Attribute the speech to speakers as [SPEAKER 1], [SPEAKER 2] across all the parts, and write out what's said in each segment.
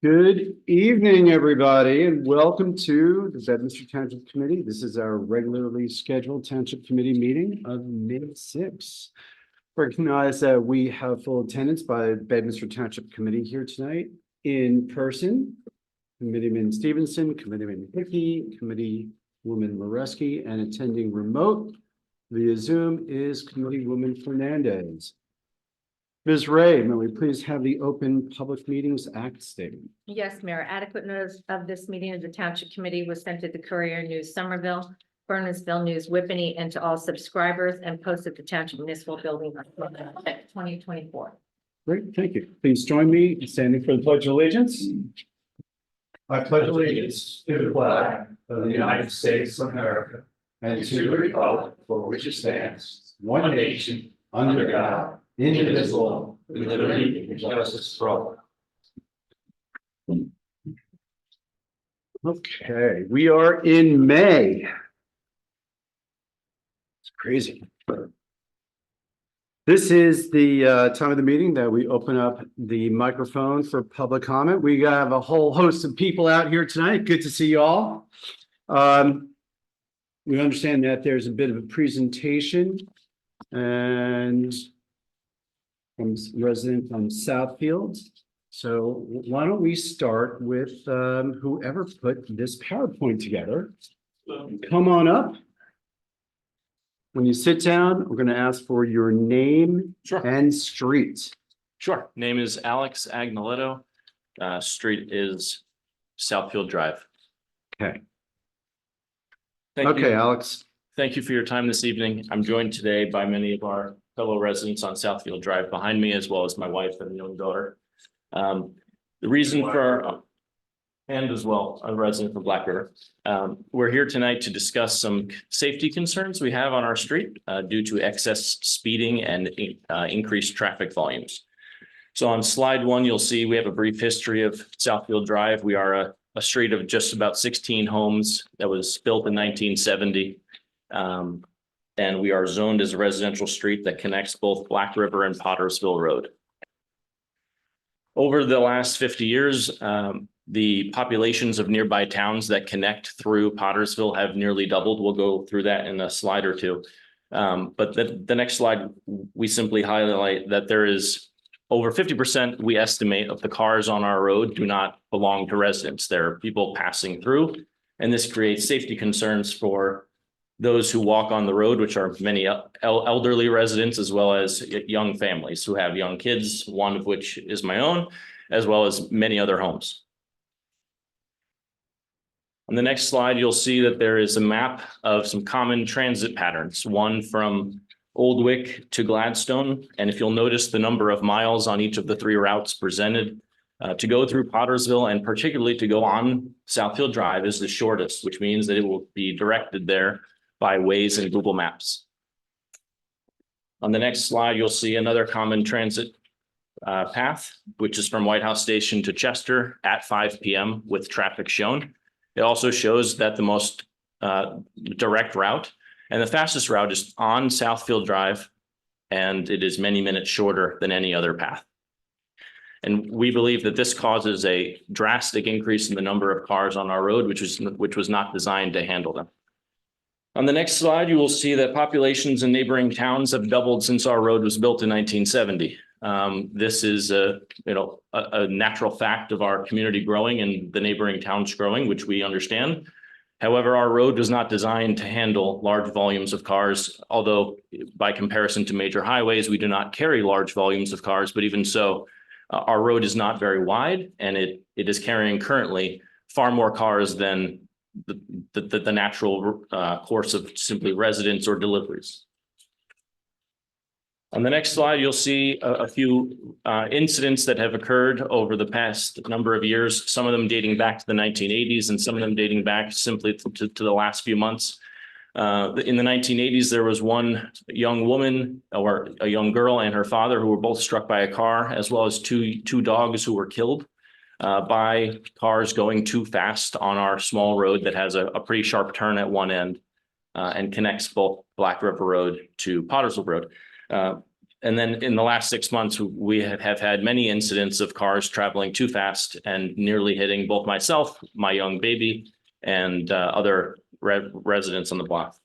[SPEAKER 1] Good evening, everybody, and welcome to the Bedminster Township Committee. This is our regularly scheduled Township Committee meeting of May 6th. Recognize that we have full attendance by Bedminster Township Committee here tonight in person. Committeeman Stevenson, Committeeman Hickey, Committeewoman Moreski, and attending remote via Zoom is Committeewoman Fernandez. Ms. Ray, may we please have the Open Public Meetings Act statement?
[SPEAKER 2] Yes, Mayor. Adequate notice of this meeting of the Township Committee was sent to the Courier News Somerville, Burnsville News Whippany, and to all subscribers and posted the Township Municipal Building on 2024.
[SPEAKER 1] Great, thank you. Please join me in standing for the Pledge of Allegiance.
[SPEAKER 3] I pledge allegiance to the flag of the United States of America and to the republic for which it stands, one nation, under God, indivisible, with liberty and justice for all.
[SPEAKER 1] Okay, we are in May. It's crazy. This is the time of the meeting that we open up the microphone for public comment. We have a whole host of people out here tonight. Good to see you all. We understand that there's a bit of a presentation and from resident from Southfield. So why don't we start with whoever put this PowerPoint together. Come on up. When you sit down, we're going to ask for your name and street.
[SPEAKER 4] Sure. Name is Alex Agnoletto. Street is Southfield Drive.
[SPEAKER 1] Okay.
[SPEAKER 4] Thank you.
[SPEAKER 1] Alex.
[SPEAKER 4] Thank you for your time this evening. I'm joined today by many of our fellow residents on Southfield Drive behind me, as well as my wife and young daughter. The reason for and as well, a resident from Black River. We're here tonight to discuss some safety concerns we have on our street due to excess speeding and increased traffic volumes. So on slide 1, you'll see we have a brief history of Southfield Drive. We are a street of just about 16 homes that was built in 1970. And we are zoned as a residential street that connects both Black River and Pottersville Road. Over the last 50 years, the populations of nearby towns that connect through Pottersville have nearly doubled. We'll go through that in a slide or two. But the next slide, we simply highlight that there is over 50%, we estimate, of the cars on our road do not belong to residents. There are people passing through, and this creates safety concerns for those who walk on the road, which are many elderly residents, as well as young families who have young kids, one of which is my own, as well as many other homes. On the next slide, you'll see that there is a map of some common transit patterns, one from Oldwick to Gladstone. And if you'll notice the number of miles on each of the 3 routes presented, to go through Pottersville and particularly to go on Southfield Drive is the shortest, which means that it will be directed there by Waze and Google Maps. On the next slide, you'll see another common transit path, which is from White House Station to Chester at 5 p.m. with traffic shown. It also shows that the most direct route and the fastest route is on Southfield Drive, and it is many minutes shorter than any other path. And we believe that this causes a drastic increase in the number of cars on our road, which was not designed to handle them. On the next slide, you will see that populations in neighboring towns have doubled since our road was built in 1970. This is a natural fact of our community growing and the neighboring towns growing, which we understand. However, our road was not designed to handle large volumes of cars, although by comparison to major highways, we do not carry large volumes of cars, but even so, our road is not very wide, and it is carrying currently far more cars than the natural course of simply residents or deliveries. On the next slide, you'll see a few incidents that have occurred over the past number of years, some of them dating back to the 1980s and some of them dating back simply to the last few months. In the 1980s, there was one young woman or a young girl and her father who were both struck by a car, as well as two dogs who were killed by cars going too fast on our small road that has a pretty sharp turn at one end and connects both Black River Road to Pottersville Road. And then in the last 6 months, we have had many incidents of cars traveling too fast and nearly hitting both myself, my young baby, and other residents on the block.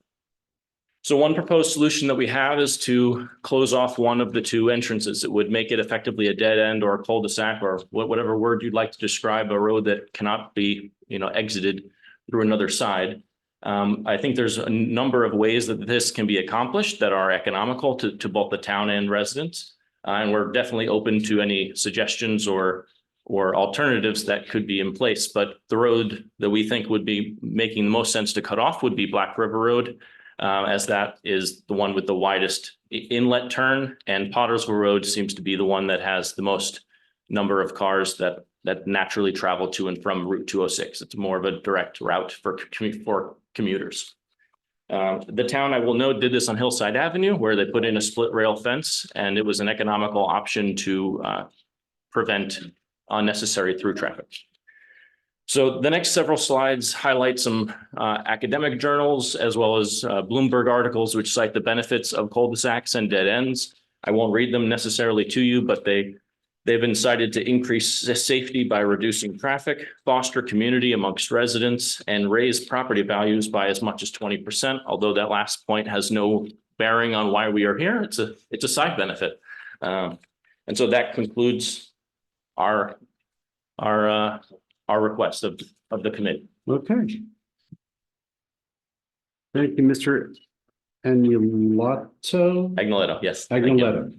[SPEAKER 4] So one proposed solution that we have is to close off one of the two entrances. It would make it effectively a dead end or a cul-de-sac or whatever word you'd like to describe a road that cannot be, exited through another side. I think there's a number of ways that this can be accomplished that are economical to both the town and residents. And we're definitely open to any suggestions or alternatives that could be in place. But the road that we think would be making the most sense to cut off would be Black River Road, as that is the one with the widest inlet turn, and Pottersville Road seems to be the one that has the most number of cars that naturally travel to and from Route 206. It's more of a direct route for commuters. The town, I will note, did this on Hillside Avenue where they put in a split rail fence, and it was an economical option to prevent unnecessary through traffic. So the next several slides highlight some academic journals as well as Bloomberg articles which cite the benefits of cul-de-sacs and dead ends. I won't read them necessarily to you, but they've been cited to increase safety by reducing traffic, foster community amongst residents, and raise property values by as much as 20%. Although that last point has no bearing on why we are here, it's a side benefit. And so that concludes our request of the committee.
[SPEAKER 1] Okay. Thank you, Mr.
[SPEAKER 4] Agnoletto, yes.
[SPEAKER 1] Agnoletto.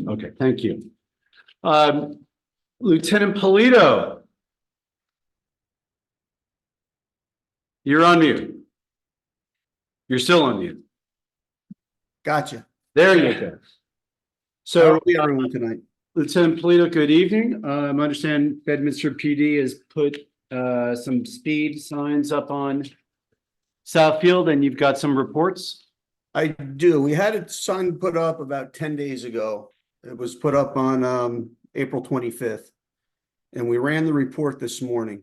[SPEAKER 1] Okay, thank you. Lieutenant Polito. You're on mute. You're still on mute.
[SPEAKER 5] Gotcha.
[SPEAKER 1] There you go.
[SPEAKER 5] How
[SPEAKER 1] So
[SPEAKER 5] are we, everyone, tonight?
[SPEAKER 1] Lieutenant Polito, good evening. I understand Bedminster PD has put some speed signs up on Southfield, and you've got some reports.
[SPEAKER 5] I do. We had a sign put up about 10 days ago. It was put up on April 25th. And we ran the report this morning.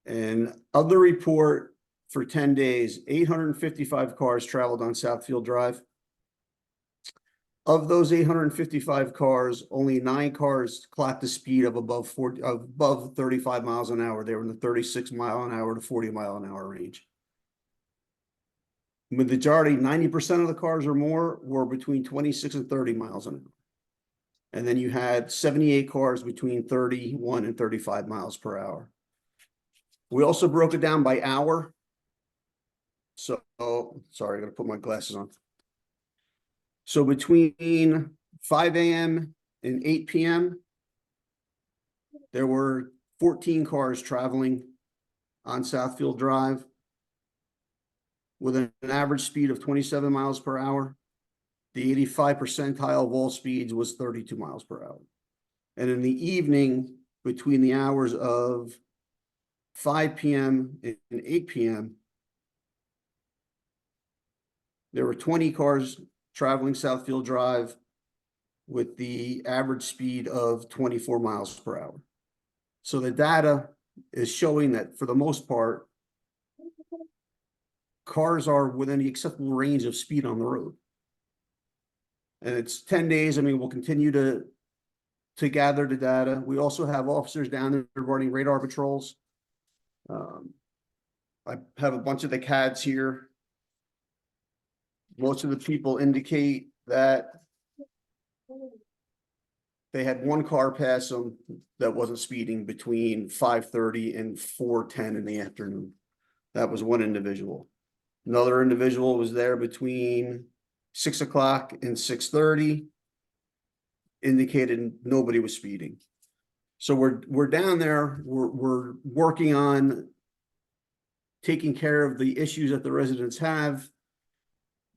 [SPEAKER 5] And of the report for 10 days, 855 cars traveled on Southfield Drive. Of those 855 cars, only 9 cars clocked the speed of above 35 miles an hour. They were in the 36 mile an hour to 40 mile an hour range. The majority, 90% of the cars or more, were between 26 and 30 miles an hour. And then you had 78 cars between 31 and 35 miles per hour. We also broke it down by hour. So, sorry, I gotta put my glasses on. So between 5 a.m. and 8 p.m., there were 14 cars traveling on Southfield Drive with an average speed of 27 miles per hour. The 85 percentile of all speeds was 32 miles per hour. And in the evening, between the hours of 5 p.m. and 8 p.m., there were 20 cars traveling Southfield Drive with the average speed of 24 miles per hour. So the data is showing that for the most part, cars are within the acceptable range of speed on the road. And it's 10 days. I mean, we'll continue to gather the data. We also have officers down there running radar patrols. I have a bunch of the CADs here. Most of the people indicate that they had one car pass them that wasn't speeding between 5:30 and 4:10 in the afternoon. That was one individual. Another individual was there between 6 o'clock and 6:30, indicated nobody was speeding. So we're down there, we're working on taking care of the issues that the residents have.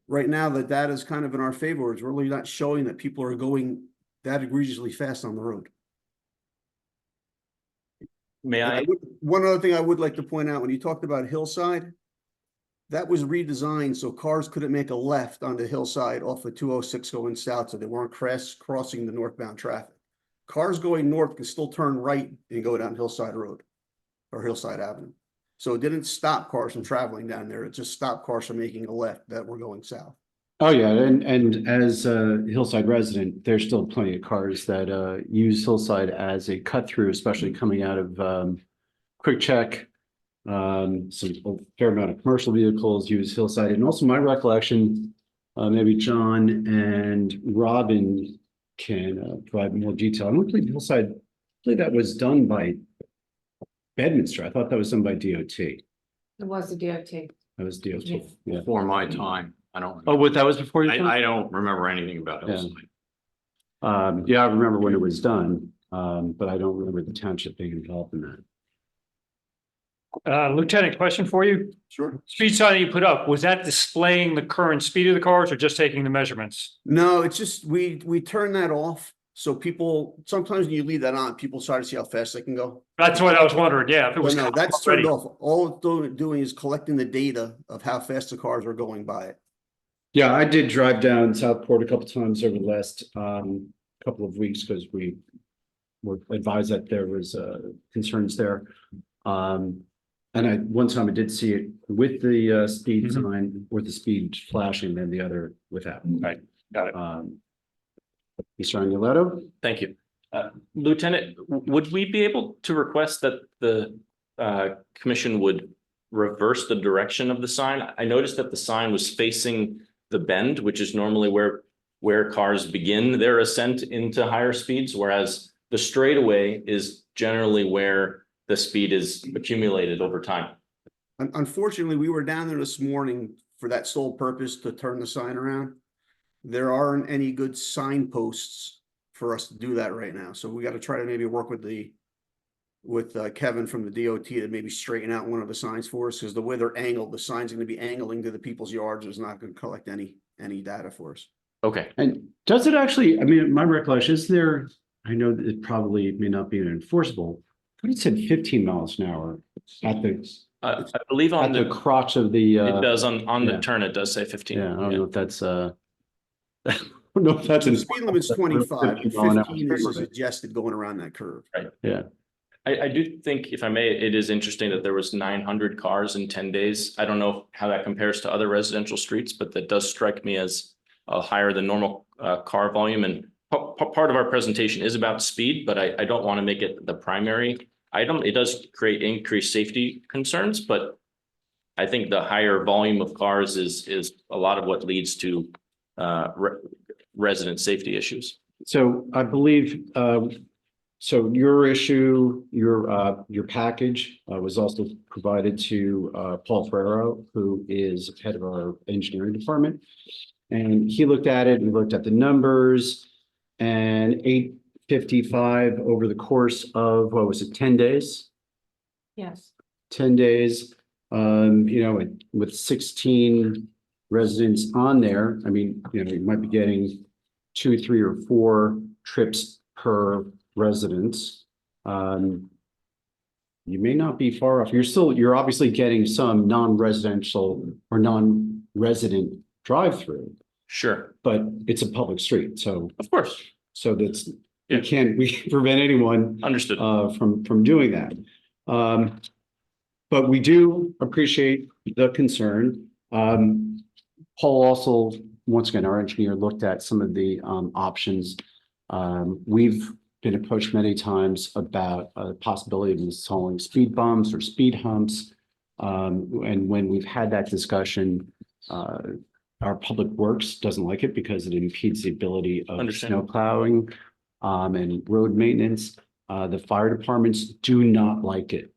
[SPEAKER 5] Right now, the data is kind of in our favor. It's really not showing that people are going that egregiously fast on the road.
[SPEAKER 4] May I?
[SPEAKER 5] One other thing I would like to point out, when you talked about Hillside, that was redesigned so cars couldn't make a left onto Hillside off of 206 going south, so they weren't crossing the northbound traffic. Cars going north can still turn right and go down Hillside Road or Hillside Avenue. So it didn't stop cars from traveling down there. It just stopped cars from making a left that were going south.
[SPEAKER 1] Oh, yeah, and as a Hillside resident, there's still plenty of cars that use Hillside as a cut through, especially coming out of Quick Check. Some a fair amount of commercial vehicles use Hillside, and also my recollection, maybe John and Robin can provide more detail. I don't believe Hillside, I believe that was done by Bedminster. I thought that was done by DOT.
[SPEAKER 2] It was the DOT.
[SPEAKER 1] That was DOT.
[SPEAKER 2] Yes.
[SPEAKER 1] Yeah.
[SPEAKER 3] Before my time, I don't.
[SPEAKER 1] Oh, what, that was before you?
[SPEAKER 3] I don't remember anything about it.
[SPEAKER 1] Yeah, I remember when it was done, but I don't remember the township being involved in that.
[SPEAKER 6] Lieutenant, question for you.
[SPEAKER 5] Sure.
[SPEAKER 6] Speed sign you put up, was that displaying the current speed of the cars or just taking the measurements?
[SPEAKER 5] No, it's just, we turn that off. So people, sometimes when you leave that on, people try to see how fast they can go.
[SPEAKER 6] That's what I was wondering, yeah, if it
[SPEAKER 5] But
[SPEAKER 6] was.
[SPEAKER 5] no, that's turned
[SPEAKER 6] already-
[SPEAKER 5] off. All it's doing is collecting the data of how fast the cars are going by it.
[SPEAKER 1] Yeah, I did drive down Southport a couple times over the last couple of weeks because we were advised that there was concerns there. And one time I did see it with the speed
[SPEAKER 6] Mhm.
[SPEAKER 1] sign, with the speed flashing, and the other without.
[SPEAKER 6] Right, got it.
[SPEAKER 1] Mr. Angeletto?
[SPEAKER 4] Thank you. Lieutenant, would we be able to request that the commission would reverse the direction of the sign? I noticed that the sign was facing the bend, which is normally where cars begin their ascent into higher speeds, whereas the straightaway is generally where the speed is accumulated over time.
[SPEAKER 5] Unfortunately, we were down there this morning for that sole purpose to turn the sign around. There aren't any good signposts for us to do that right now. So we got to try to maybe work with Kevin from the DOT to maybe straighten out one of the signs for us, because the way they're angled, the sign's going to be angling to the people's yards. Is not going to collect any data for us.
[SPEAKER 4] Okay,
[SPEAKER 1] And does it actually, I mean, my recollection is there, I know that it probably may not be enforceable, but it said 15 miles an hour at
[SPEAKER 4] I believe on
[SPEAKER 1] the
[SPEAKER 4] the,
[SPEAKER 1] crotch of the
[SPEAKER 4] it does on the
[SPEAKER 1] yeah.
[SPEAKER 4] turn, it does say 15.
[SPEAKER 1] Yeah, I don't know if that's I don't know if that's
[SPEAKER 5] The speed limit's 25.
[SPEAKER 1] 15 mile an hour.
[SPEAKER 5] 15 is suggested going around that curve.
[SPEAKER 1] Yeah.
[SPEAKER 4] I do think, if I may, it is interesting that there was 900 cars in 10 days. I don't know how that compares to other residential streets, but that does strike me as a higher than normal car volume. And part of our presentation is about speed, but I don't want to make it the primary item. It does create increased safety concerns, but I think the higher volume of cars is a lot of what leads to resident safety issues.
[SPEAKER 1] So I believe, so your issue, your package was also provided to Paul Ferrero, who is head of our engineering department. And he looked at it and looked at the numbers, and 855 over the course of, what was it, 10 days?
[SPEAKER 2] Yes.
[SPEAKER 1] 10 days, you know, with 16 residents on there. I mean, you know, you might be getting 2, 3, or 4 trips per resident. You may not be far off. You're obviously getting some non-residential or non-resident drive-through,
[SPEAKER 4] Sure,
[SPEAKER 1] but it's a public street. So
[SPEAKER 4] of course,
[SPEAKER 1] that's,
[SPEAKER 4] Yeah.
[SPEAKER 1] we can't prevent anyone
[SPEAKER 4] understood.
[SPEAKER 1] from doing that. But we do appreciate the concern. Paul also, once again, our engineer looked at some of the options. We've been approached many times about a possibility of installing speed bumps or speed humps. And when we've had that discussion, our public works doesn't like it because it impedes the ability of
[SPEAKER 4] Understand.
[SPEAKER 1] snow plowing and road maintenance. The fire departments do not like it.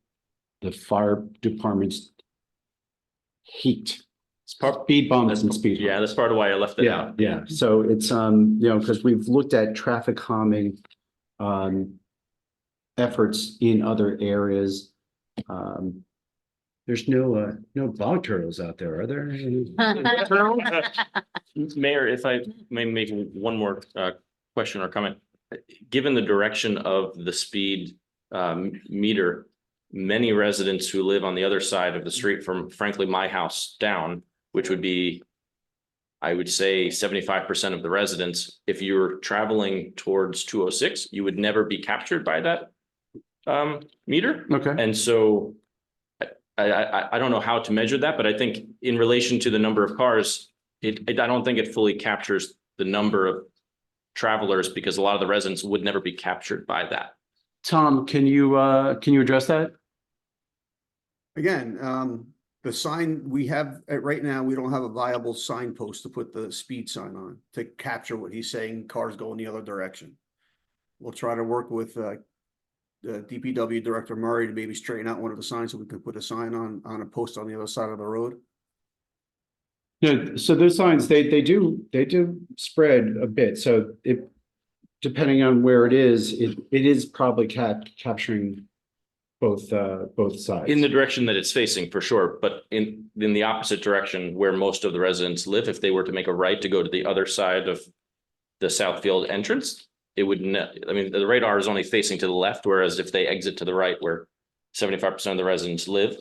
[SPEAKER 1] The fire departments hate speed bumps and speed.
[SPEAKER 4] Yeah, that's part of why I left it out.
[SPEAKER 1] Yeah. So it's, you know, because we've looked at traffic calming efforts in other areas. There's no bog turtles out there, are there?
[SPEAKER 4] Mayor, if I may make one more question or comment. Given the direction of the speed meter, many residents who live on the other side of the street from, frankly, my house down, which would be, I would say 75% of the residents, if you're traveling towards 206, you would never be captured by that meter.
[SPEAKER 1] Okay.
[SPEAKER 4] And so I don't know how to measure that, but I think in relation to the number of cars, I don't think it fully captures the number of travelers because a lot of the residents would never be captured by that.
[SPEAKER 1] Tom, can you address that?
[SPEAKER 5] Again, the sign we have, right now, we don't have a viable signpost to put the speed sign on to capture what he's saying, cars going the other direction. We'll try to work with, the DPW Director Murray to maybe straighten out one of the signs so we can put a sign on a post on the other side of the road.
[SPEAKER 1] No, so those signs, they do spread a bit, so depending on where it is probably capturing both sides.
[SPEAKER 4] In the direction that it's facing, for sure, but in the opposite direction where most of the residents live, if they were to make a right to go to the other side of the Southfield entrance, it would I mean, the radar is only facing to the left, whereas if they exit to the right where 75% of the residents live,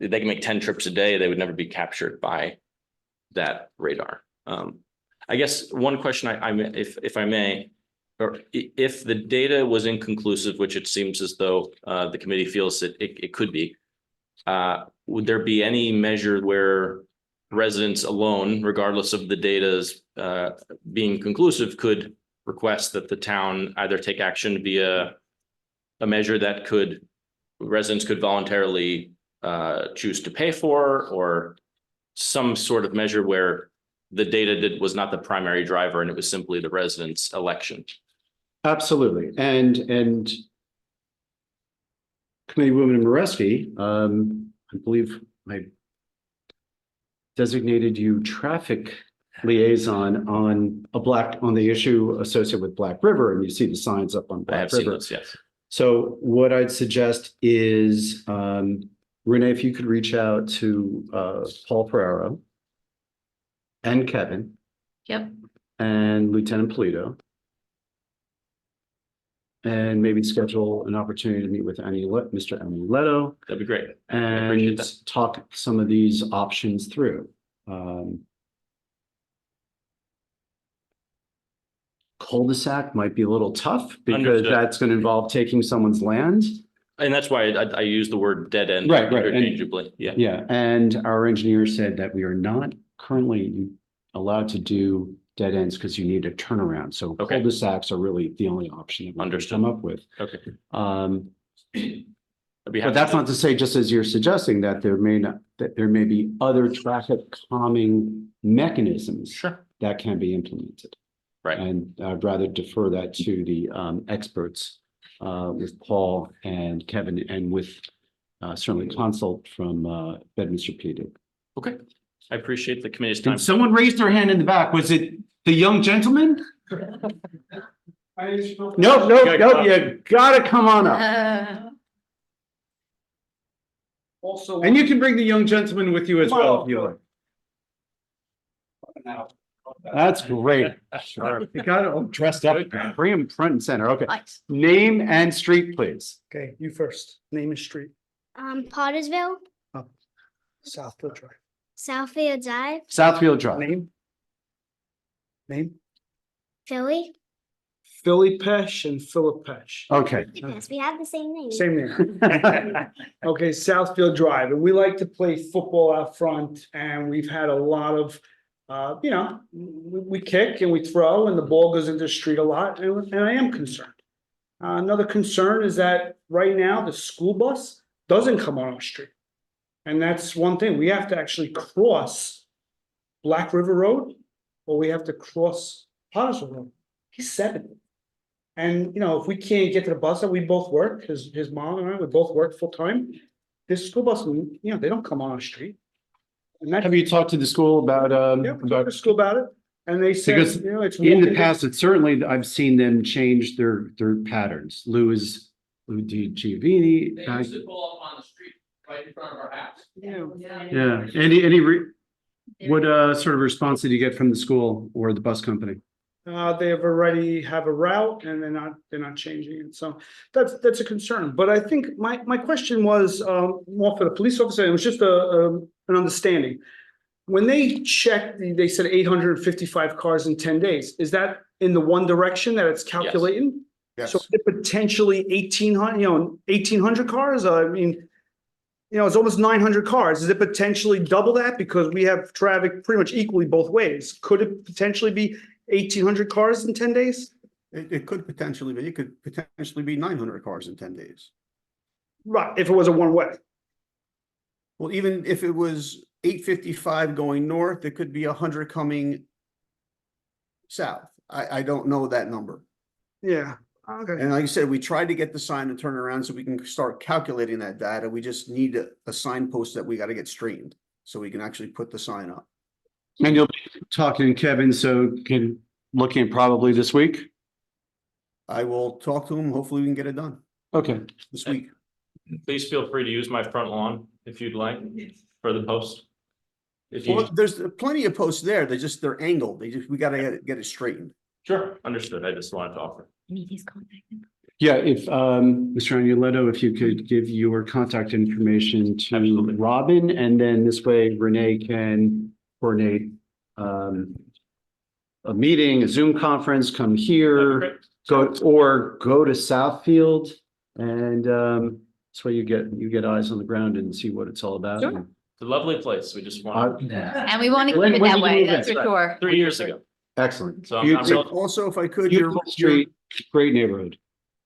[SPEAKER 4] they can make 10 trips a day, they would never be captured by that radar. I guess one question if I may, or if the data was inconclusive, which it seems as though the committee feels that it could be, would there be any measure where residents alone, regardless of the data's being conclusive, could request that the town either take action via a measure that residents could voluntarily choose to pay for, or some sort of measure where the data was not the primary driver and it was simply the residents' election?
[SPEAKER 1] Absolutely. And Committeewoman Moreski, I believe I designated you traffic liaison on the issue associated with Black River, and you see the signs up on
[SPEAKER 4] I have
[SPEAKER 1] Black
[SPEAKER 4] seen
[SPEAKER 1] River.
[SPEAKER 4] this, yes.
[SPEAKER 1] So what I'd suggest is, Renee, if you could reach out to Paul Ferraro and Kevin
[SPEAKER 2] Yep.
[SPEAKER 1] and Lieutenant Polito, and maybe schedule an opportunity to meet with Mr. Aniletto
[SPEAKER 4] That'd be great. appreciate
[SPEAKER 1] and
[SPEAKER 4] that.
[SPEAKER 1] talk some of these options through. Cul-de-sac might be a little tough because
[SPEAKER 4] Understood.
[SPEAKER 1] that's going to involve taking someone's land.
[SPEAKER 4] And that's why I use the word dead end
[SPEAKER 1] Right, and-
[SPEAKER 4] interchangeably. Yeah.
[SPEAKER 1] Yeah, and our engineer said that we are not currently allowed to do dead ends because you need a turnaround. So
[SPEAKER 4] Okay.
[SPEAKER 1] cul-de-sacs are really the only option that we can
[SPEAKER 4] Understood.
[SPEAKER 1] come up with.
[SPEAKER 4] Okay.
[SPEAKER 1] Um,
[SPEAKER 4] I'd be
[SPEAKER 1] but
[SPEAKER 4] happy
[SPEAKER 1] that's
[SPEAKER 4] to-
[SPEAKER 1] not to say, just as you're suggesting, that there may be other traffic calming mechanisms
[SPEAKER 4] Sure.
[SPEAKER 1] that can be implemented.
[SPEAKER 4] Right.
[SPEAKER 1] And I'd rather defer that to the experts with Paul and Kevin, and with certainly consult from Bedminster PD.
[SPEAKER 4] Okay. I appreciate the committee's time.
[SPEAKER 1] Did someone raise their hand in the back? Was it the young gentleman? No, you gotta come on up.
[SPEAKER 7] Also.
[SPEAKER 1] And you can bring the young gentleman with you as well if you like. That's great.
[SPEAKER 6] Sure.
[SPEAKER 1] You got it all dressed up. Bring him front and center. Okay.
[SPEAKER 2] Nice.
[SPEAKER 1] Name and street, please.
[SPEAKER 7] Okay, you first. Name and street,
[SPEAKER 8] Pottersville,
[SPEAKER 7] Southfield Drive.
[SPEAKER 8] Southfield Drive,
[SPEAKER 1] Southfield Drive.
[SPEAKER 7] Name? Name?
[SPEAKER 8] Philly.
[SPEAKER 7] Philly Pesh and Philip Pesh.
[SPEAKER 1] Okay.
[SPEAKER 8] Goodness, we have the same name.
[SPEAKER 7] Same name. Okay, Southfield Drive, and we like to play football out front, and we've had a lot of, we kick and we throw, and the ball goes into the street a lot, and I am concerned. Another concern is that right now, the school bus doesn't come on our street. And that's one thing, we have to actually cross Black River Road, or we have to cross Pottersville Road. He's 7. And, if we can't get to the bus that we both work, his mom and I, we both work full time. This school bus, they don't come on our street. And that,
[SPEAKER 1] Have you talked to the school about,
[SPEAKER 7] yeah, we talked to school about it, and they said,
[SPEAKER 1] Because
[SPEAKER 7] it's.
[SPEAKER 1] in the
[SPEAKER 7] walking-
[SPEAKER 1] past, it's certainly, I've seen them change their patterns. Lou Di Giovanni.
[SPEAKER 9] They used to pull up on the street right in front of our house.
[SPEAKER 1] Yeah, what sort of response did you get from the school or the bus company?
[SPEAKER 7] They have already have a route, and they're not changing it, so that's a concern. But I think my question was more for the police officer. It was just an understanding. When they checked, they said 855 cars in 10 days. Is that in the one direction that it's calculating?
[SPEAKER 5] Yes.
[SPEAKER 7] So potentially 1,800, 1,800 cars? I mean, it's almost 900 cars. Is it potentially double that? Because we have traffic pretty much equally both ways. Could it potentially be 1,800 cars in 10 days?
[SPEAKER 5] It could potentially be, it could potentially be 900 cars in 10 days.
[SPEAKER 7] Right, if it was a one-way.
[SPEAKER 5] Well, even if it was 855 going north, it could be 100 coming south. I don't know that number.
[SPEAKER 7] Yeah, okay.
[SPEAKER 5] And like I said, we tried to get the sign to turn around so we can start calculating that data. We just need a signpost that we got to get straightened so we can actually put the sign up.
[SPEAKER 1] And you'll be talking to Kevin, so looking at probably this week?
[SPEAKER 5] I will talk to him. Hopefully we can get it done
[SPEAKER 1] Okay.
[SPEAKER 5] this week.
[SPEAKER 4] Please feel free to use my front lawn if you'd like for the post. If you,
[SPEAKER 5] Well, there's plenty of posts there. They're angled. We got to get it straightened.
[SPEAKER 4] sure, understood. I just wanted to offer.
[SPEAKER 2] Need his contact info.
[SPEAKER 1] Yeah, if Mr. Anuletto, if you could give your contact information to
[SPEAKER 4] Absolutely.
[SPEAKER 1] Robin, and then this way Renee can coordinate a meeting, a Zoom conference, come here, go to Southfield, and this way you get eyes on the ground and see what it's all about.
[SPEAKER 2] Sure.
[SPEAKER 4] It's a lovely place. We just want,
[SPEAKER 2] And we want to
[SPEAKER 1] When-
[SPEAKER 2] keep it
[SPEAKER 1] when
[SPEAKER 2] that
[SPEAKER 1] did you
[SPEAKER 2] way,
[SPEAKER 1] move
[SPEAKER 2] that's
[SPEAKER 1] in?
[SPEAKER 2] for sure.
[SPEAKER 4] 3 years ago.
[SPEAKER 1] Excellent.
[SPEAKER 4] So I'm
[SPEAKER 1] Beautiful,
[SPEAKER 4] real-
[SPEAKER 5] Also, if I could,
[SPEAKER 1] beautiful street, great neighborhood.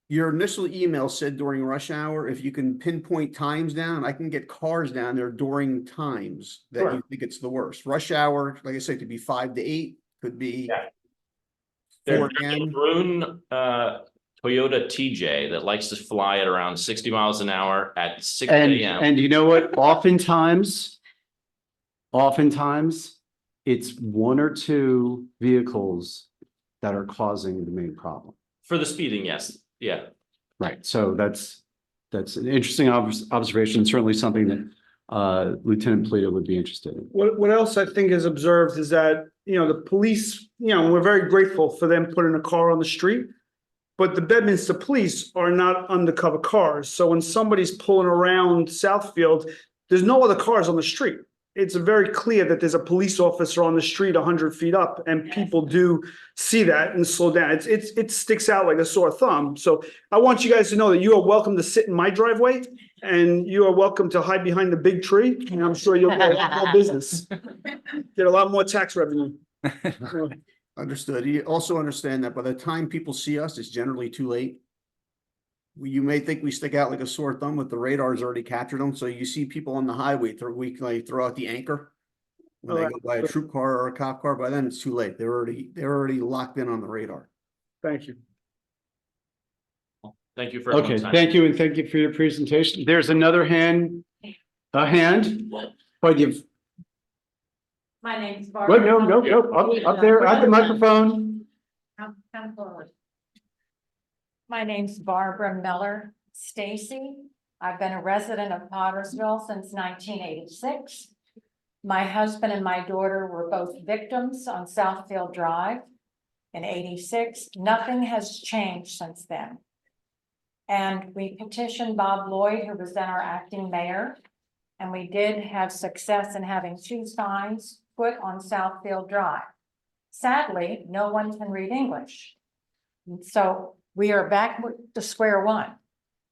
[SPEAKER 5] your initial email said during rush hour, if you can pinpoint times down, I can get cars down there during times that
[SPEAKER 4] Sure.
[SPEAKER 5] you think it's the worst. Rush hour, like I said, could be 5 to 8, could be
[SPEAKER 4] Yeah.
[SPEAKER 5] 4
[SPEAKER 4] There's a
[SPEAKER 5] a.m.
[SPEAKER 4] maroon Toyota TJ that likes to fly at around 60 miles an hour at 6 a.m.
[SPEAKER 1] And you know what? Oftentimes, it's one or two vehicles that are causing the main problem.
[SPEAKER 4] For the speeding, yes, yeah.
[SPEAKER 1] Right, so that's an interesting observation, certainly something that Lieutenant Polito would be interested in.
[SPEAKER 7] What else I think is observed is that, the police, we're very grateful for them putting a car on the street. But the Bedminster police are not undercover cars. So when somebody's pulling around Southfield, there's no other cars on the street. It's very clear that there's a police officer on the street 100 feet up, and people do see that and slow down. It sticks out like a sore thumb. So I want you guys to know that you are welcome to sit in my driveway, and you are welcome to hide behind the big tree, and I'm sure you'll get a lot more business. Get a lot more tax revenue.
[SPEAKER 5] Understood. You also understand that by the time people see us, it's generally too late. You may think we stick out like a sore thumb, but the radar's already captured them. So you see people on the highway, we throw out the anchor. When they go by a troop car or a cop car, by then it's too late. They're already locked in on the radar.
[SPEAKER 7] Thank you.
[SPEAKER 4] Thank you for
[SPEAKER 1] Okay,
[SPEAKER 4] everyone's time.
[SPEAKER 1] thank you, and thank you for your presentation. There's another hand, but you've,
[SPEAKER 2] My name's
[SPEAKER 1] well,
[SPEAKER 2] Barbara.
[SPEAKER 1] no, up there at the microphone.
[SPEAKER 2] Come forward. My name's Barbara Miller Stacy. I've been a resident of Pottersville since 1986. My husband and my daughter were both victims on Southfield Drive in '86. Nothing has changed since then. And we petitioned Bob Lloyd, who was then our acting mayor, and we did have success in having 2 signs put on Southfield Drive. Sadly, no one can read English. So we are back to square one.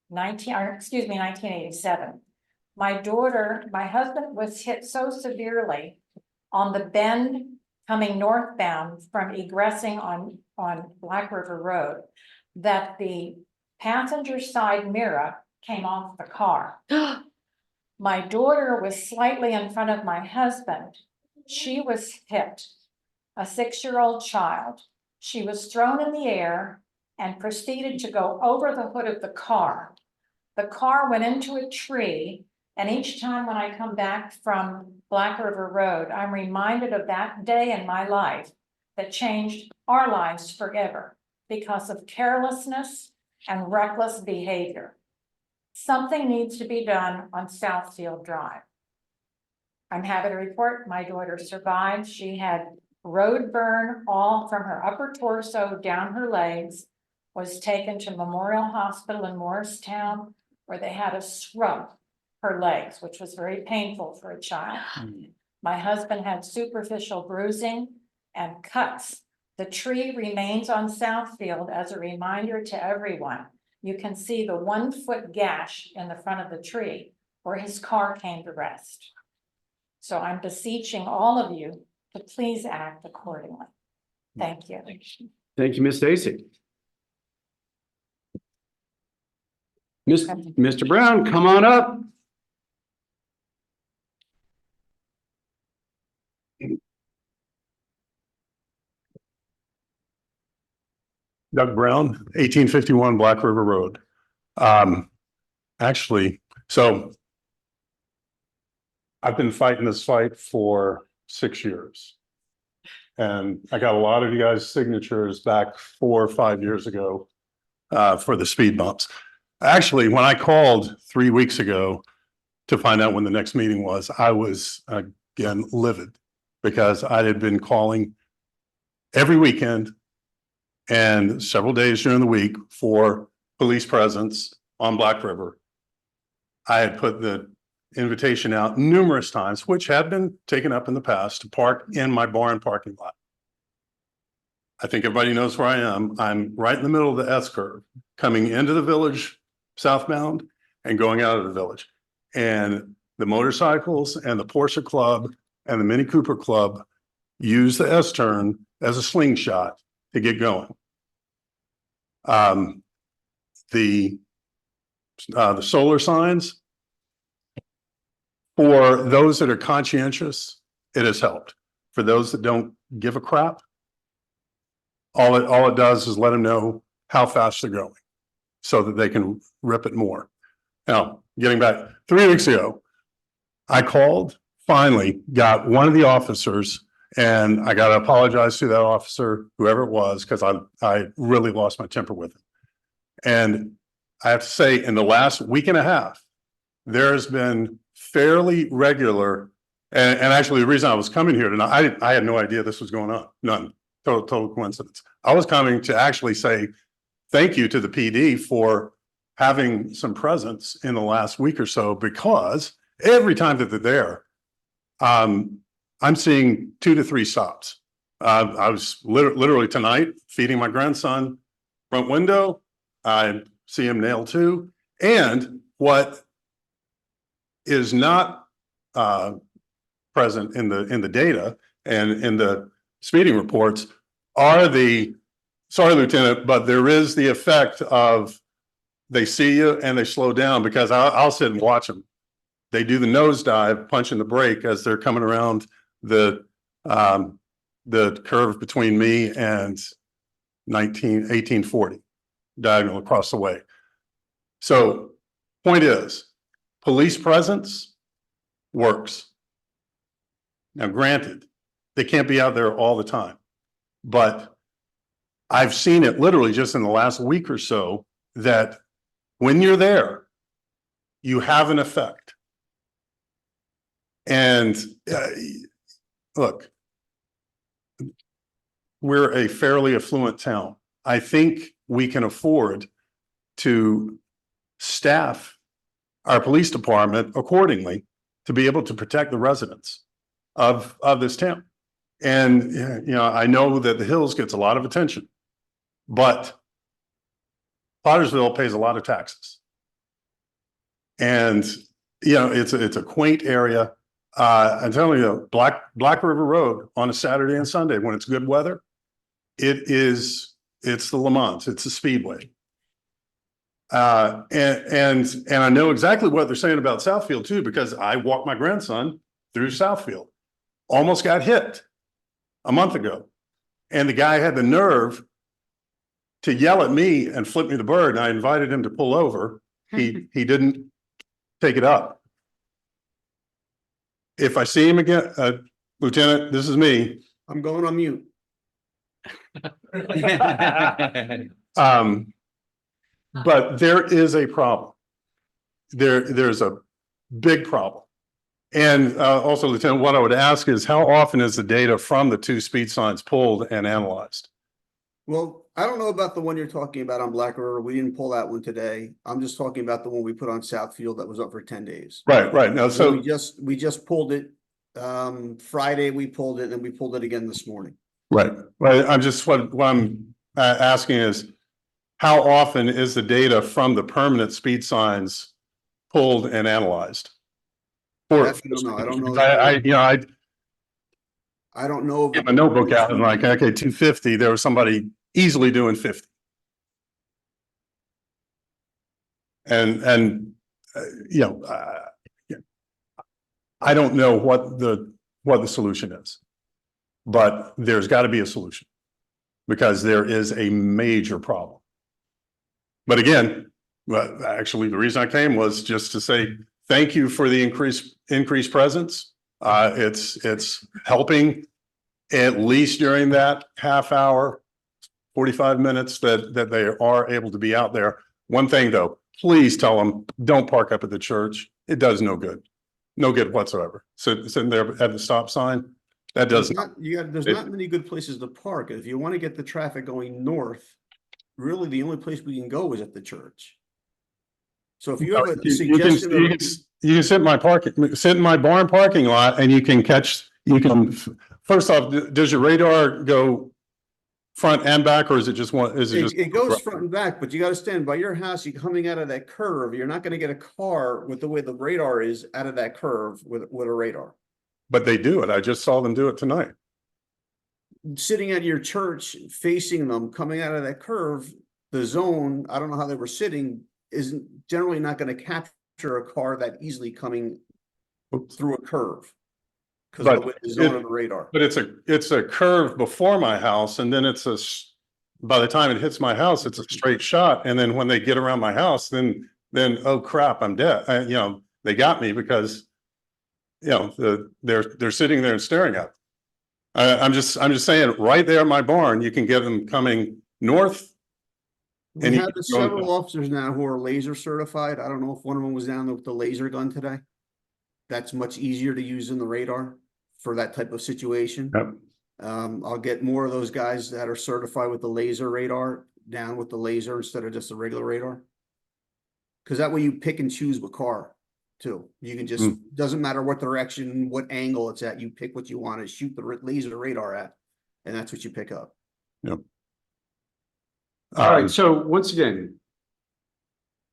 [SPEAKER 2] 1987. My husband was hit so severely on the bend coming northbound from egressing on Black River Road that the passenger side mirror came off the car. My daughter was slightly in front of my husband. She was hit, a 6-year-old child. She was thrown in the air and proceeded to go over the hood of the car. The car went into a tree, and each time when I come back from Black River Road, I'm reminded of that day in my life that changed our lives forever because of carelessness and reckless behavior. Something needs to be done on Southfield Drive. I'm happy to report my daughter survived. She had road burn all from her upper torso down her legs, was taken to Memorial Hospital in Morristown, where they had to scrub her legs, which was very painful for a child. My husband had superficial bruising and cuts. The tree remains on Southfield as a reminder to everyone. You can see the 1-foot gash in the front of the tree.
[SPEAKER 10] where his car came to rest. So I'm beseeching all of you to please act accordingly. Thank you.
[SPEAKER 1] Thank you, Ms. Stacy. Mr. Brown, come on up.
[SPEAKER 11] Doug Brown, 1851 Black River Road. Actually, so I've been fighting this fight for 6 years. And I got a lot of you guys' signatures back 4 or 5 years ago for the speed bumps. Actually, when I called 3 weeks ago to find out when the next meeting was, I was again livid because I had been calling every weekend and several days during the week for police presence on Black River. I had put the invitation out numerous times, which had been taken up in the past, to park in my barn parking lot. I think everybody knows where I am. I'm right in the middle of the S curve, coming into the village southbound and going out of the village. And the motorcycles and the Porsche Club and the Mini Cooper Club use the S turn as a slingshot to get going. The solar signs, for those that are conscientious, it has helped. For those that don't give a crap, all it does is let them know how fast they're going so that they can rip it more. Now, getting back 3 weeks ago, I called, finally got one of the officers, and I got to apologize to that officer, whoever it was, because I really lost my temper with him. And I have to say, in the last week and a half, there has been fairly regular, and actually the reason I was coming here tonight, I had no idea this was going on. None. Total coincidence. I was coming to actually say thank you to the PD for having some presence in the last week or so, because every time that they're there, I'm seeing 2 to 3 stops. I was literally tonight feeding my grandson front window. I see him nail 2. And what is not present in the data and in the speeding reports are the, sorry, Lieutenant, but there is the effect of they see you and they slow down, because I'll sit and watch them. They do the nosedive, punching the brake as they're coming around the curve between me and 1840, diagonal across the way. So point is, police presence works. Now, granted, they can't be out there all the time, but I've seen it literally just in the last week or so that when you're there, you have an effect. And look, we're a fairly affluent town. I think we can afford to staff our police department accordingly to be able to protect the residents of this town. And, you know, I know that the Hills gets a lot of attention, but Pottersville pays a lot of taxes. And, you know, it's a quaint area. I'm telling you, Black River Road on a Saturday and Sunday, when it's good weather, it's the Le Mans, it's the Speedway. And I know exactly what they're saying about Southfield too, because I walked my grandson through Southfield, almost got hit a month ago. And the guy had the nerve to yell at me and flip me the bird. And I invited him to pull over. He didn't take it up. If I see him again, Lieutenant, this is me.
[SPEAKER 5] I'm going on mute.
[SPEAKER 11] But there is a problem. There's a big problem. And also, Lieutenant, what I would ask is, how often is the data from the 2 speed signs pulled and analyzed?
[SPEAKER 5] Well, I don't know about the one you're talking about on Black River. We didn't pull that one today. I'm just talking about the one we put on Southfield that was up for 10 days.
[SPEAKER 11] Right. Now, so
[SPEAKER 5] we just pulled it. Friday we pulled it, and we pulled it again this morning.
[SPEAKER 11] right. I'm just what I'm asking is, how often is the data from the permanent speed signs pulled and analyzed? For,
[SPEAKER 5] Definitely don't know. I don't know.
[SPEAKER 11] I
[SPEAKER 5] I don't know.
[SPEAKER 11] get my notebook out and like, okay, 250, there was somebody easily doing 50. And, you know, I don't know what the solution is, but there's got to be a solution because there is a major problem. But again, well, actually, the reason I came was just to say thank you for the increased presence. It's helping at least during that half hour, 45 minutes that they are able to be out there. One thing though, please tell them, don't park up at the church. It does no good. No good whatsoever. Sitting there at the stop sign, that does not.
[SPEAKER 5] There's not many good places to park. If you want to get the traffic going north, really the only place we can go is at the church. So if you have a suggestion
[SPEAKER 11] You can sit in my barn parking lot and you can first off, does your radar go front and back, or is it just one?
[SPEAKER 5] It goes front and back, but you got to stand by your house. You're coming out of that curve. You're not going to get a car with the way the radar is out of that curve with a radar.
[SPEAKER 11] But they do it. I just saw them do it tonight.
[SPEAKER 5] Sitting at your church, facing them, coming out of that curve, the zone, I don't know how they were sitting, isn't generally not going to capture a car that easily coming through a curve. Because of the zone of the radar.
[SPEAKER 11] But it's a curve before my house, and then by the time it hits my house, it's a straight shot. And then when they get around my house, then oh crap, I'm dead. They got me because they're sitting there and staring at me. I'm just saying, right there in my barn, you can get them coming north.
[SPEAKER 5] We have several officers now who are laser certified. I don't know if one of them was down with the laser gun today. That's much easier to use than the radar for that type of situation.
[SPEAKER 11] Yep.
[SPEAKER 5] I'll get more of those guys that are certified with the laser radar down with the laser instead of just the regular radar. Because that way you pick and choose what car too. You can just, doesn't matter what direction, what angle it's at, you pick what you want to shoot the laser radar at, and that's what you pick up.
[SPEAKER 11] Yep.
[SPEAKER 1] All right, so once again,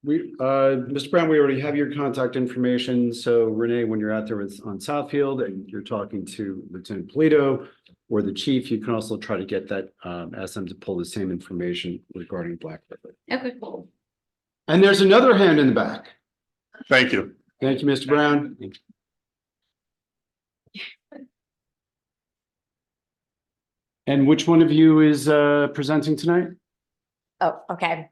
[SPEAKER 1] Mr. Brown, we already have your contact information. So Renee, when you're out there on Southfield and you're talking to Lieutenant Polito or the chief, you can also try to get that, ask them to pull the same information regarding Black River.
[SPEAKER 2] Okay, cool.
[SPEAKER 1] And there's another hand in the back.
[SPEAKER 11] Thank you.
[SPEAKER 1] Thank you, Mr. Brown. And which one of you is presenting tonight?
[SPEAKER 12] Oh, okay.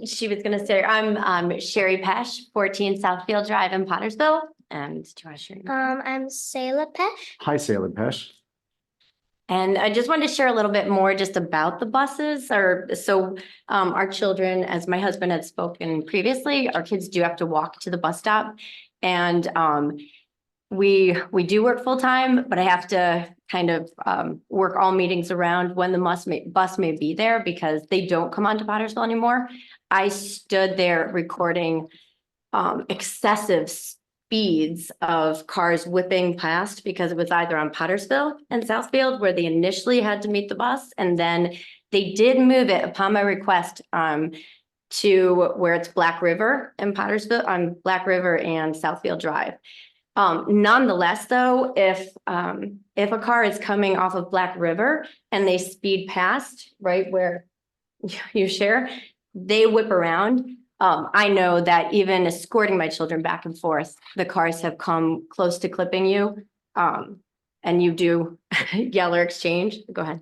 [SPEAKER 12] She was gonna say, I'm Sherry Pesh, 14 Southfield Drive in Pottersville. And do you want to share?
[SPEAKER 8] I'm Sayla Pesh.
[SPEAKER 1] Hi, Sailor Pesh.
[SPEAKER 12] And I just wanted to share a little bit more just about the buses. Our children, as my husband had spoken previously, our kids do have to walk to the bus stop. And we do work full time, but I have to kind of work all meetings around when the bus may be there because they don't come onto Pottersville anymore. I stood there recording excessive speeds of cars whipping past because it was either on Pottersville and Southfield where they initially had to meet the bus, and then they did move it upon my request to where it's Black River and Pottersville on Black River and Southfield Drive. Nonetheless, though, if a car is coming off of Black River and they speed past right where you share, they whip around. I know that even escorting my children back and forth, the cars have come close to clipping you. And you do yell or exchange. Go ahead.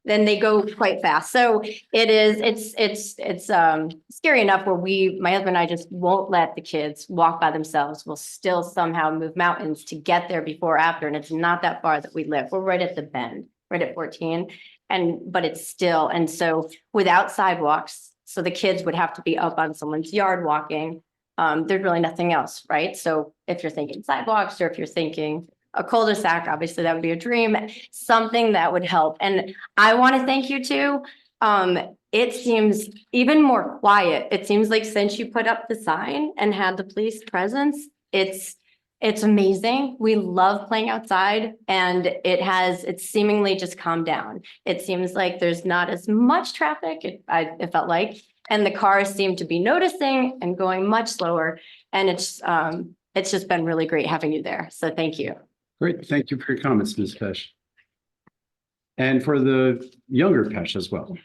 [SPEAKER 12] Then they go quite fast. So it's scary enough where my husband and I just won't let the kids walk by themselves. We'll still somehow move mountains to get there before or after. And it's not that far that we live. We're right at the bend, right at 14. But it's still, and so without sidewalks, so the kids would have to be up on someone's yard walking. There's really nothing else, right? So if you're thinking sidewalks, or if you're thinking a cul-de-sac, obviously that would be a dream, something that would help. And I want to thank you too. It seems even more quiet. It seems like since you put up the sign and had the police presence, it's amazing. We love playing outside, and it's seemingly just calmed down. It seems like there's not as much traffic, it felt like, and the cars seem to be noticing and going much slower. And it's just been really great having you there. So thank you.
[SPEAKER 1] Great. Thank you for your comments, Ms. Pesh. And for the younger Pesh as well.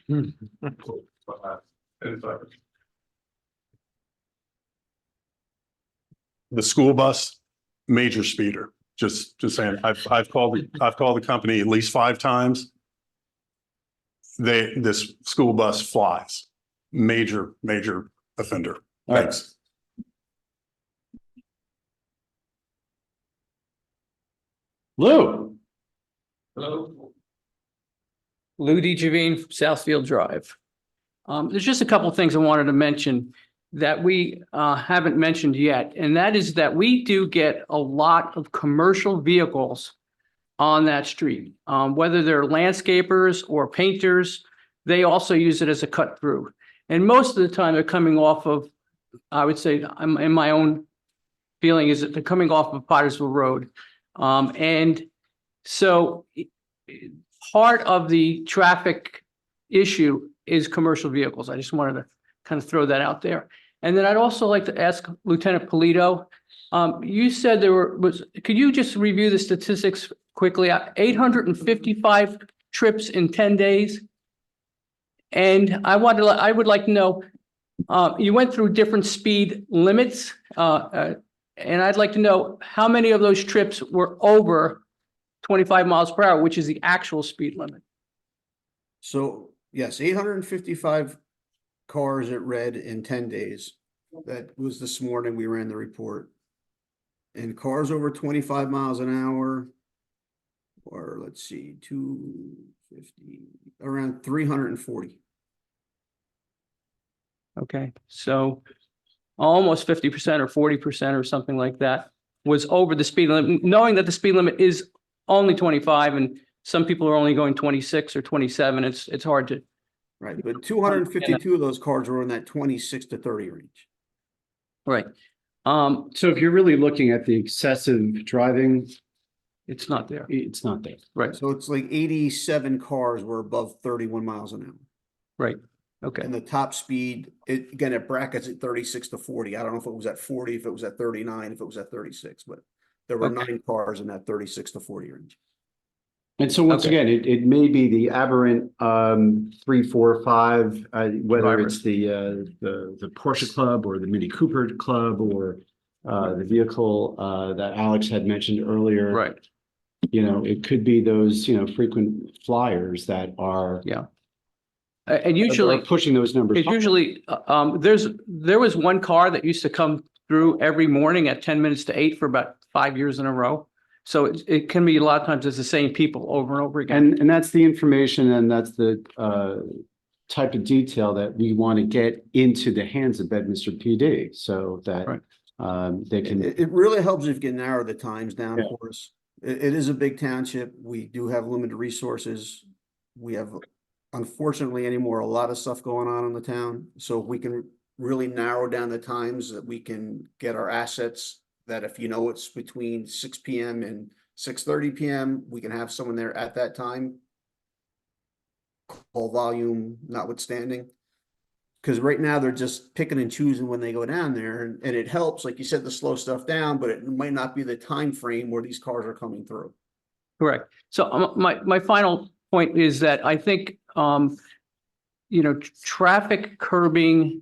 [SPEAKER 11] The school bus, major speeder, just saying, I've called the company at least 5 times. This school bus flies, major offender.
[SPEAKER 1] All right.
[SPEAKER 11] Thanks.
[SPEAKER 1] Lou.
[SPEAKER 9] Hello.
[SPEAKER 13] Lou DeGiovine, Southfield Drive. There's just a couple of things I wanted to mention that we haven't mentioned yet, and that is that we do get a lot of commercial vehicles on that street. Whether they're landscapers or painters, they also use it as a cut through. And most of the time they're coming off of, I would say, in my own feeling is that they're coming off of Pottersville Road. And so part of the traffic issue is commercial vehicles. I just wanted to kind of throw that out there. And then I'd also like to ask Lieutenant Polito, you said could you just review the statistics quickly? 855 trips in 10 days. And I would like to know, you went through different speed limits, and I'd like to know how many of those trips were over 25 miles per hour, which is the actual speed limit.
[SPEAKER 5] So yes, 855 cars at red in 10 days. That was this morning. We ran the report. And cars over 25 miles an hour, or let's see, 250, around 340.
[SPEAKER 13] Okay, so almost 50% or 40% or something like that was over the speed limit, knowing that the speed limit is only 25 and some people are only going 26 or 27. It's hard to.
[SPEAKER 5] Right, but 252 of those cars were in that 26 to 30 range.
[SPEAKER 13] Right.
[SPEAKER 1] So if you're really looking at the excessive driving,
[SPEAKER 13] It's not there.
[SPEAKER 1] it's not there.
[SPEAKER 13] Right,
[SPEAKER 5] So it's like 87 cars were above 31 miles an hour.
[SPEAKER 13] right. Okay,
[SPEAKER 5] And the top speed, again, it brackets at 36 to 40. I don't know if it was at 40, if it was at 39, if it was at 36, but there were
[SPEAKER 13] Okay.
[SPEAKER 5] 9 cars in that 36 to 40 range.
[SPEAKER 1] And so once
[SPEAKER 13] Okay.
[SPEAKER 1] again, it may be the aberrant 3, 4, 5, whether
[SPEAKER 13] Drivers.
[SPEAKER 1] it's the Porsche Club or the Mini Cooper Club or the vehicle that Alex had mentioned earlier.
[SPEAKER 13] right.
[SPEAKER 1] You know, it could be those, frequent flyers that are
[SPEAKER 13] Yeah. And usually,
[SPEAKER 1] pushing those numbers.
[SPEAKER 13] it's usually, there was one car that used to come through every morning at 10 minutes to 8 for about 5 years in a row. So it can be a lot of times it's the same people over and over again.
[SPEAKER 1] And that's the information and that's the type of detail that we want to get into the hands of Bedminster PD so that
[SPEAKER 13] Right.
[SPEAKER 1] they can.
[SPEAKER 5] It really helps if you can narrow the times down
[SPEAKER 1] Yeah.
[SPEAKER 5] for us. It is a big township. We do have limited resources. We have, unfortunately anymore, a lot of stuff going on in the town. So if we can really narrow down the times that we can get our assets, that if it's between 6 PM and 6:30 PM, we can have someone there at that time. Call volume notwithstanding. Because right now they're just picking and choosing when they go down there, and it helps, like you said, to slow stuff down, but it might not be the time frame where these cars are coming through.
[SPEAKER 13] Correct. So my final point is that I think, traffic curbing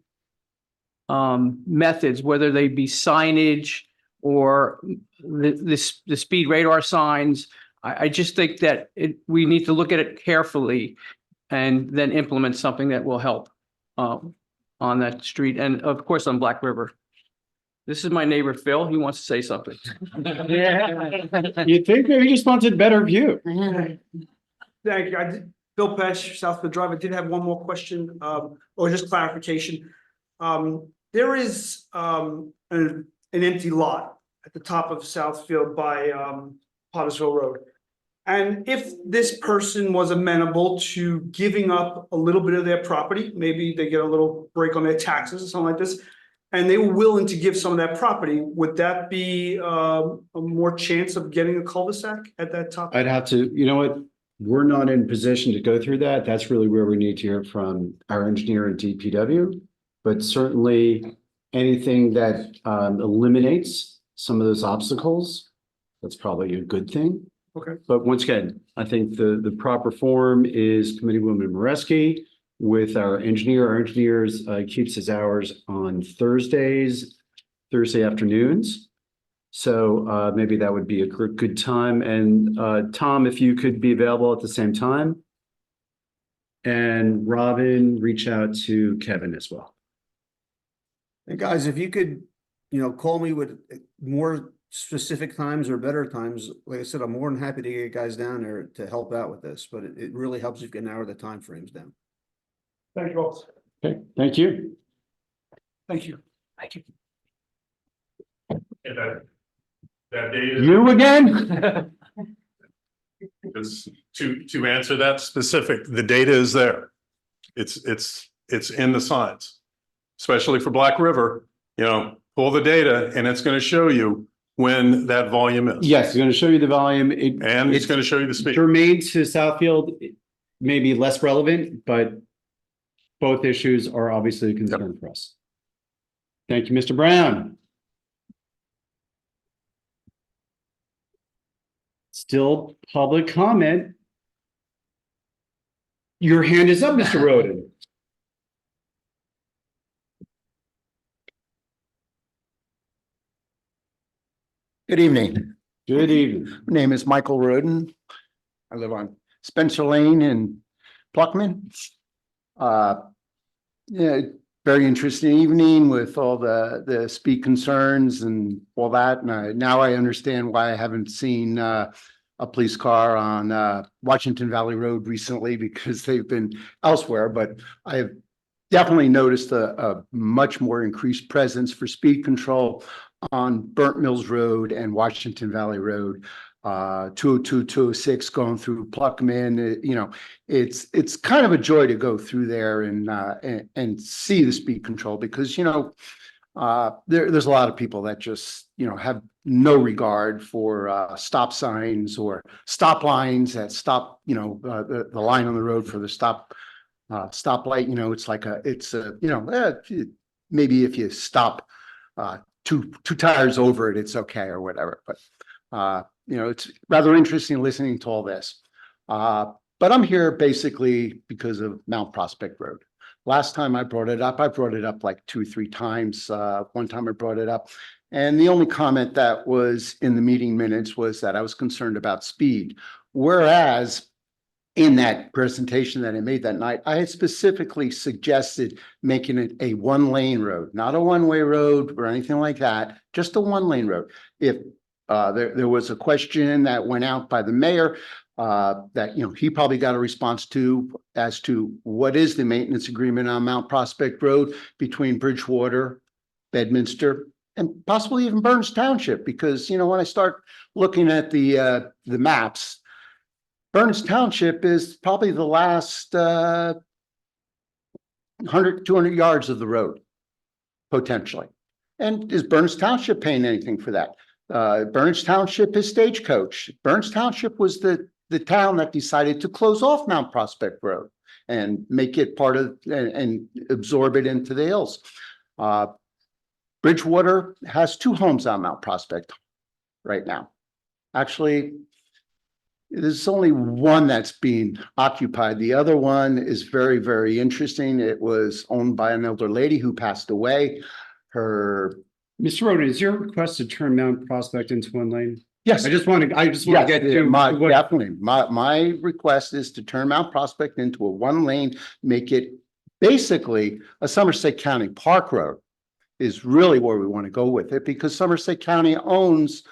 [SPEAKER 13] methods, whether they be signage or the speed radar signs, I just think that we need to look at it carefully and then implement something that will help on that street and of course on Black River. This is my neighbor Phil. He wants to say something.
[SPEAKER 1] You'd think maybe he just wanted better view.
[SPEAKER 7] Thank you. Bill Pesh, Southfield Drive. I did have one more question, or just clarification. There is an empty lot at the top of Southfield by Pottersville Road. And if this person was amenable to giving up a little bit of their property, maybe they get a little break on their taxes or something like this, and they were willing to give some of that property, would that be a more chance of getting a cul-de-sac at that top?
[SPEAKER 1] I'd have to, you know what, we're not in position to go through that. That's really where we need to hear from our engineer and DPW. But certainly anything that eliminates some of those obstacles. That's probably a good thing.
[SPEAKER 7] Okay.
[SPEAKER 1] But once again, I think the proper form is Committeewoman Moreski with our engineer. Our engineers keeps his hours on Thursday afternoons. So maybe that would be a good time. And Tom, if you could be available at the same time. And Robin, reach out to Kevin as well.
[SPEAKER 5] And guys, if you could, call me with more specific times or better times, like I said, I'm more than happy to get guys down there to help out with this, but it really helps if you can narrow the timeframes down.
[SPEAKER 7] Thank you all.
[SPEAKER 1] Okay, thank you.
[SPEAKER 7] Thank you. Thank you.
[SPEAKER 3] And that date is.
[SPEAKER 1] You again?
[SPEAKER 11] Because to answer that specific, the data is there. It's in the science, especially for Black River, pull the data and it's going to show you when that volume is.
[SPEAKER 1] Yes, it's going to show you the volume.
[SPEAKER 11] And it's going to show you the speed.
[SPEAKER 1] Germane to Southfield, may be less relevant, but both issues are obviously a concern for us. Thank you, Mr. Brown. Still public comment. Your hand is up, Mr. Roden.
[SPEAKER 14] Good evening.
[SPEAKER 1] Good evening.
[SPEAKER 14] My name is Michael Roden. I live on Spencer Lane in Pluckman. Yeah, very interesting evening with all the speed concerns and all that. And now I understand why I haven't seen a police car on Washington Valley Road recently, because they've been elsewhere. But I have definitely noticed a much more increased presence for speed control on Burnt Mills Road and Washington Valley Road, 202, 206 going through Pluckman. It's kind of a joy to go through there and see the speed control, because there's a lot of people that just have no regard for stop signs or stop lines that stop the line on the road for the stoplight. Maybe if you stop two tires over it, it's okay or whatever. But it's rather interesting listening to all this. But I'm here basically because of Mount Prospect Road. Last time I brought it up like 2 or 3 times. One time I brought it up, and the only comment that was in the meeting minutes was that I was concerned about speed. Whereas in that presentation that I made that night, I had specifically suggested making it a 1-lane road, not a one-way road or anything like that, just a 1-lane road. If there was a question that went out by the mayor that he probably got a response to, as to what is the maintenance agreement on Mount Prospect Road between Bridgewater, Bedminster, and possibly even Burns Township, because when I start looking at the maps, Burns Township is probably the last 100, 200 yards of the road, potentially. And is Burns Township paying anything for that? Burns Township is Stagecoach. Burns Township was the town that decided to close off Mount Prospect Road and make it part of and absorb it into the hills. Bridgewater has 2 homes on Mount Prospect right now. Actually, there's only one that's being occupied. The other one is very, very interesting. It was owned by an elder lady who passed away.
[SPEAKER 1] Mr. Roden, is your request to turn Mount Prospect into 1 lane?
[SPEAKER 5] Yes.
[SPEAKER 1] I just want to get to
[SPEAKER 5] definitely. My request is to turn Mount Prospect into a 1-lane, make it basically a Somerset County Park Road is really where we want to go with it, because Somerset County owns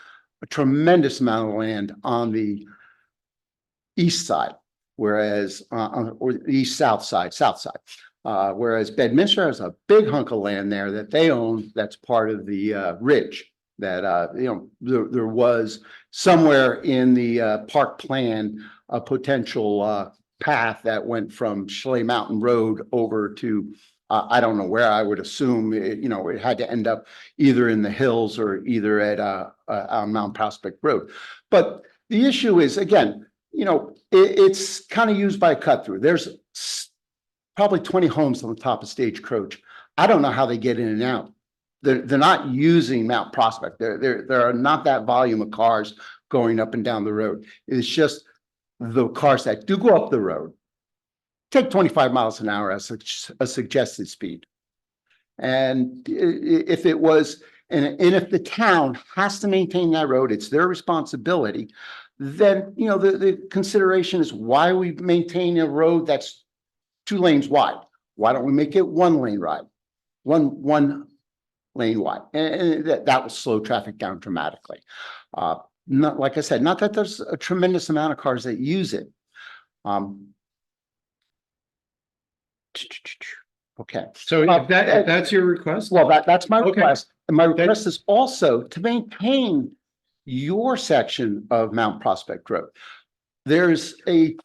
[SPEAKER 5] a tremendous amount of land on the east side, whereas or the south side, whereas Bedminster has a big hunk of land there that they own. That's part of the ridge that there was somewhere in the park plan a potential path that went from Schley Mountain Road over to I don't know where. I would assume it had to end up either in the hills or either at on Mount Prospect Road. But the issue is, again, it's kind of used by a cut through. There's probably 20 homes on the top of Stagecoach. I don't know how they get in and out
[SPEAKER 14] they're not using Mount Prospect. There are not that volume of cars going up and down the road. It's just the cars that do go up the road take 25 miles an hour as a suggested speed. And if it was, and if the town has to maintain that road, it's their responsibility, then, you know, the consideration is why we maintain a road that's 2 lanes wide? Why don't we make it 1 lane wide? One lane wide, and that will slow traffic down dramatically. Not, like I said, not that there's a tremendous amount of cars that use it. Okay.
[SPEAKER 1] So if that's your request,
[SPEAKER 14] Well, that's my
[SPEAKER 1] Okay.
[SPEAKER 14] request. And my request is also to maintain your section of Mount Prospect Road. There's a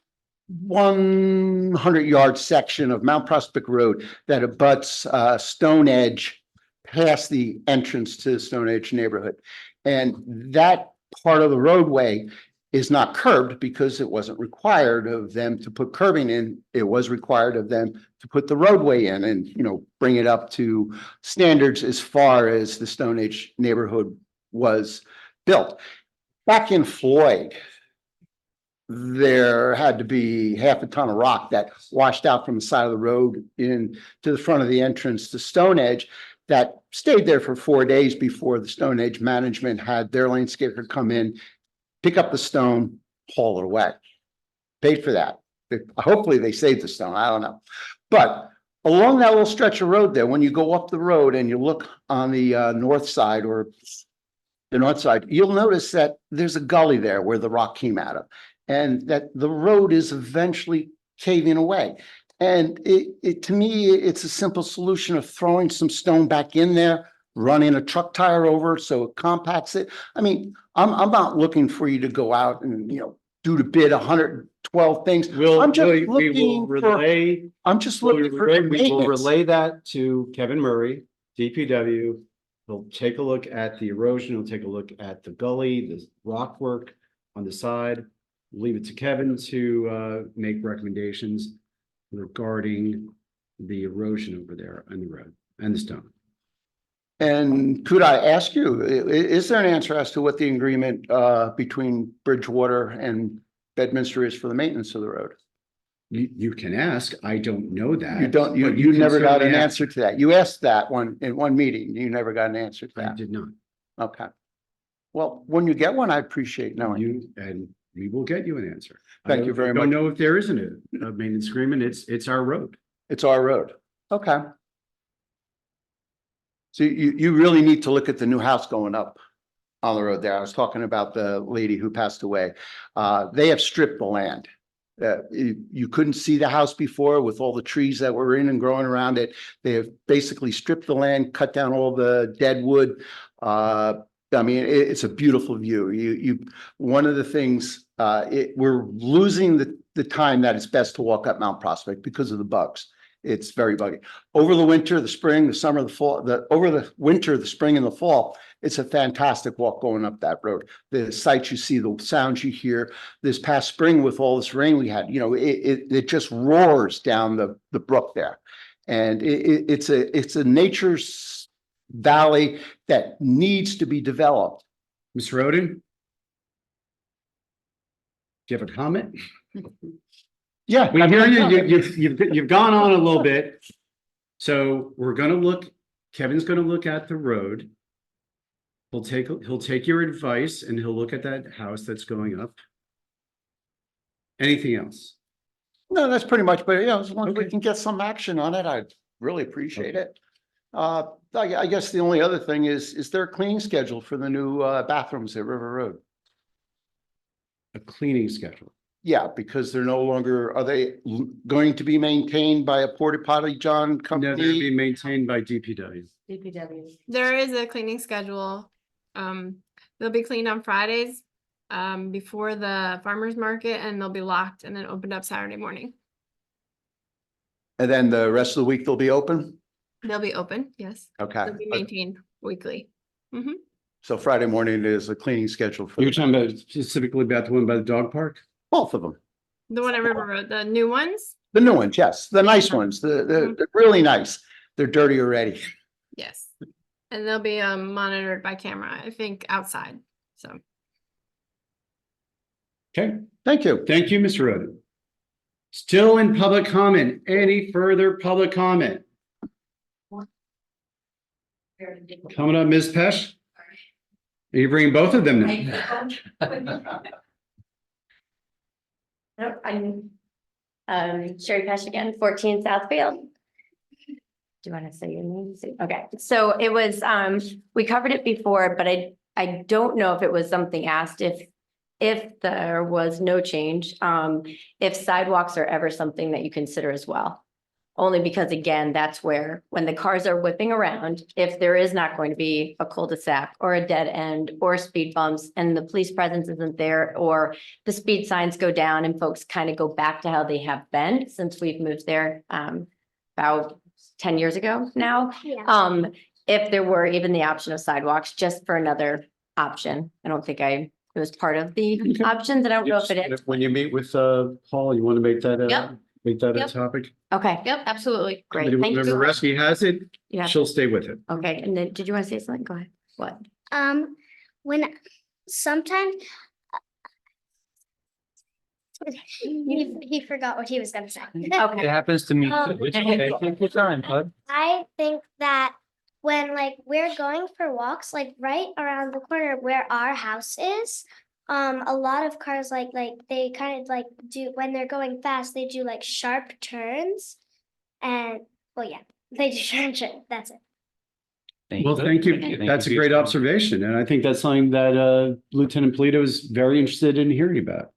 [SPEAKER 14] 100-yard section of Mount Prospect Road that abuts Stone Edge past the entrance to the Stone Edge neighborhood. And that part of the roadway is not curbed because it wasn't required of them to put curbing in. It was required of them to put the roadway in and, you know, bring it up to standards as far as the Stone Age neighborhood was built. Back in Floyd, there had to be half a ton of rock that washed out from the side of the road in to the front of the entrance to Stone Edge that stayed there for 4 days before the Stone Age management had their landscaper come in, pick up the stone, haul it away. Paid for that. Hopefully they saved the stone. I don't know. But along that little stretch of road there, when you go up the road and you look on the north side or the north side, you'll notice that there's a gully there where the rock came out of, and that the road is eventually caving away. And to me, it's a simple solution of throwing some stone back in there, running a truck tire over so it compacts it. I mean, I'm not looking for you to go out and, you know, do the bid 112 things. I'm just
[SPEAKER 1] we will
[SPEAKER 14] looking for,
[SPEAKER 1] relay,
[SPEAKER 14] I'm just looking for
[SPEAKER 1] we will
[SPEAKER 14] maintenance.
[SPEAKER 1] relay that to Kevin Murray, DPW. He'll take a look at the erosion. He'll take a look at the gully, the rock work on the side. Leave it to Kevin to make recommendations regarding the erosion over there on the road and the stone.
[SPEAKER 14] And could I ask you, is there an answer as to what the agreement between Bridgewater and Bedminster is for the maintenance of the road?
[SPEAKER 1] You can ask. I don't know that.
[SPEAKER 14] You don't,
[SPEAKER 1] but
[SPEAKER 14] you
[SPEAKER 1] can
[SPEAKER 14] never got
[SPEAKER 1] certainly
[SPEAKER 14] an
[SPEAKER 1] ask.
[SPEAKER 14] answer to that. You asked that one in one meeting. You never got an answer to
[SPEAKER 1] I
[SPEAKER 14] that.
[SPEAKER 1] did not.
[SPEAKER 14] Okay. Well, when you get one, I appreciate knowing.
[SPEAKER 1] You, and we will get you an answer.
[SPEAKER 14] Thank you very
[SPEAKER 1] I
[SPEAKER 14] much.
[SPEAKER 1] don't know if there isn't a maintenance agreement. It's our road.
[SPEAKER 14] It's our road. Okay. So you really need to look at the new house going up on the road there. I was talking about the lady who passed away. They have stripped the land. You couldn't see the house before with all the trees that were in and growing around it. They have basically stripped the land, cut down all the dead wood. I mean, it's a beautiful view. One of the things, we're losing the time that it's best to walk up Mount Prospect because of the bugs. It's very buggy. Over the winter, the spring, the summer, the fall, over the winter, the spring and the fall, it's a fantastic walk going up that road. The sights you see, the sounds you hear. This past spring with all this rain we had, you know, it just roars down the brook there. And it's a nature's valley that needs to be developed.
[SPEAKER 1] Mr. Roden? Do you have a comment?
[SPEAKER 14] Yeah.
[SPEAKER 1] We hear you've gone on a little bit. So we're gonna look, Kevin's gonna look at the road. He'll take your advice and he'll look at that house that's going up. Anything else?
[SPEAKER 14] No, that's pretty much, but yeah, as long as we
[SPEAKER 1] Okay.
[SPEAKER 14] can get some action on it, I'd really appreciate it. I guess the only other thing is there a cleaning schedule for the new bathrooms at River Road?
[SPEAKER 1] A cleaning schedule.
[SPEAKER 14] Yeah, because they're no longer, are they going to be maintained by a porta potty John
[SPEAKER 1] No, they're
[SPEAKER 14] company?
[SPEAKER 1] being maintained by DPW.
[SPEAKER 2] DPW.
[SPEAKER 15] There is a cleaning schedule. They'll be cleaned on Fridays, before the farmer's market, and they'll be locked and then opened up Saturday morning.
[SPEAKER 14] And then the rest of the week they'll be open?
[SPEAKER 15] They'll be open, yes.
[SPEAKER 14] Okay.
[SPEAKER 15] They'll be maintained weekly. Mhm.
[SPEAKER 14] So Friday morning is a cleaning schedule for
[SPEAKER 1] You're talking about specifically about the one by the dog park?
[SPEAKER 14] both of them.
[SPEAKER 15] The one at River Road, the new ones?
[SPEAKER 14] The new ones, yes, the nice ones, they're really nice. They're dirty already.
[SPEAKER 15] Yes. And they'll be monitored by camera, I think, outside, so.
[SPEAKER 1] Okay,
[SPEAKER 14] Thank you.
[SPEAKER 1] thank you, Mr. Roden. Still in public comment. Any further public comment? Coming up, Ms. Pesh? Are you bringing both of them now?
[SPEAKER 12] Nope, I'm Sherry Pesh again, 14 Southfield. Do you want to say your name? Okay, so it was, we covered it before, but I don't know if it was something asked if there was no change, if sidewalks are ever something that you consider as well. Only because again, that's where, when the cars are whipping around, if there is not going to be a cul-de-sac or a dead end or speed bumps and the police presence isn't there, or the speed signs go down and folks kind of go back to how they have been since we've moved there, about 10 years ago now.
[SPEAKER 8] Yeah.
[SPEAKER 12] If there were even the option of sidewalks, just for another option. I don't think it was part of the
[SPEAKER 1] Okay.
[SPEAKER 12] options. I don't know if it is.
[SPEAKER 1] When you meet with Paul, you want to make that
[SPEAKER 15] Yep.
[SPEAKER 1] a
[SPEAKER 15] Yep.
[SPEAKER 1] topic?
[SPEAKER 12] Okay,
[SPEAKER 15] Yep, absolutely.
[SPEAKER 12] great. Thank you.
[SPEAKER 1] Whenever Rusty has it,
[SPEAKER 12] Yeah.
[SPEAKER 1] she'll stay with it.
[SPEAKER 12] Okay, and then did you want to say something? Go ahead. What?
[SPEAKER 8] When sometimes he forgot what he was gonna say.
[SPEAKER 12] Okay.
[SPEAKER 13] happens to me.
[SPEAKER 8] Oh.
[SPEAKER 13] It's okay. Take your time, bud.
[SPEAKER 8] I think that when like we're going for walks, like right around the corner where our house is, a lot of cars like they kind of like do when they're going fast, they do like sharp turns. And well, yeah, they do sharp turns. That's it.
[SPEAKER 1] Well, thank you. That's a great observation. And I think that's something that Lieutenant Polito is very interested in hearing about.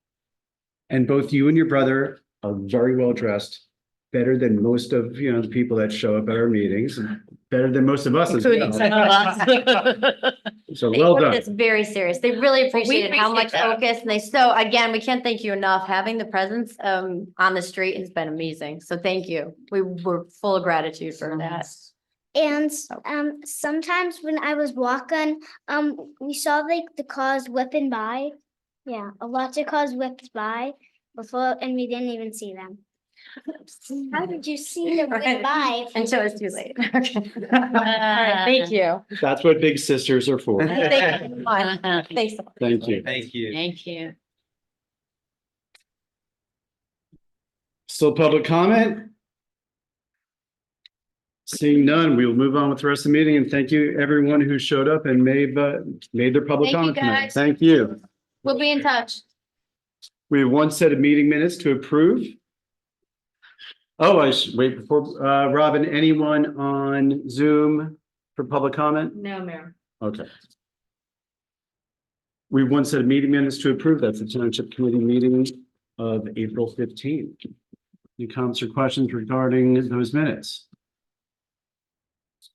[SPEAKER 1] And both you and your brother are very well dressed, better than most of, the people that show up at our meetings, and better than most of us as
[SPEAKER 12] Including
[SPEAKER 1] well.
[SPEAKER 12] some of us.
[SPEAKER 1] So
[SPEAKER 12] They
[SPEAKER 1] well
[SPEAKER 12] took
[SPEAKER 1] done.
[SPEAKER 12] this very serious. They really appreciated how much
[SPEAKER 15] appreciate that.
[SPEAKER 12] focus and so again, we can't thank you enough. Having the presence on the street has been amazing. So thank you. We were full of gratitude for that.
[SPEAKER 8] And sometimes when I was walking, we saw like the cars whipping by. Yeah, a lot of cars whipped by before, and we didn't even see them. How did you see them whip
[SPEAKER 12] Right.
[SPEAKER 8] by?
[SPEAKER 12] Until it's too late. Okay. All right, thank you.
[SPEAKER 1] That's what big sisters are for.
[SPEAKER 12] Thank you so much. Thanks so much.
[SPEAKER 1] Thank you.
[SPEAKER 3] Thank you.
[SPEAKER 15] Thank you.
[SPEAKER 1] Still public comment? Seeing none, we will move on with the rest of the meeting, and thank you everyone who showed up and made their public
[SPEAKER 15] Thank you,
[SPEAKER 1] comment tonight.
[SPEAKER 15] guys.
[SPEAKER 1] Thank you.
[SPEAKER 15] We'll be in touch.
[SPEAKER 1] We have one set of meeting minutes to approve. Oh, I should wait before, Robin, anyone on Zoom for public comment?
[SPEAKER 2] No, Mayor.
[SPEAKER 1] Okay. We have one set of meeting minutes to approve. That's the Township Committee meeting of April 15th. Any comments or questions regarding those minutes?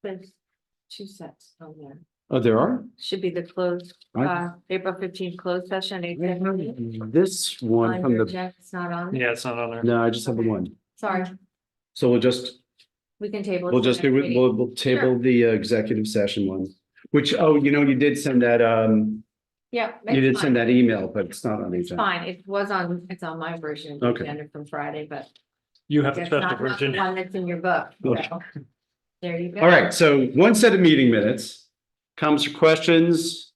[SPEAKER 2] There's two sets on there.
[SPEAKER 1] Oh, there are?
[SPEAKER 2] Should be the closed,
[SPEAKER 1] I-
[SPEAKER 2] April 15th closed session.
[SPEAKER 1] This one from the,
[SPEAKER 2] It's not on. there?
[SPEAKER 6] Yeah, it's not on there.
[SPEAKER 1] no, I just have the one.
[SPEAKER 2] Sorry,
[SPEAKER 1] So we'll just
[SPEAKER 2] we can table.
[SPEAKER 1] We'll just do it, we'll table the executive session one, which, you did send that,
[SPEAKER 2] Yeah.
[SPEAKER 1] you did send that email, but it's not on the
[SPEAKER 2] It's
[SPEAKER 1] agenda.
[SPEAKER 2] fine. It's on my version of the
[SPEAKER 1] Okay.
[SPEAKER 2] agenda from Friday, but
[SPEAKER 6] You have the
[SPEAKER 2] it's
[SPEAKER 6] special
[SPEAKER 2] not the
[SPEAKER 6] version.
[SPEAKER 2] one that's in your book.
[SPEAKER 1] Okay.
[SPEAKER 2] So, there you go.
[SPEAKER 1] All right, so one set of meeting minutes, comments or questions?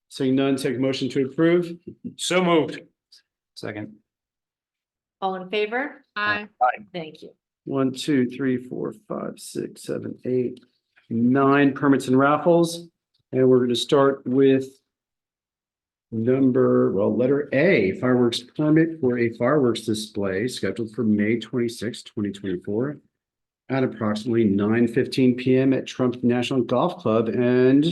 [SPEAKER 1] Seeing none, take a motion to approve.
[SPEAKER 6] So moved.
[SPEAKER 3] Second.
[SPEAKER 2] All in favor?
[SPEAKER 15] Aye.
[SPEAKER 2] Thank you.
[SPEAKER 1] 1, 2, 3, 4, 5, 6, 7, 8, 9 permits and raffles. And we're going to start with letter A, fireworks permit for a fireworks display scheduled for May 26, 2024 at approximately 9:15 PM at Trump National Golf Club. And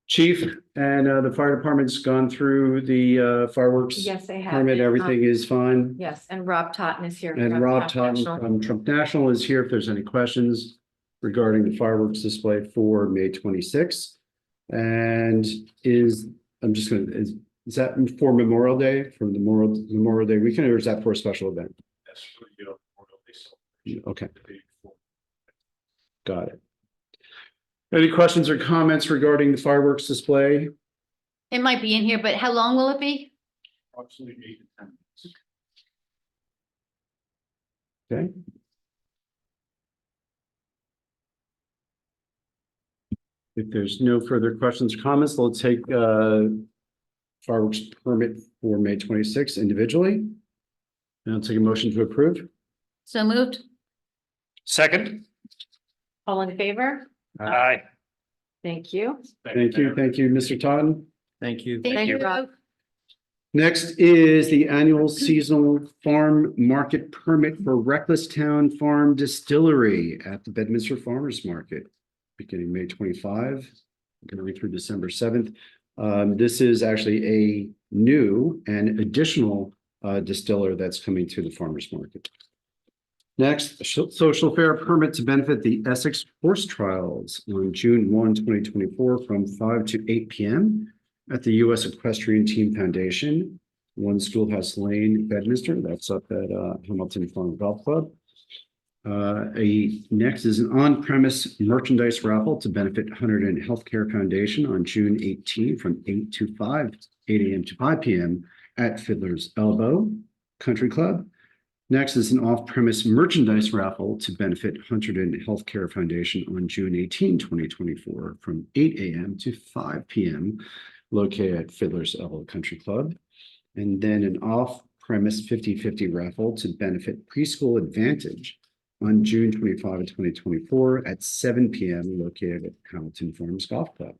[SPEAKER 1] Chief and the fire department's gone through the fireworks
[SPEAKER 2] Yes, they have.
[SPEAKER 1] permit. Everything is fine.
[SPEAKER 2] Yes, and Rob Totten is here.
[SPEAKER 1] And
[SPEAKER 2] from
[SPEAKER 1] Rob
[SPEAKER 2] Trump
[SPEAKER 1] Totten
[SPEAKER 2] National.
[SPEAKER 1] from Trump National is here if there's any questions regarding the fireworks display for May 26th. And is that for Memorial Day, from the Memorial Day weekend, or is that for a special event?
[SPEAKER 11] That's for
[SPEAKER 1] Okay, got it. Any questions or comments regarding the fireworks display?
[SPEAKER 15] It might be in here, but how long will it be?
[SPEAKER 11] Approximately 8 to 10 minutes.
[SPEAKER 1] Okay. If there's no further questions or comments, we'll take fireworks permit for May 26th individually. And I'll take a motion to approve.
[SPEAKER 2] So moved.
[SPEAKER 6] Second.
[SPEAKER 2] All in favor?
[SPEAKER 6] Aye.
[SPEAKER 2] Thank you.
[SPEAKER 1] Thank you, Mr. Totten.
[SPEAKER 3] Thank you.
[SPEAKER 2] Thank you.
[SPEAKER 1] Next is the annual seasonal farm market permit for Reckless Town Farm Distillery at the Bedminster Farmers Market, beginning May 25, going through December 7th. This is actually a new and additional distiller that's coming to the farmers market. Next, a social fair permit to benefit the Essex Horse Trials on June 1, 2024 from 5 to 8 p.m. at the U.S. Equestrian Team Foundation, 1 Schoolhouse Lane, Bedminster. That's up at Hamilton Farm Golf Club. Next is an on-premise merchandise raffle to benefit Hunterdon Healthcare Foundation on June 18 from 8 a.m. to 5 p.m. at Fiddler's Elbow Country Club. Next is an off-premise merchandise raffle to benefit Hunterdon Healthcare Foundation on June 18, 2024 from 8 a.m. to 5 p.m. located at Fiddler's Elbow Country Club. And then an off-premise 50/50 raffle to benefit Preschool Advantage on June 25, 2024 at 7 p.m. located at Hamilton Farms Golf Club.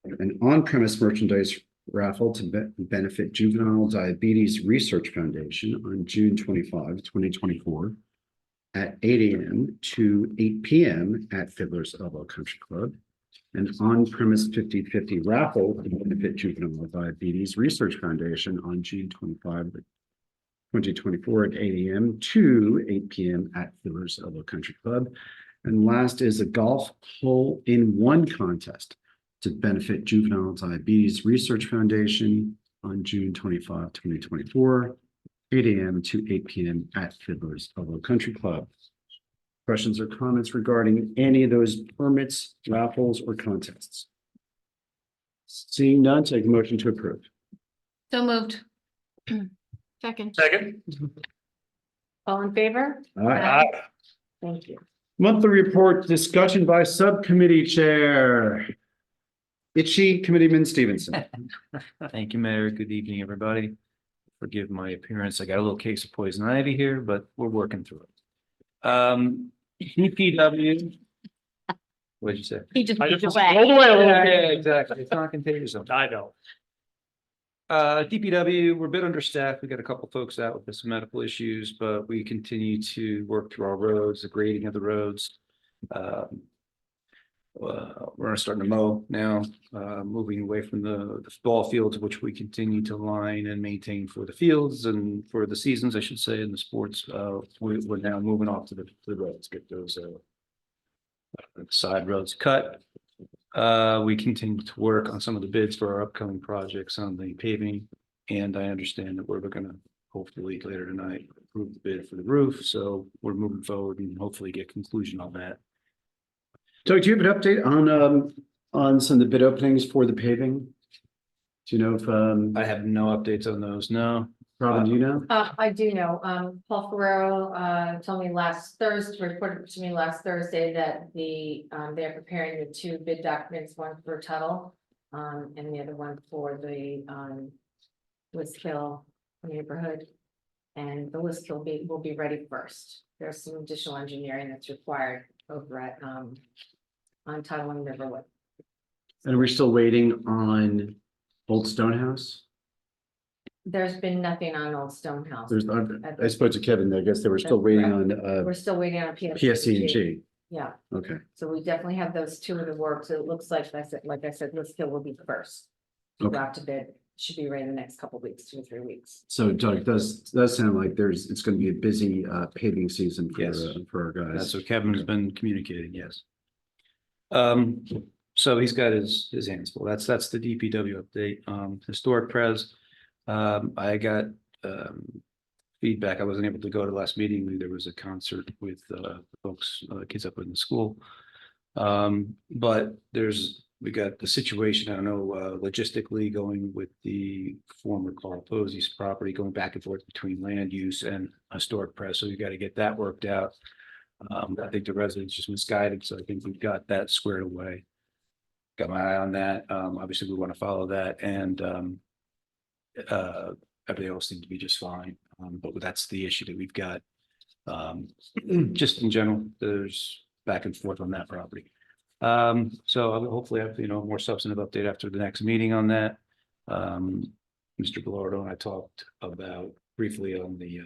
[SPEAKER 1] An on-premise merchandise raffle to benefit Juvenile Diabetes Research Foundation on June 25, 2024 at 8 a.m. to 8 p.m. at Fiddler's Elbow Country Club. An on-premise 50/50 raffle to benefit Juvenile Diabetes Research Foundation on June 25, 2024 at 8 a.m. to 8 p.m. at Fiddler's Elbow Country Club. And last is a golf hole-in-one contest to benefit Juvenile Diabetes Research Foundation on June 25, 2024, 8 a.m. to 8 p.m. at Fiddler's Elbow Country Club. Questions or comments regarding any of those permits, raffles, or contests? Seeing none, take a motion to approve.
[SPEAKER 2] So moved.
[SPEAKER 15] Second.
[SPEAKER 6] Second.
[SPEAKER 2] All in favor?
[SPEAKER 6] Aye.
[SPEAKER 2] Thank you.
[SPEAKER 1] Monthly report discussion by subcommittee chair. Itchy Committeeman Stevenson.
[SPEAKER 3] Thank you, Mayor. Good evening, everybody. Forgive my appearance. I got a little case of poison ivy here, but we're working through it. DPW. What'd you say?
[SPEAKER 2] He just
[SPEAKER 6] I
[SPEAKER 2] moved
[SPEAKER 6] just
[SPEAKER 2] away.
[SPEAKER 6] rolled away a little
[SPEAKER 3] Yeah,
[SPEAKER 6] bit.
[SPEAKER 3] exactly. It's not contagious.
[SPEAKER 6] I know.
[SPEAKER 3] DPW, we're a bit understaffed. We got a couple folks out with some medical issues, but we continue to work through our roads, the grading of the roads. We're starting to mow now, moving away from the ball fields, which we continue to line and maintain for the fields and for the seasons, I should say, in the sports. We're now moving off to the roads, get those side roads cut. We continue to work on some of the bids for our upcoming projects on the paving. And I understand that we're gonna hopefully later tonight approve the bid for the roof. So we're moving forward and hopefully get conclusion on that.
[SPEAKER 1] Doug, do you have an update on some of the bid openings for the paving? Do you know if
[SPEAKER 3] I have no updates on those, no.
[SPEAKER 1] Robin, do you know?
[SPEAKER 2] I do know, Paul Ferrero, told me reported to me last Thursday that they're preparing the 2 bid documents, one for Tuttle, and the other one for the, List Hill neighborhood. And the List Hill will be ready first. There's some additional engineering that's required over at, on Tuttle and Riverwood.
[SPEAKER 1] And we're still waiting on Old Stonehouse?
[SPEAKER 2] There's been nothing on Old Stonehouse.
[SPEAKER 1] I spoke to Kevin, I guess they were still waiting on
[SPEAKER 2] We're still waiting on
[SPEAKER 1] PSC&G.
[SPEAKER 2] Yeah,
[SPEAKER 1] Okay,
[SPEAKER 2] so we definitely have those 2 in the works. It looks like I said, List Hill will be first.
[SPEAKER 1] Okay.
[SPEAKER 2] Go out to bid, should be ready in the next couple of weeks, 2 or 3 weeks.
[SPEAKER 1] so Doug, does sound like it's gonna be a busy paving season
[SPEAKER 3] Yes.
[SPEAKER 1] for our guys.
[SPEAKER 3] That's what Kevin has been communicating, yes. So he's got his hands full. That's the DPW update. Historic Pres. I got feedback. I wasn't able to go to the last meeting. There was a concert with folks, kids up in the school. But we got the situation, I don't know, logistically going with the former Carl Posey's property, going back and forth between land use and historic press. So we got to get that worked out. I think the residents just misguided, so I think we've got that squared away. got my eye on that. Obviously, we want to follow that and everything else seems to be just fine. But that's the issue that we've got. Just in general, there's back and forth on that property. So I will hopefully have, more substantive update after the next meeting on that. Mr. Gallardo and I talked about briefly on the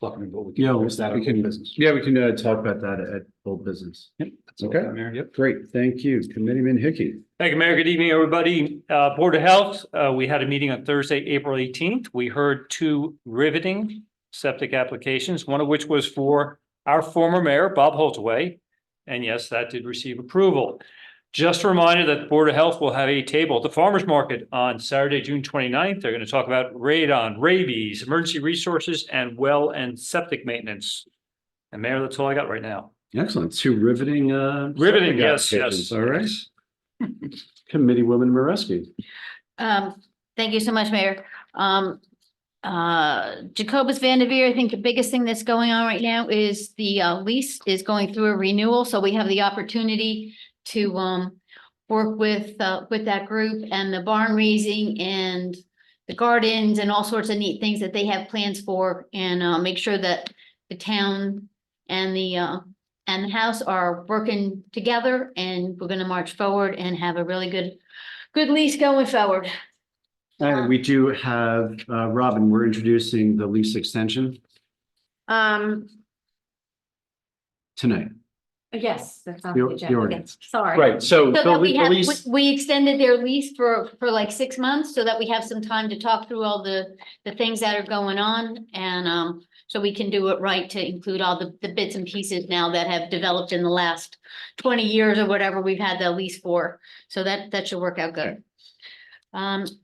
[SPEAKER 3] Plucking, but we can.
[SPEAKER 1] Yeah,
[SPEAKER 3] address that
[SPEAKER 1] we
[SPEAKER 3] on
[SPEAKER 1] can,
[SPEAKER 3] business.
[SPEAKER 1] yeah, we can talk about that at old business.
[SPEAKER 3] Yep. That's all,
[SPEAKER 1] Okay.
[SPEAKER 3] Mayor. Yep.
[SPEAKER 1] Great, thank you. Committeeman Hickey.
[SPEAKER 6] Thank you, Mayor. Good evening, everybody. Board of Health, we had a meeting on Thursday, April 18th. We heard 2 riveting septic applications, one of which was for our former mayor, Bob Holtaway. And yes, that did receive approval. Just a reminder that the Board of Health will have a table at the farmers market on Saturday, June 29th. They're going to talk about radon, rabies, emergency resources, and well and septic maintenance. And Mayor, that's all I got right now.
[SPEAKER 1] Excellent. 2 riveting.
[SPEAKER 6] Riveting, yes,
[SPEAKER 1] applications.
[SPEAKER 6] yes.
[SPEAKER 1] All right. Committeewoman Mareski.
[SPEAKER 2] Thank you so much, Mayor. Jacobus Vanderveer, I think the biggest thing that's going on right now is the lease is going through a renewal, so we have the opportunity to work with that group and the barn raising and the gardens and all sorts of neat things that they have plans for, and make sure that the town and the house are working together, and we're gonna march forward and have a really good lease going forward.
[SPEAKER 1] And we do have, Robin, we're introducing the lease extension tonight.
[SPEAKER 2] Yes, that's on
[SPEAKER 1] The
[SPEAKER 2] the agenda.
[SPEAKER 1] ordinance.
[SPEAKER 2] Sorry.
[SPEAKER 1] Right, so
[SPEAKER 2] So
[SPEAKER 1] the
[SPEAKER 2] that we have,
[SPEAKER 1] lease,
[SPEAKER 2] we extended their lease for like 6 months so that we have some time to talk through all the things that are going on. And so we can do it right to include all the bits and pieces now that have developed in the last 20 years or whatever we've had the lease for. So that should work out good.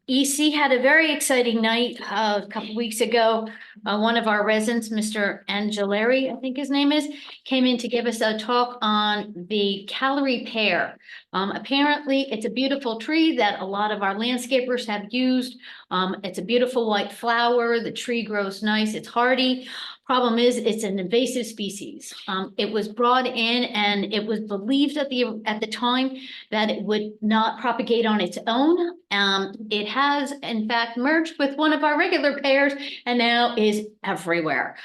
[SPEAKER 2] EC had a very exciting night a couple weeks ago. One of our residents, Mr. Angeleri, I think his name is, came in to give us a talk on the calorie pear. Apparently, it's a beautiful tree that a lot of our landscapers have used. It's a beautiful white flower. The tree grows nice. It's hardy. Problem is, it's an invasive species. It was brought in and it was believed at the time that it would not propagate on its own. It has in fact merged with one of our regular pears and now is everywhere.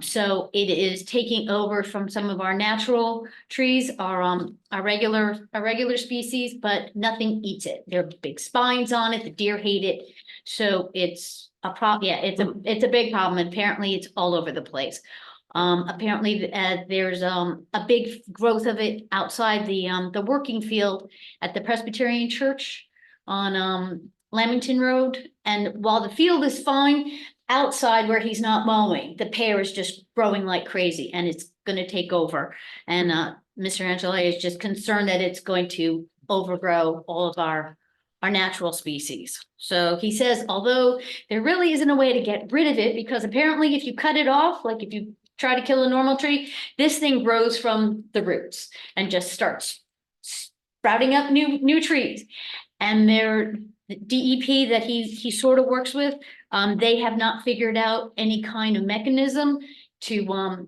[SPEAKER 2] So it is taking over from some of our natural trees, our regular species, but nothing eats it. There are big spines on it. The deer hate it. So it's a problem. Yeah, it's a big problem. Apparently it's all over the place. Apparently there's a big growth of it outside the working field at the Presbyterian Church on Lamington Road. And while the field is fine, outside where he's not mowing, the pear is just growing like crazy and it's gonna take over. And Mr. Angela is just concerned that it's going to overgrow all of our natural species. So he says, although there really isn't a way to get rid of it, because apparently if you cut it off, like if you try to kill a normal tree, this thing grows from the roots and just starts sprouting up new trees. And the DEP that he sort of works with, they have not figured out any kind of mechanism to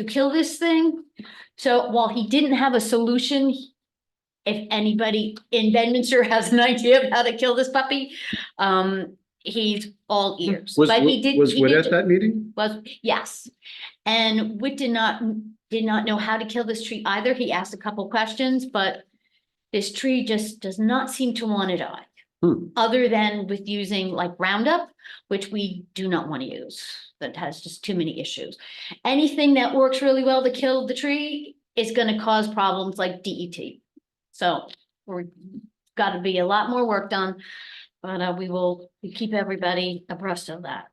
[SPEAKER 2] kill this thing. So while he didn't have a solution, if anybody in Bedminster has an idea of how to kill this puppy, he's all ears.
[SPEAKER 1] was
[SPEAKER 2] But
[SPEAKER 1] Whit at that meeting?
[SPEAKER 2] Yes. And Whit did not know how to kill this tree either. He asked a couple questions, but this tree just does not seem to want to die. Other than with using like Roundup, which we do not want to use. That has just too many issues. Anything that works really well to kill the tree is going to cause problems like DET. So we're got to be a lot more work done, but we keep everybody abreast of that.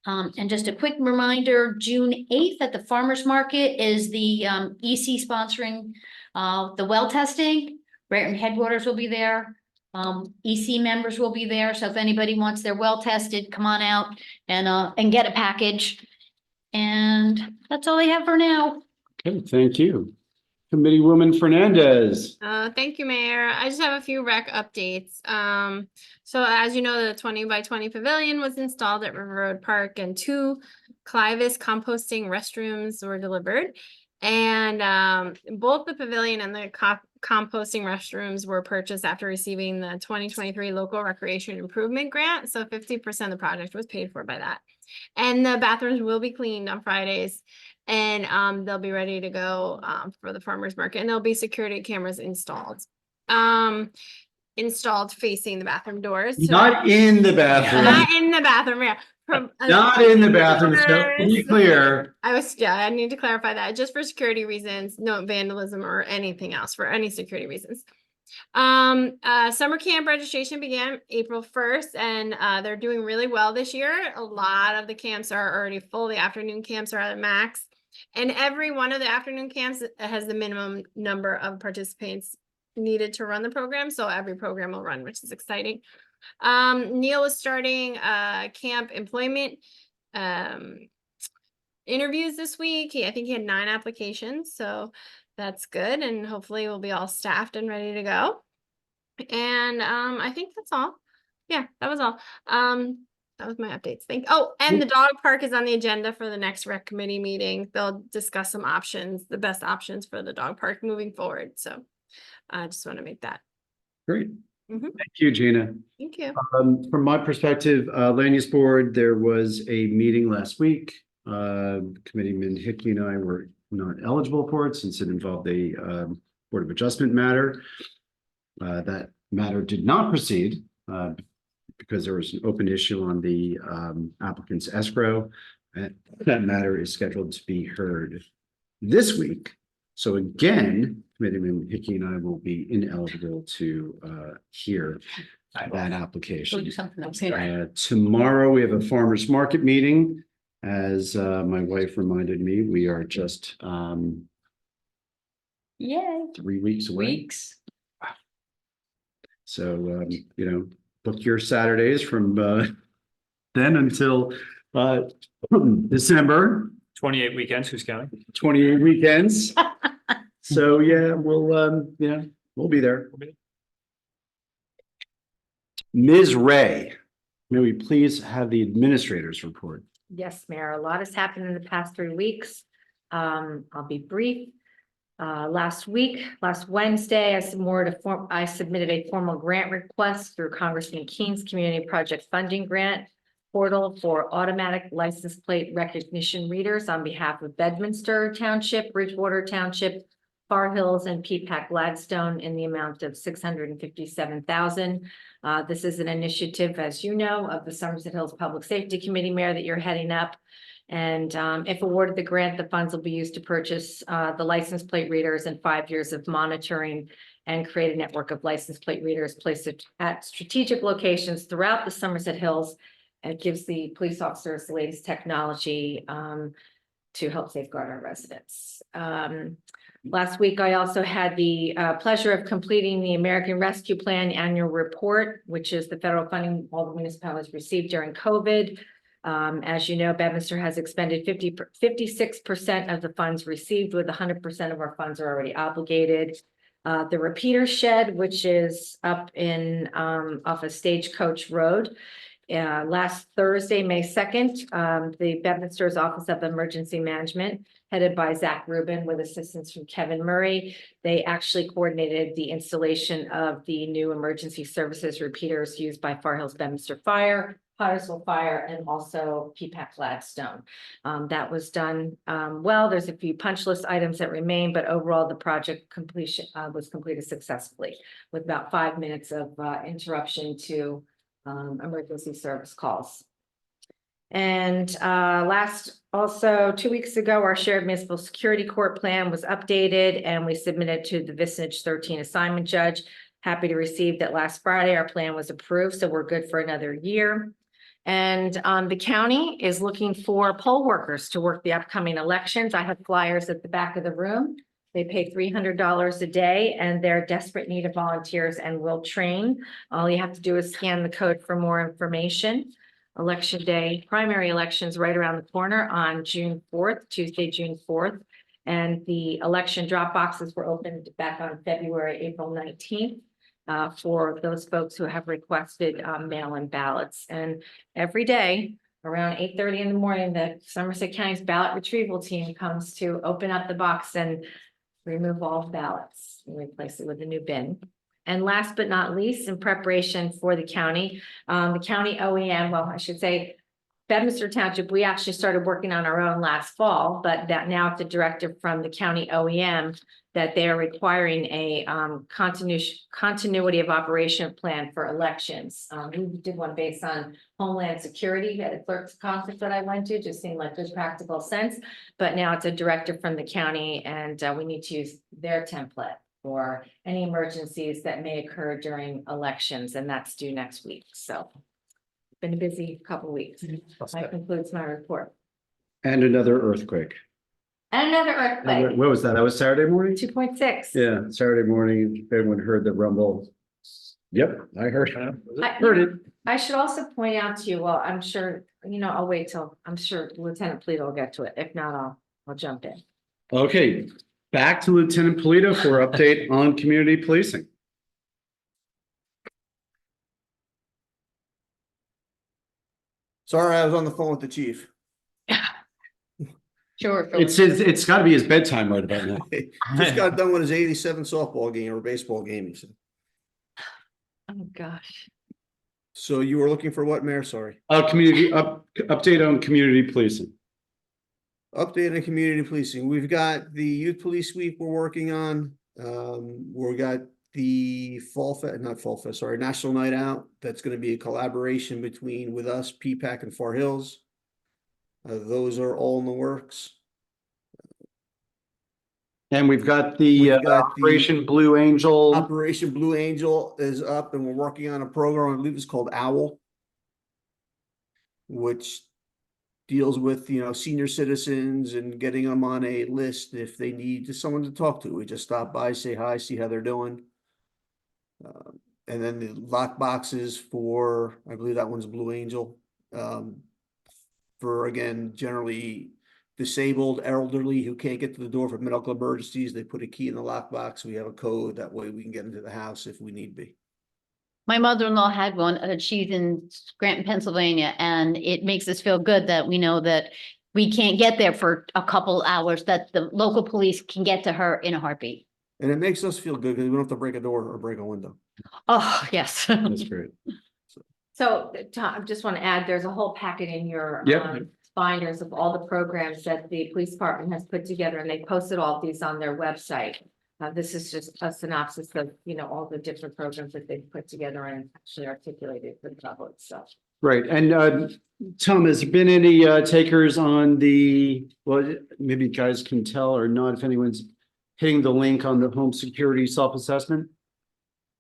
[SPEAKER 2] And just a quick reminder, June 8th at the farmers market is the EC sponsoring the well testing. Raritan Headwaters will be there. EC members will be there. So if anybody wants their well tested, come on out and get a package. And that's all I have for now.
[SPEAKER 1] Okay, thank you. Committeewoman Fernandez.
[SPEAKER 15] Thank you, Mayor. I just have a few rec updates. So as you know, the 20 by 20 pavilion was installed at River Road Park and 2 Clivis composting restrooms were delivered. And both the pavilion and the composting restrooms were purchased after receiving the 2023 local recreation improvement grant. So 50% of the project was paid for by that. And the bathrooms will be cleaned on Fridays, and they'll be ready to go for the farmers market, and there'll be security cameras installed. Installed facing the bathroom doors.
[SPEAKER 1] Not in the bathroom,
[SPEAKER 15] Not in the bathroom, yeah.
[SPEAKER 1] not in the bathroom, so to be clear.
[SPEAKER 15] I need to clarify that, just for security reasons, no vandalism or anything else, for any security reasons. Summer camp registration began April 1st, and they're doing really well this year. A lot of the camps are already full. The afternoon camps are at max, and every one of the afternoon camps has the minimum number of participants needed to run the program, so every program will run, which is exciting. Neil is starting camp employment interviews this week. I think he had 9 applications, so that's good, and hopefully we'll be all staffed and ready to go. And I think that's all. Yeah, that was all. That was my updates. And the dog park is on the agenda for the next rec committee meeting. They'll discuss some options, the best options for the dog park moving forward. So I just want to make that.
[SPEAKER 1] Great.
[SPEAKER 15] Mhm.
[SPEAKER 1] Thank you, Gina.
[SPEAKER 15] Thank you.
[SPEAKER 1] From my perspective, land use board, there was a meeting last week. Committeeman Hickey and I were not eligible for it since it involved a Board of Adjustment matter. That matter did not proceed because there was an open issue on the applicant's escrow. That matter is scheduled to be heard this week. So again, Committeeman Hickey and I will be ineligible to hear that application. Tomorrow, we have a farmer's market meeting. As my wife reminded me, we are just 3 weeks away. So, book your Saturdays from then until December.
[SPEAKER 6] 28 weekends, who's counting?
[SPEAKER 1] 28 weekends. So, yeah, we'll be there. Ms. Ray, may we please have the administrator's report?
[SPEAKER 2] Yes, Mayor, a lot has happened in the past 3 weeks. I'll be brief. Last Wednesday, I submitted a formal grant request through Congressman Keene's Community Project Funding Grant portal for automatic license plate recognition readers on behalf of Bedminster Township, Bridgewater Township, Far Hills, and P-PAC Gladstone in the amount of $657,000. This is an initiative, as you know, of the Somerset Hills Public Safety Committee, Mayor, that you're heading up. And if awarded the grant, the funds will be used to purchase the license plate readers and 5 years of monitoring and create a network of license plate readers placed at strategic locations throughout the Somerset Hills. It gives the police officers the latest technology to help safeguard our residents. Last week, I also had the pleasure of completing the American Rescue Plan annual report, which is the federal funding all the municipalities received during COVID. As you know, Bedminster has expended 56% of the funds received, with 100% of our funds are already obligated. The repeater shed, which is up in off of Stagecoach Road. Last Thursday, May 2nd, the Bedminster's Office of Emergency Management, headed by Zach Rubin with assistance from Kevin Murray. They actually coordinated the installation of the new emergency services repeaters used by Far Hills Bedminster Fire, Pottersville Fire, and also P-PAC Gladstone. That was done well. There's a few punch list items that remain, but overall the project completion was completed successfully with about 5 minutes of interruption to emergency service calls. And also 2 weeks ago, our shared municipal security court plan was updated and we submitted to the Vicinage 13 assignment judge. Happy to receive that last Friday, our plan was approved, so we're good for another year. And the county is looking for poll workers to work the upcoming elections. I have flyers at the back of the room. They pay $300 a day and they're desperate need of volunteers and will train. All you have to do is scan the code for more information. Election day, primary elections right around the corner on June 4th, Tuesday, June 4th. And the election drop boxes were opened back on April 19th. For those folks who have requested mail-in ballots. And every day around 8:30 in the morning, the Somerset County's ballot retrieval team comes to open up the box and remove all ballots and replace it with a new bin. And last but not least, in preparation for the county OEM, well, I should say, Bedminster Township, we actually started working on our own last fall, but that now at the directive from the county OEM that they are requiring a continuity of operation plan for elections. We did one based on Homeland Security at a clerk's conference that I went to, just seemed like good practical sense. But now it's a directive from the county and we need to use their template for any emergencies that may occur during elections, and that's due next week. So been a busy couple of weeks. That concludes my report.
[SPEAKER 1] And another earthquake.
[SPEAKER 2] And another earthquake,
[SPEAKER 1] What was that? That was Saturday morning?
[SPEAKER 2] 2.6.
[SPEAKER 1] Yeah, Saturday morning. Everyone heard the rumble. Yep, I heard. Heard it.
[SPEAKER 2] I should also point out to you, well, I'm sure, I'll wait till, I'm sure Lieutenant Polito will get to it. If not, I'll jump in.
[SPEAKER 1] Okay, back to Lieutenant Polito for update on community policing.
[SPEAKER 5] Sorry, I was on the phone with the chief.
[SPEAKER 12] Sure.
[SPEAKER 1] It's got to be his bedtime right about now.
[SPEAKER 5] Just got done with his 87 softball game or baseball game, he said.
[SPEAKER 2] Oh, gosh.
[SPEAKER 5] So you were looking for what, Mayor? Sorry.
[SPEAKER 1] Update on community policing.
[SPEAKER 5] Update on community policing. We've got the youth police week we're working on. We got the National Night Out. That's going to be a collaboration with us, PPAC and Far Hills. Those are all in the works.
[SPEAKER 1] And we've got the Operation Blue Angel.
[SPEAKER 5] Operation Blue Angel is up and we're working on a program, I believe it's called OWL, which deals with, senior citizens and getting them on a list if they need just someone to talk to. We just stop by, say hi, see how they're doing. And then the lock boxes for, I believe that one's Blue Angel. For, again, generally disabled, elderly who can't get to the door for medical emergencies, they put a key in the lockbox. We have a code, that way we can get into the house if we need be.
[SPEAKER 16] My mother-in-law had one, she's in Scranton, Pennsylvania, and it makes us feel good that we know that we can't get there for a couple hours, that the local police can get to her in a heartbeat.
[SPEAKER 5] And it makes us feel good because we don't have to break a door or break a window.
[SPEAKER 16] Oh, yes.
[SPEAKER 1] That's great.
[SPEAKER 2] So Tom, I just want to add, there's a whole packet in your binders of all the programs that the police department has put together, and they posted all of these on their website. This is just a synopsis of, all the different programs that they've put together and actually articulated for the public, so.
[SPEAKER 1] Right, and Tom, has there been any takers on well, maybe you guys can tell or not if anyone's hitting the link on the home security self-assessment?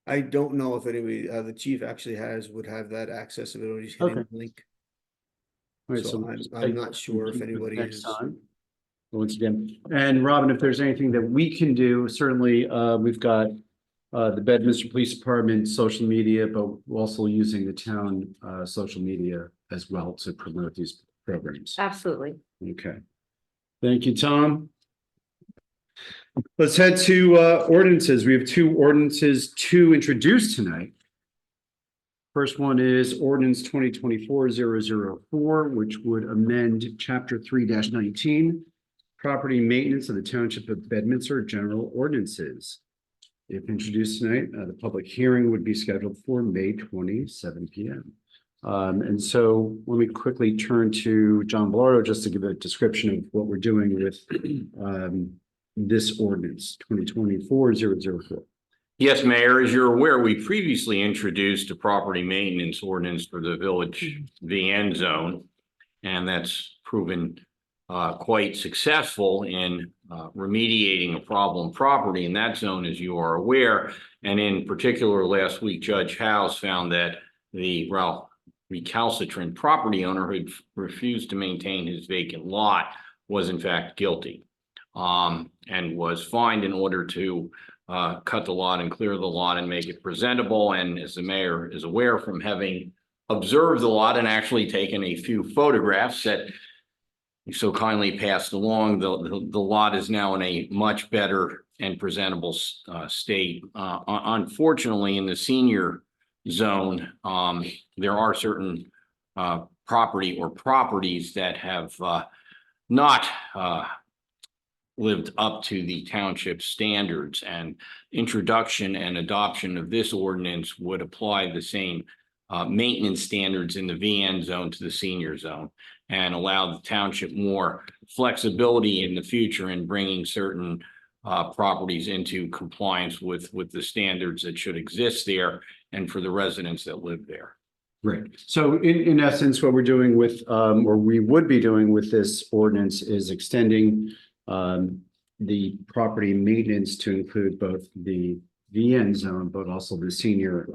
[SPEAKER 5] I don't know if anybody, the chief actually would have that access if he's hitting the link.
[SPEAKER 1] All right,
[SPEAKER 5] So I'm not sure if anybody
[SPEAKER 1] next
[SPEAKER 5] is.
[SPEAKER 1] time. Once again, and Robin, if there's anything that we can do, certainly we've got the Bedminster Police Department social media, but we're also using the town social media as well to promote these programs.
[SPEAKER 2] Absolutely.
[SPEAKER 1] Okay. Thank you, Tom. Let's head to ordinances. We have two ordinances to introduce tonight. First one is ordinance 2024-004, which would amend chapter 3-19, property maintenance of the Township of Bedminster general ordinances. If introduced tonight, the public hearing would be scheduled for May 7 p.m. And so let me quickly turn to John Blaro just to give a description of what we're doing with this ordinance 2024-004.
[SPEAKER 9] Yes, Mayor, as you're aware, we previously introduced a property maintenance ordinance for the village, the end zone, and that's proven quite successful in remediating a problem property in that zone, as you are aware. And in particular, last week, Judge House found that the recalcitrant property owner who refused to maintain his vacant lot was in fact guilty, and was fined in order to cut the lot and clear the lot and make it presentable. And as the mayor is aware from having observed the lot and actually taken a few photographs that you so kindly passed along, the lot is now in a much better and presentable state. Unfortunately, in the senior zone, there are certain property or properties that have not lived up to the township standards, and introduction and adoption of this ordinance would apply the same maintenance standards in the VN zone to the senior zone and allow the township more flexibility in the future in bringing certain properties into compliance with the standards that should exist there and for the residents that live there.
[SPEAKER 1] Right. So in essence, what we're doing with, or we would be doing with this ordinance is extending the property maintenance to include both the VN zone, but also the senior,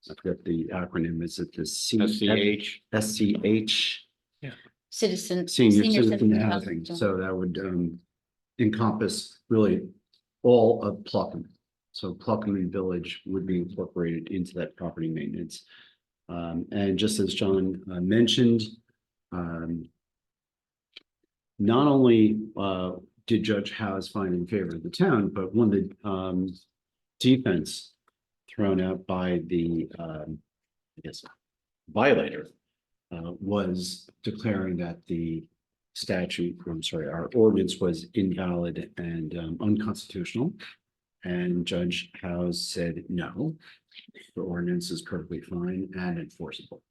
[SPEAKER 1] I forget the acronym, is it the
[SPEAKER 9] SCH?
[SPEAKER 1] SCH?
[SPEAKER 16] Citizen.
[SPEAKER 1] Senior citizen housing. So that would encompass really all of Pluckham. So Pluckham Village would be incorporated into that property maintenance. And just as John mentioned, not only did Judge Howes find in favor of the town, but one of the defense thrown out by the I guess violator was declaring that the statute, I'm sorry, our ordinance was invalid and unconstitutional. And Judge Howes said, no, the ordinance is perfectly fine and enforceable.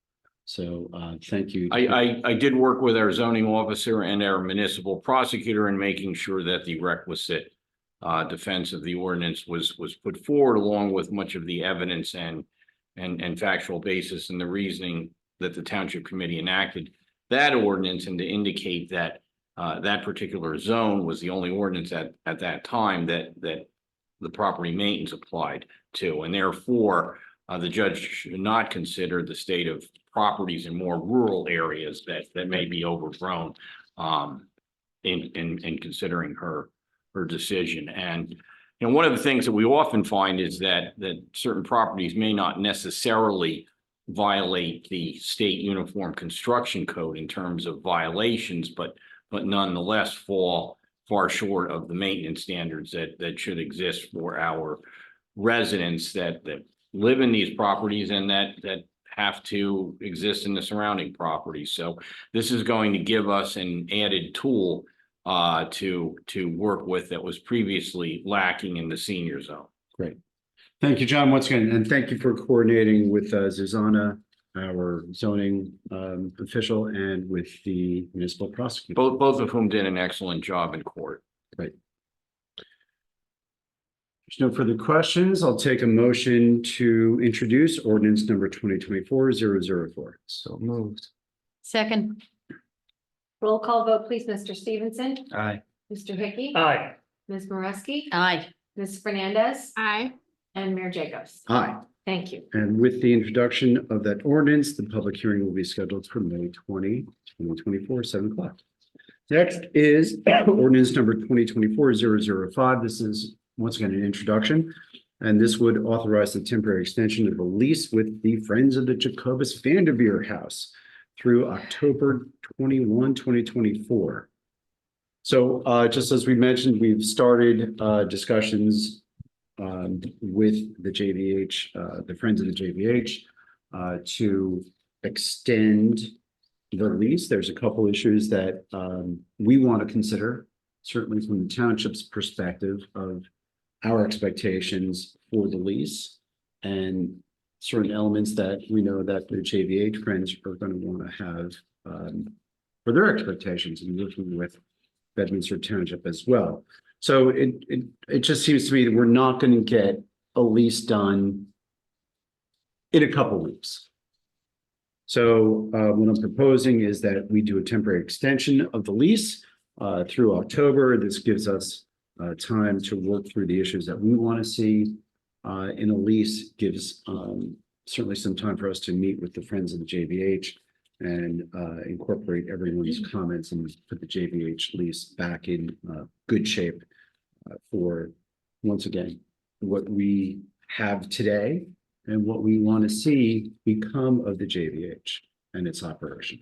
[SPEAKER 1] So thank you.
[SPEAKER 9] I did work with our zoning officer and our municipal prosecutor in making sure that the requisite defense of the ordinance was put forward, along with much of the evidence and factual basis and the reasoning that the Township Committee enacted that ordinance, and to indicate that that particular zone was the only ordinance at that time that the property maintenance applied to, and therefore the judge should not consider the state of properties in more rural areas that may be overgrown in considering her decision. And you know, one of the things that we often find is that certain properties may not necessarily violate the state uniform construction code in terms of violations, but nonetheless fall far short of the maintenance standards that should exist for our residents that live in these properties and that have to exist in the surrounding properties. So this is going to give us an added tool to work with that was previously lacking in the senior zone.
[SPEAKER 1] Great. Thank you, John, once again, and thank you for coordinating with Zuzana, our zoning official, and with the municipal prosecutor.
[SPEAKER 9] Both of whom did an excellent job in court.
[SPEAKER 1] Great. There's no further questions. I'll take a motion to introduce ordinance number 2024-004.
[SPEAKER 14] So moved.
[SPEAKER 16] Second.
[SPEAKER 2] Roll call vote, please. Mr. Stevenson,
[SPEAKER 1] Aye.
[SPEAKER 2] Mr. Hickey,
[SPEAKER 6] Aye.
[SPEAKER 2] Ms. Moreski,
[SPEAKER 16] Aye.
[SPEAKER 2] Ms. Fernandez,
[SPEAKER 15] Aye.
[SPEAKER 2] and Mayor Jacobs.
[SPEAKER 1] Aye.
[SPEAKER 2] Thank you.
[SPEAKER 1] And with the introduction of that ordinance, the public hearing will be scheduled for May 20, 2024, 7 o'clock. Next is ordinance number 2024-005. This is once again an introduction, and this would authorize the temporary extension of the lease with the Friends of the Jacobus Vanderveer House through October 21, 2024. So just as we mentioned, we've started discussions with the JVH, the Friends of the JVH, to extend the lease. There's a couple issues that we want to consider, certainly from the township's perspective of our expectations for the lease, and certain elements that we know that the JVH friends are going to want to have for their expectations in working with Bedminster Township as well. So it just seems to me that we're not going to get a lease done in a couple of weeks. So what I'm proposing is that we do a temporary extension of the lease through October. This gives us time to work through the issues that we want to see in a lease, gives certainly some time for us to meet with the Friends of the JVH and incorporate everyone's comments and put the JVH lease back in good shape for, once again, what we have today and what we want to see become of the JVH and its operation.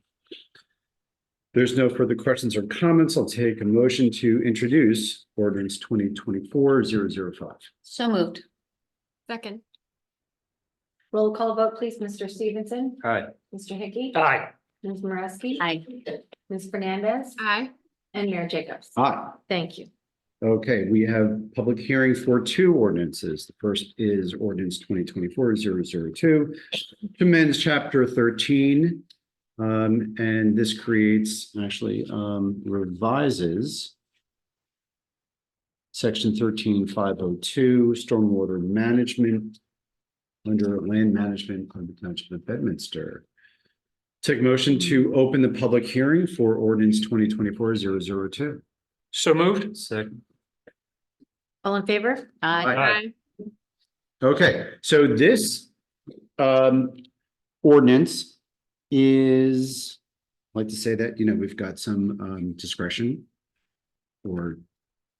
[SPEAKER 1] There's no further questions or comments. I'll take a motion to introduce ordinance 2024-005.
[SPEAKER 16] So moved.
[SPEAKER 15] Second.
[SPEAKER 2] Roll call vote, please. Mr. Stevenson,
[SPEAKER 1] Aye.
[SPEAKER 2] Mr. Hickey,
[SPEAKER 6] Aye.
[SPEAKER 2] Ms. Moreski?
[SPEAKER 16] Aye.
[SPEAKER 2] Ms. Fernandez?
[SPEAKER 15] Aye.
[SPEAKER 2] And Mayor Jacobs?
[SPEAKER 1] Aye.
[SPEAKER 2] Thank you.
[SPEAKER 1] Okay, we have public hearing for two ordinances. The first is ordinance 2024-002 to amend chapter 13. And this creates, actually, revises section 13502, stormwater management under land management of the Township of Bedminster. Take motion to open the public hearing for ordinance 2024-002.
[SPEAKER 6] So moved.
[SPEAKER 3] Second.
[SPEAKER 2] All in favor?
[SPEAKER 6] Aye.
[SPEAKER 1] Okay, so this ordinance is, I'd like to say that, we've got some discretion or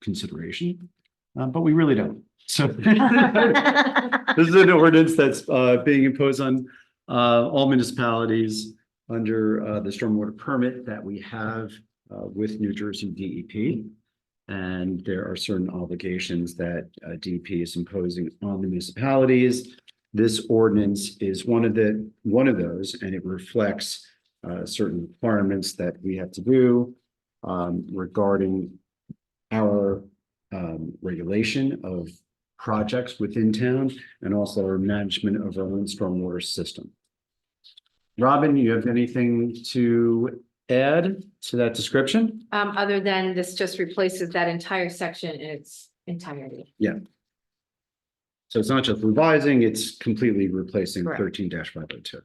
[SPEAKER 1] consideration, but we really don't. So this is an ordinance that's being imposed on all municipalities under the stormwater permit that we have with New Jersey DEP. And there are certain obligations that DEP is imposing on the municipalities. This ordinance is one of those, and it reflects certain requirements that we have to do regarding our regulation of projects within town and also our management of our own stormwater system. Robin, you have anything to add to that description?
[SPEAKER 2] Other than this just replaces that entire section in its entirety.
[SPEAKER 1] Yeah. So it's not just revising, it's completely replacing
[SPEAKER 2] Correct.
[SPEAKER 1] 13-502.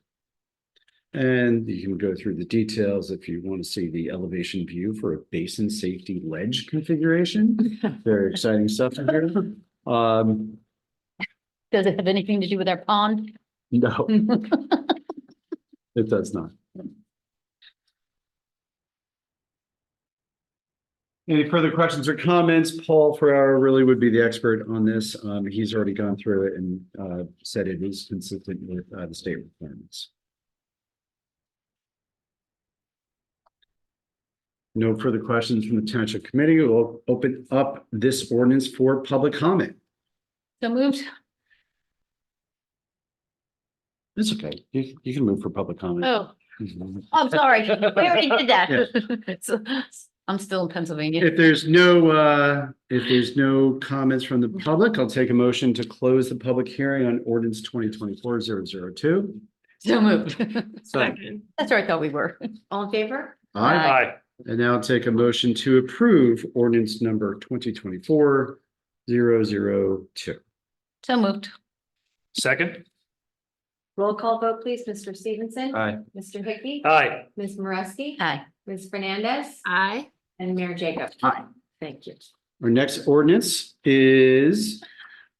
[SPEAKER 1] And you can go through the details if you want to see the elevation view for a basin safety ledge configuration. Very exciting stuff in here.
[SPEAKER 16] Does it have anything to do with our pond?
[SPEAKER 1] No, it does not. Any further questions or comments? Paul Ferrara really would be the expert on this. He's already gone through it and said it is consistent with the state requirements. No further questions from the Township Committee. We'll open up this ordinance for public comment.
[SPEAKER 16] So moved.
[SPEAKER 1] It's okay. You can move for public comment.
[SPEAKER 16] Oh,
[SPEAKER 1] Mhm.
[SPEAKER 16] I'm sorry. We already did that. So, I'm still in Pennsylvania.
[SPEAKER 1] If there's no comments from the public, I'll take a motion to close the public hearing on ordinance 2024-002.
[SPEAKER 16] So moved.
[SPEAKER 15] Second.
[SPEAKER 16] That's where I thought we were.
[SPEAKER 2] All in favor?
[SPEAKER 6] Aye.
[SPEAKER 1] And now I'll take a motion to approve ordinance number 2024-002.
[SPEAKER 16] So moved.
[SPEAKER 6] Second.
[SPEAKER 2] Roll call vote, please. Mr. Stevenson?
[SPEAKER 3] Aye.
[SPEAKER 2] Mr. Hickey?
[SPEAKER 6] Aye.
[SPEAKER 2] Ms. Moreski?
[SPEAKER 16] Aye.
[SPEAKER 2] Ms. Fernandez?
[SPEAKER 15] Aye.
[SPEAKER 2] And Mayor Jacobs?
[SPEAKER 1] Aye.
[SPEAKER 2] Thank you.
[SPEAKER 1] Our next ordinance is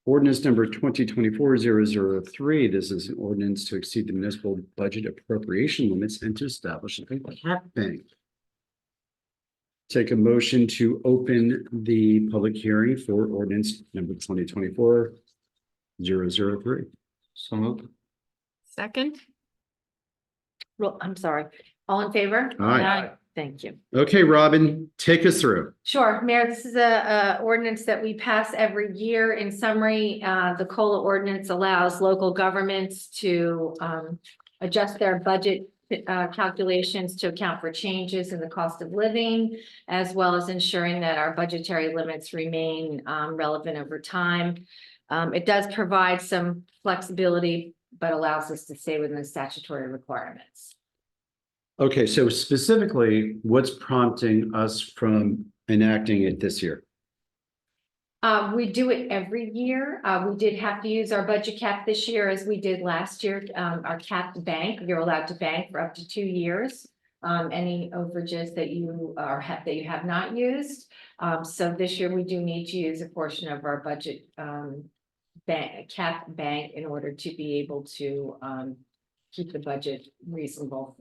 [SPEAKER 1] ordinance number 2024-003. This is an ordinance to exceed the municipal budget appropriation limits and to establish a cap bank. Take a motion to open the public hearing for ordinance number 2024-003.
[SPEAKER 3] So moved.
[SPEAKER 15] Second.
[SPEAKER 2] I'm sorry. All in favor?
[SPEAKER 1] Aye.
[SPEAKER 2] Thank you.
[SPEAKER 1] Okay, Robin, take us through.
[SPEAKER 2] Sure, Mayor, this is a ordinance that we pass every year. In summary, the COLA ordinance allows local governments to adjust their budget calculations to account for changes in the cost of living, as well as ensuring that our budgetary limits remain relevant over time. It does provide some flexibility, but allows us to stay within the statutory requirements.
[SPEAKER 1] Okay, so specifically, what's prompting us from enacting it this year?
[SPEAKER 2] We do it every year. We did have to use our budget cap this year as we did last year. Our capped bank, you're allowed to bank for up to 2 years. Any overages that you have not used. So this year we do need to use a portion of our budget capped bank in order to be able to keep the budget reasonable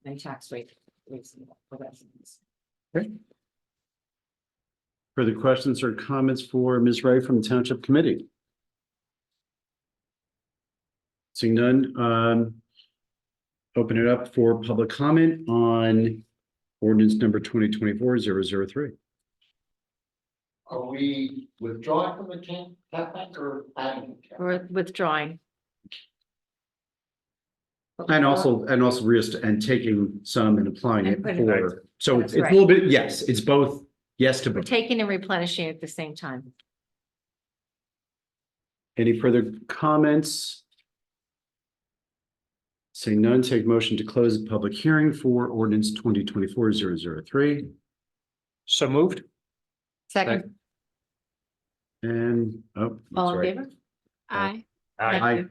[SPEAKER 2] and tax rate reasonable for residents.
[SPEAKER 1] Okay. Further questions or comments for Ms. Ray from the Township Committee? Seeing none, open it up for public comment on ordinance number 2024-003.
[SPEAKER 14] Are we withdrawing from the cap bank or adding?
[SPEAKER 2] We're withdrawing.
[SPEAKER 1] And also and taking some and applying it
[SPEAKER 2] And putting it-
[SPEAKER 1] for, so
[SPEAKER 2] That's
[SPEAKER 1] it's a
[SPEAKER 2] right.
[SPEAKER 1] little bit, yes, it's both, yes to
[SPEAKER 2] We're
[SPEAKER 1] both.
[SPEAKER 2] taking and replenishing at the same time.
[SPEAKER 1] Any further comments? Seeing none, take motion to close the public hearing for ordinance 2024-003.
[SPEAKER 6] So moved.
[SPEAKER 2] Second,
[SPEAKER 1] And, oh,
[SPEAKER 2] all in
[SPEAKER 1] sorry.
[SPEAKER 2] favor?
[SPEAKER 15] Aye.
[SPEAKER 1] Aye.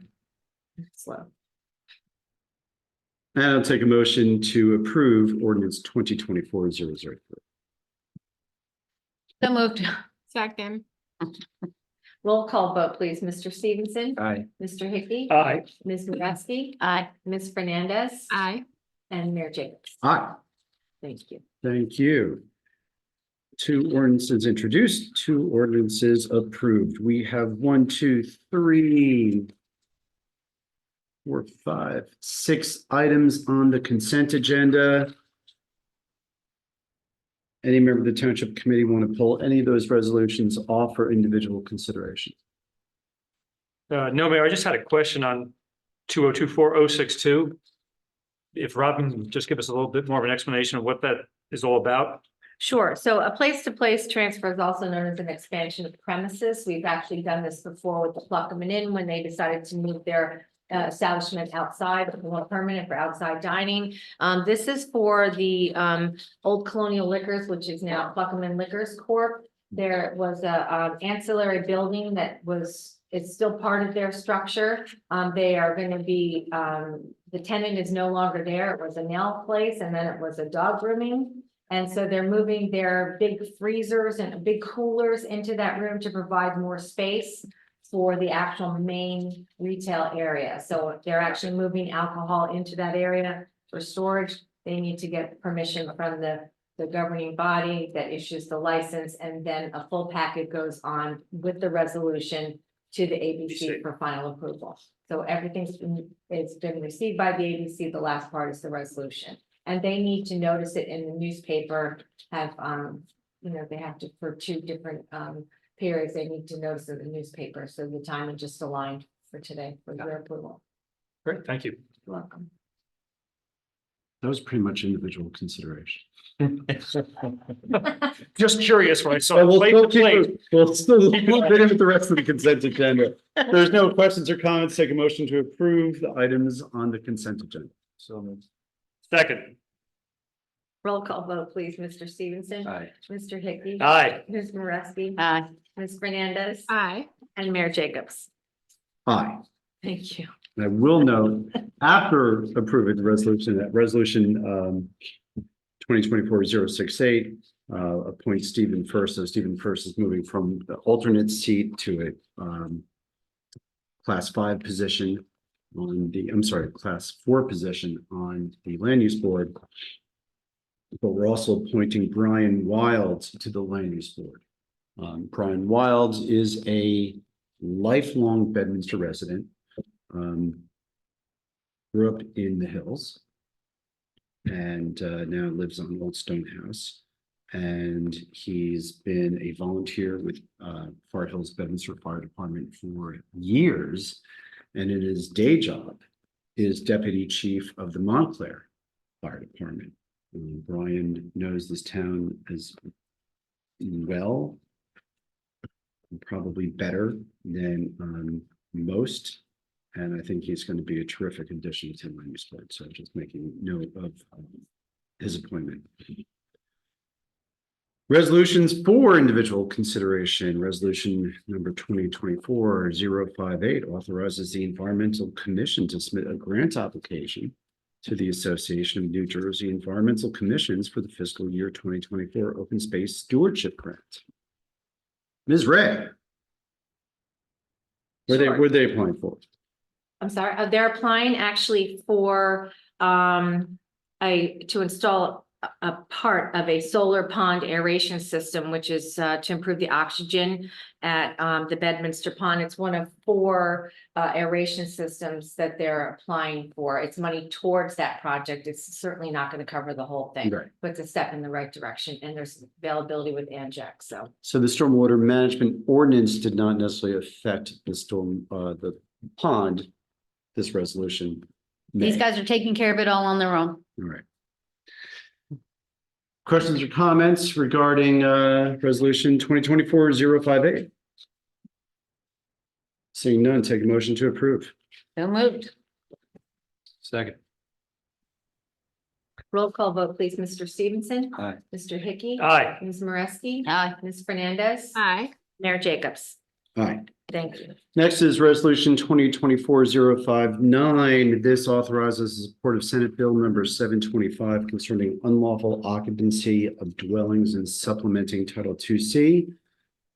[SPEAKER 2] Slow.
[SPEAKER 1] And I'll take a motion to approve ordinance 2024-003.
[SPEAKER 16] So moved.
[SPEAKER 15] Second.
[SPEAKER 2] Roll call vote, please. Mr. Stevenson.
[SPEAKER 1] Aye.
[SPEAKER 2] Mr. Hickey.
[SPEAKER 6] Aye.
[SPEAKER 2] Ms. Nadrowski.
[SPEAKER 16] Aye.
[SPEAKER 2] Ms. Fernandez.
[SPEAKER 15] Aye.
[SPEAKER 2] And Mayor Jacobs.
[SPEAKER 1] Aye.
[SPEAKER 2] Thank you.
[SPEAKER 1] Thank you. 2 ordinances introduced, 2 ordinances approved. We have 1, 2, 3, 4, 5, 6 items on the consent agenda. Any member of the Township Committee want to pull any of those resolutions off for individual consideration?
[SPEAKER 6] No, Mayor, I just had a question on 2024-062. If Robin can just give us a little bit more of an explanation of what that is all about.
[SPEAKER 2] Sure. So a place-to-place transfer is also known as an expansion of premises. We've actually done this before with the Pluckerman Inn when they decided to move their establishment outside, more permanent for outside dining. This is for the Old Colonial Liquors, which is now Pluckerman Liquors Corp. There was a ancillary building that it's still part of their structure. They are going to be, the tenant is no longer there. It was a nail place and then it was a dog grooming. And so they're moving their big freezers and big coolers into that room to provide more space for the actual main retail area. So they're actually moving alcohol into that area for storage. They need to get permission from the governing body that issues the license, and then a full packet goes on with the resolution to the ABC for final approval. So it's been received by the ABC. The last part is the resolution. And they need to notice it in the newspaper, have, they have to, for 2 different, periods, they need to notice in the newspaper. So the timing just aligned for today for your approval.
[SPEAKER 6] Great, thank you.
[SPEAKER 2] You're welcome.
[SPEAKER 1] That was pretty much individual consideration.
[SPEAKER 6] Just curious when I saw.
[SPEAKER 1] But we'll
[SPEAKER 6] plate
[SPEAKER 1] still
[SPEAKER 6] to plate.
[SPEAKER 1] we'll still keep it with the rest of the consent agenda. If there's no questions or comments, take a motion to approve the items on the consent agenda. So
[SPEAKER 6] Second.
[SPEAKER 2] Roll call vote, please. Mr. Stevenson.
[SPEAKER 1] Aye.
[SPEAKER 2] Mr. Hickey.
[SPEAKER 6] Aye.
[SPEAKER 2] Ms. Nadrowski.
[SPEAKER 16] Aye.
[SPEAKER 2] Ms. Fernandez.
[SPEAKER 15] Aye.
[SPEAKER 2] And Mayor Jacobs.
[SPEAKER 1] Aye.
[SPEAKER 2] Thank you.
[SPEAKER 1] And I will note, after approving the resolution, that resolution 2024-068 appoints Stephen First. So Stephen First is moving from the alternate seat to a class 5 position on the, class 4 position on the land use board. But we're also appointing Brian Wilds to the land use board. Brian Wilds is a lifelong Bedminster resident. Grew up in the hills and now lives on Old Stone House. And he's been a volunteer with Far Hills Bedminster Fire Department for years. And in his day job is deputy chief of the Montclair Fire Department. Brian knows this town as well, probably better than most. And I think he's going to be a terrific addition to land use board. So just making note of his appointment. Resolutions for individual consideration. Resolution number 2024-058 authorizes the Environmental Commission to submit a grant application to the Association of New Jersey Environmental Commissions for the fiscal year 2024 Open Space Stewardship Grant. Ms. Ray. What are they applying for?
[SPEAKER 2] I'm sorry, they're applying actually for to install a part of a solar pond aeration system, which is to improve the oxygen at the Bedminster Pond. It's one of 4 aeration systems that they're applying for. It's money towards that project. It's certainly not going to cover the whole thing,
[SPEAKER 1] Right.
[SPEAKER 2] but it's a step in the right direction, and there's availability with ANJAC.
[SPEAKER 1] So the stormwater management ordinance did not necessarily affect the pond. This resolution
[SPEAKER 16] These
[SPEAKER 1] May.
[SPEAKER 16] guys are taking care of it all on their own.
[SPEAKER 1] All right. Questions or comments regarding resolution 2024-058? Seeing none, take a motion to approve.
[SPEAKER 16] So moved.
[SPEAKER 3] Second.
[SPEAKER 2] Roll call vote, please. Mr. Stevenson.
[SPEAKER 3] Aye.
[SPEAKER 2] Mr. Hickey.
[SPEAKER 6] Aye.
[SPEAKER 2] Ms. Moreski.
[SPEAKER 16] Aye.
[SPEAKER 2] Ms. Fernandez.
[SPEAKER 15] Aye.
[SPEAKER 2] Mayor Jacobs.
[SPEAKER 1] Aye.
[SPEAKER 2] Thank you.
[SPEAKER 1] Next is resolution 2024-059. This authorizes the support of Senate Bill number 725 concerning unlawful occupancy of dwellings and supplementing Title II-C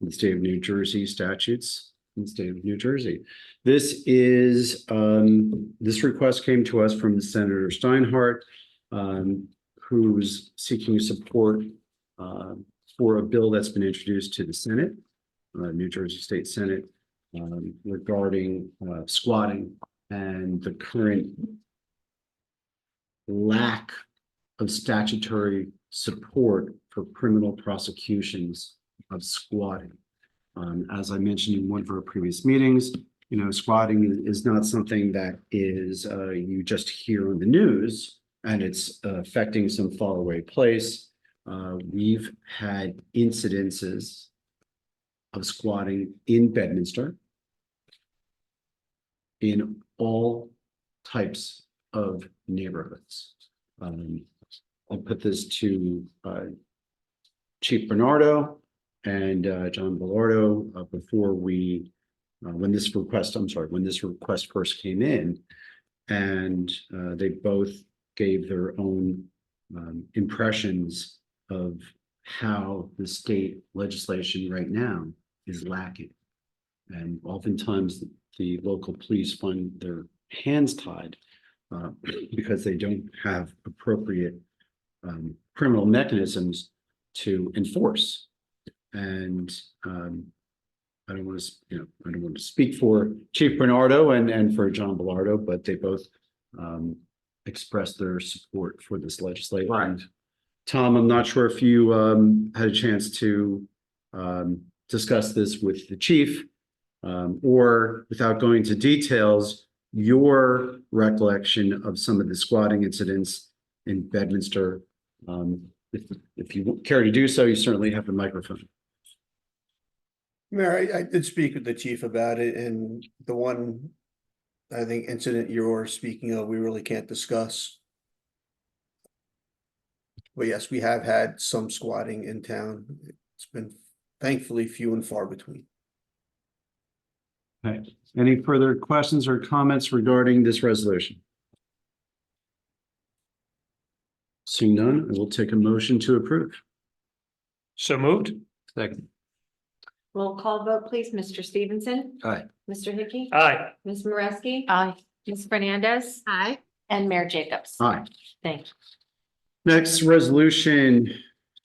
[SPEAKER 1] in the state of New Jersey statutes in the state of New Jersey. This is, this request came to us from Senator Steinhardt, who's seeking support for a bill that's been introduced to the Senate, New Jersey State Senate, regarding squatting and the current lack of statutory support for criminal prosecutions of squatting. As I mentioned in one of our previous meetings, you know, squatting is not something that is you just hear on the news, and it's affecting some faraway place. We've had incidences of squatting in Bedminster in all types of neighborhoods. I'll put this to Chief Bernardo and John Bellardo before we, when this request first came in, and they both gave their own impressions of how the state legislation right now is lacking. And oftentimes the local police find their hands tied because they don't have appropriate criminal mechanisms to enforce. And I don't want to speak for Chief Bernardo and for John Bellardo, but they both expressed their support for this legislation.
[SPEAKER 9] Right.
[SPEAKER 1] Tom, I'm not sure if you had a chance to discuss this with the chief, or without going into details, your recollection of some of the squatting incidents in Bedminster. If you care to do so, you certainly have the microphone.
[SPEAKER 5] Mayor, I did speak with the chief about it, and the one, I think, incident you're speaking of, we really can't discuss. But yes, we have had some squatting in town. It's been thankfully few and far between.
[SPEAKER 1] Okay. Any further questions or comments regarding this resolution? Seeing none, I will take a motion to approve.
[SPEAKER 6] So moved.
[SPEAKER 3] Second.
[SPEAKER 2] Roll call vote, please. Mr. Stevenson.
[SPEAKER 1] Aye.
[SPEAKER 2] Mr. Hickey.
[SPEAKER 6] Aye.
[SPEAKER 2] Ms. Moreski.
[SPEAKER 16] Aye.
[SPEAKER 2] Ms. Fernandez.
[SPEAKER 15] Aye.
[SPEAKER 2] And Mayor Jacobs.
[SPEAKER 1] Aye.
[SPEAKER 2] Thank you.
[SPEAKER 1] Next, resolution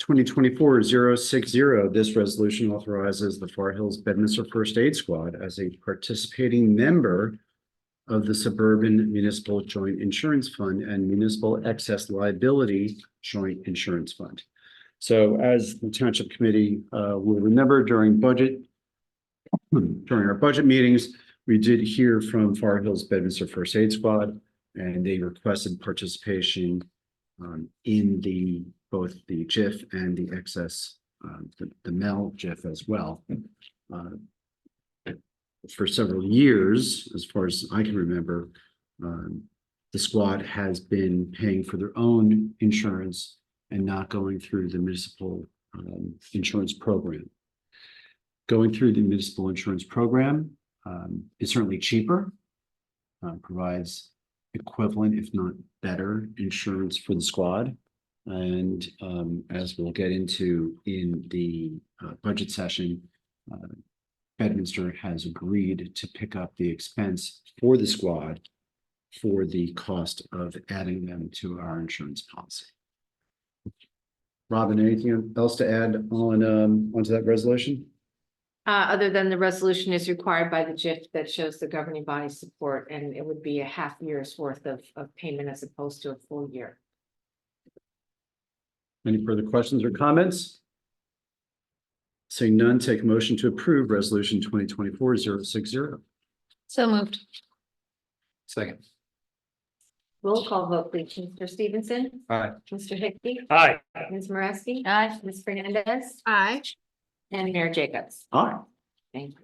[SPEAKER 1] 2024-060. This resolution authorizes the Far Hills Bedminster First Aid Squad as a participating member of the Suburban Municipal Joint Insurance Fund and Municipal Excess Liability Joint Insurance Fund. So as the Township Committee will remember during our budget meetings, we did hear from Far Hills Bedminster First Aid Squad, and they requested participation in both the JIF and the excess, the MEL JIF as well. For several years, as far as I can remember, the squad has been paying for their own insurance and not going through the municipal insurance program. Going through the municipal insurance program is certainly cheaper, provides equivalent, if not better, insurance for the squad. And as we'll get into in the budget session, Bedminster has agreed to pick up the expense for the squad for the cost of adding them to our insurance policy. Robin, anything else to add on onto that resolution?
[SPEAKER 2] Other than the resolution is required by the JIF that shows the governing body support, and it would be a half year's worth of payment as opposed to a full year.
[SPEAKER 1] Any further questions or comments? Seeing none, take a motion to approve resolution 2024-060.
[SPEAKER 16] So moved.
[SPEAKER 3] Second.
[SPEAKER 2] Roll call vote, please. Mr. Stevenson?
[SPEAKER 3] Aye.
[SPEAKER 2] Mr. Hickey?
[SPEAKER 6] Aye.
[SPEAKER 2] Ms. Moreski?
[SPEAKER 16] Aye.
[SPEAKER 2] Ms. Fernandez?
[SPEAKER 15] Aye.
[SPEAKER 2] And Mayor Jacobs?
[SPEAKER 1] Aye.
[SPEAKER 2] Thank you.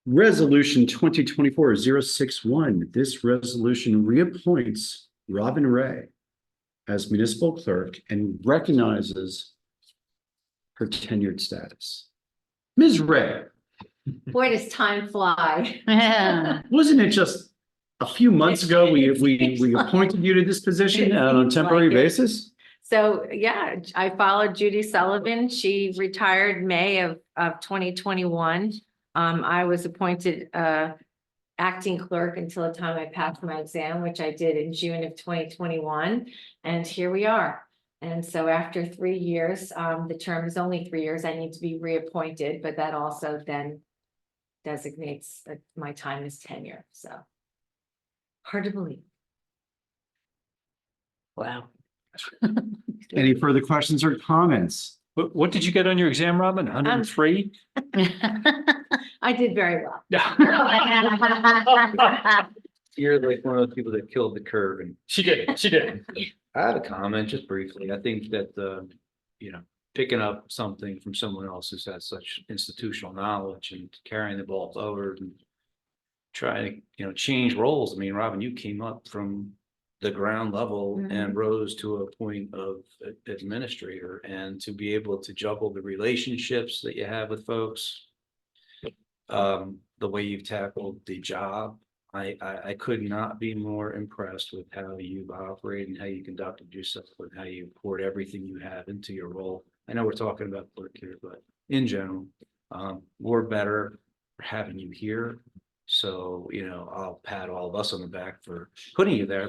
[SPEAKER 1] Resolution 2024-061. This resolution reappoints Robin Ray as municipal clerk and recognizes her tenured status. Ms. Ray,
[SPEAKER 2] Boy, does time fly.
[SPEAKER 16] Yeah.
[SPEAKER 1] wasn't it just a few months ago we appointed you to this position on a temporary
[SPEAKER 2] Like it.
[SPEAKER 1] basis?
[SPEAKER 2] So, yeah, I followed Judy Sullivan. She retired May of 2021. I was appointed acting clerk until the time I passed my exam, which I did in June of 2021. And here we are. And so after 3 years, the term is only 3 years. I need to be reappointed, but that also then designates that my time as tenure. So hard to believe.
[SPEAKER 16] Wow.
[SPEAKER 1] Any further questions or comments?
[SPEAKER 6] What did you get on your exam, Robin? 103?
[SPEAKER 2] I did very well.
[SPEAKER 3] You're like one of those people that killed the curve, and
[SPEAKER 6] She did, she did.
[SPEAKER 3] I have a comment just briefly. I think that, picking up something from someone else who's had such institutional knowledge and carrying the ball forward and trying to, change roles. I mean, Robin, you came up from the ground level and rose to a point of administrator, and to be able to juggle the relationships that you have with folks. The way you've tackled the job, I could not be more impressed with how you've operated and how you conducted yourself and how you poured everything you have into your role. I know we're talking about clerk here, but in general, we're better for having you here. So, I'll pat all of us on the back for putting you there.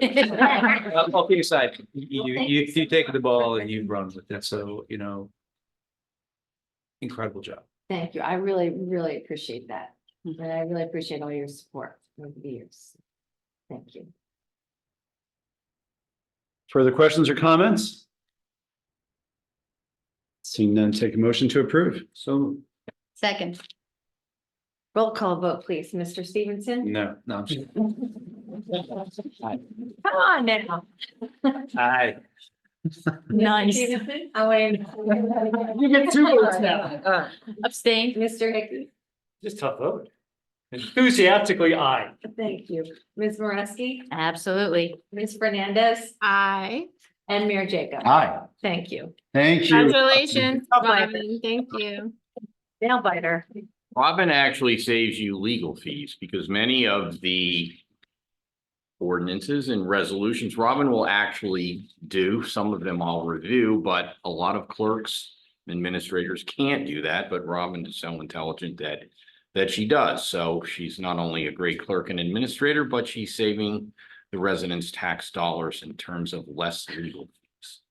[SPEAKER 3] All kidding aside, you've taken the ball and you've run with it. So, incredible job.
[SPEAKER 2] Thank you. I really, really appreciate that. And I really appreciate all your support over the years. Thank you.
[SPEAKER 1] Further questions or comments? Seeing none, take a motion to approve.
[SPEAKER 3] So,
[SPEAKER 16] Second.
[SPEAKER 2] Roll call vote, please. Mr. Stevenson?
[SPEAKER 3] no, I'm just.
[SPEAKER 2] Come on now.
[SPEAKER 3] Aye.
[SPEAKER 16] Nice.
[SPEAKER 2] I wait.
[SPEAKER 6] You get 2 votes now.
[SPEAKER 2] Abstain, Mr. Hickey.
[SPEAKER 6] Just tough vote. Enthusiastically, aye.
[SPEAKER 2] Thank you. Ms. Moreski,
[SPEAKER 16] Absolutely.
[SPEAKER 2] Ms. Fernandez,
[SPEAKER 15] Aye.
[SPEAKER 2] and Mayor Jacob.
[SPEAKER 1] Aye.
[SPEAKER 2] Thank you.
[SPEAKER 1] Thank you.
[SPEAKER 15] Congratulations,
[SPEAKER 2] Bye-bye.
[SPEAKER 15] Robin. Thank you.
[SPEAKER 2] Nail biter.
[SPEAKER 9] Robin actually saves you legal fees because many of the ordinances and resolutions, Robin will actually do. Some of them I'll review, but a lot of clerks, administrators can't do that. But Robin is so intelligent that she does. So she's not only a great clerk and administrator, but she's saving the residents' tax dollars in terms of less legal fees.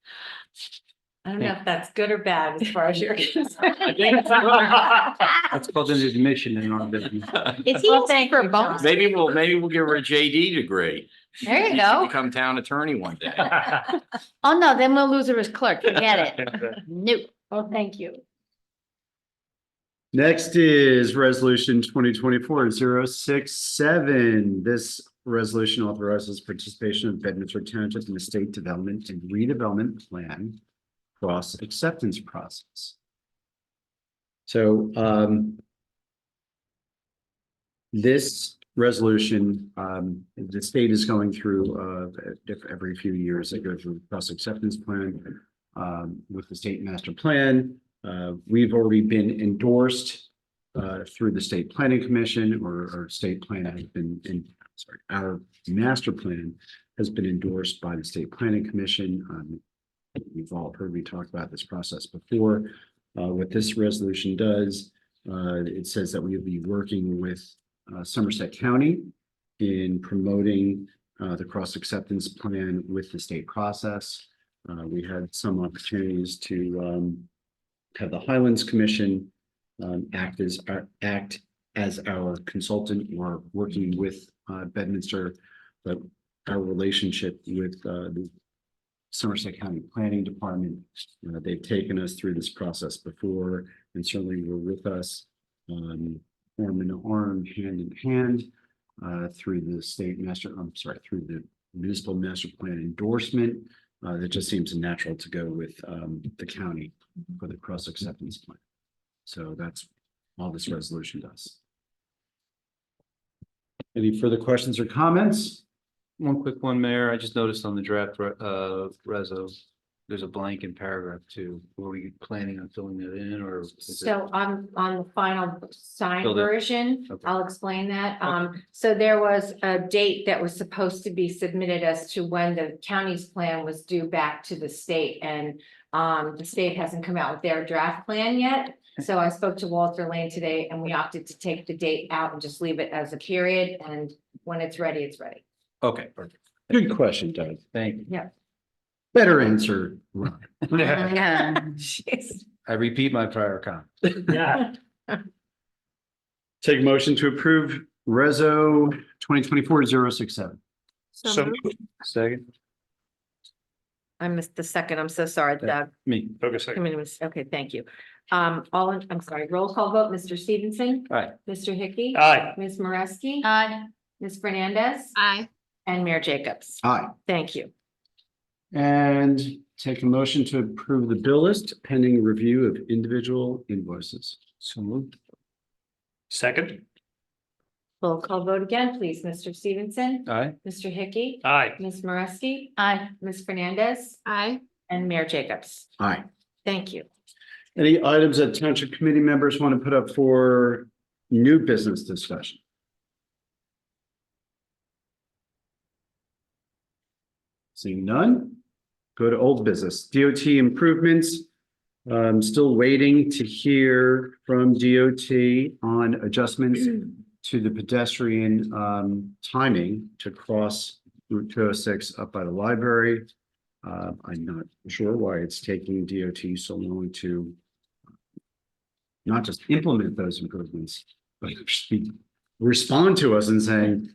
[SPEAKER 2] I don't know if that's good or bad as far as you're concerned.
[SPEAKER 3] That's called an admission in our business.
[SPEAKER 16] Is he asking for a bonus?
[SPEAKER 9] Maybe we'll give her a JD degree.
[SPEAKER 16] There you go.
[SPEAKER 9] Become town attorney one day.
[SPEAKER 16] Oh, no, then we'll lose her as clerk. Forget it. Nope.
[SPEAKER 2] Well, thank you.
[SPEAKER 1] Next is resolution 2024-067. This resolution authorizes participation of Bedminster Township in the state development and redevelopment plan cross acceptance process. So this resolution, the state is going through every few years, they go through the cross acceptance plan with the state master plan. We've already been endorsed through the state planning commission, or state plan has been our master plan has been endorsed by the state planning commission. You've all heard me talk about this process before. What this resolution does, it says that we will be working with Somerset County in promoting the cross acceptance plan with the state process. We had some opportunities to have the Highlands Commission act as our consultant or working with Bedminster, but our relationship with the Somerset County Planning Department, they've taken us through this process before, and certainly were with us arm in arm, hand in hand through the state master. Through the municipal master plan endorsement. It just seems natural to go with the county for the cross acceptance plan. So that's all this resolution does. Any further questions or comments?
[SPEAKER 3] One quick one, Mayor. I just noticed on the draft reso, there's a blank in paragraph 2. Were we planning on filling that in or? is it-
[SPEAKER 2] So on the final signed
[SPEAKER 3] Filled in.
[SPEAKER 2] version,
[SPEAKER 3] Okay.
[SPEAKER 2] I'll explain that. So there was a date that was supposed to be submitted as to when the county's plan was due back to the state, and the state hasn't come out with their draft plan yet. So I spoke to Walter Lane today and we opted to take the date out and just leave it as a period, and when it's ready, it's ready.
[SPEAKER 3] Okay, perfect.
[SPEAKER 1] Good question, Doug.
[SPEAKER 3] Thank you.
[SPEAKER 2] Yeah.
[SPEAKER 1] Better answer, Ron.
[SPEAKER 2] Jeez.
[SPEAKER 3] I repeat my prior comment.
[SPEAKER 6] Yeah.
[SPEAKER 1] Take a motion to approve Reso 2024-067.
[SPEAKER 6] So
[SPEAKER 3] Second,
[SPEAKER 2] I missed the second. I'm so sorry, Doug.
[SPEAKER 3] me.
[SPEAKER 6] Okay, second.
[SPEAKER 2] Committee was, okay, thank you. I'm sorry, roll call vote, Mr. Stevenson.
[SPEAKER 3] Aye.
[SPEAKER 2] Mr. Hickey.
[SPEAKER 6] Aye.
[SPEAKER 2] Ms. Moreski.
[SPEAKER 16] Aye.
[SPEAKER 2] Ms. Fernandez.
[SPEAKER 15] Aye.
[SPEAKER 2] And Mayor Jacobs.
[SPEAKER 1] Aye.
[SPEAKER 2] Thank you.
[SPEAKER 1] And take a motion to approve the bill list pending review of individual invoices.
[SPEAKER 3] So moved.
[SPEAKER 6] Second.
[SPEAKER 2] Roll call vote again, please. Mr. Stevenson.
[SPEAKER 3] Aye.
[SPEAKER 2] Mr. Hickey.
[SPEAKER 6] Aye.
[SPEAKER 2] Ms. Moreski.
[SPEAKER 16] Aye.
[SPEAKER 2] Ms. Fernandez.
[SPEAKER 15] Aye.
[SPEAKER 2] And Mayor Jacobs.
[SPEAKER 1] Aye.
[SPEAKER 2] Thank you.
[SPEAKER 1] Any items that township committee members want to put up for new business discussion? Seeing none, go to old business, DOT improvements. I'm still waiting to hear from DOT on adjustments to the pedestrian timing to cross Route 206 up by the library. I'm not sure why it's taking DOT so long to not just implement those improvements, but respond to us and saying,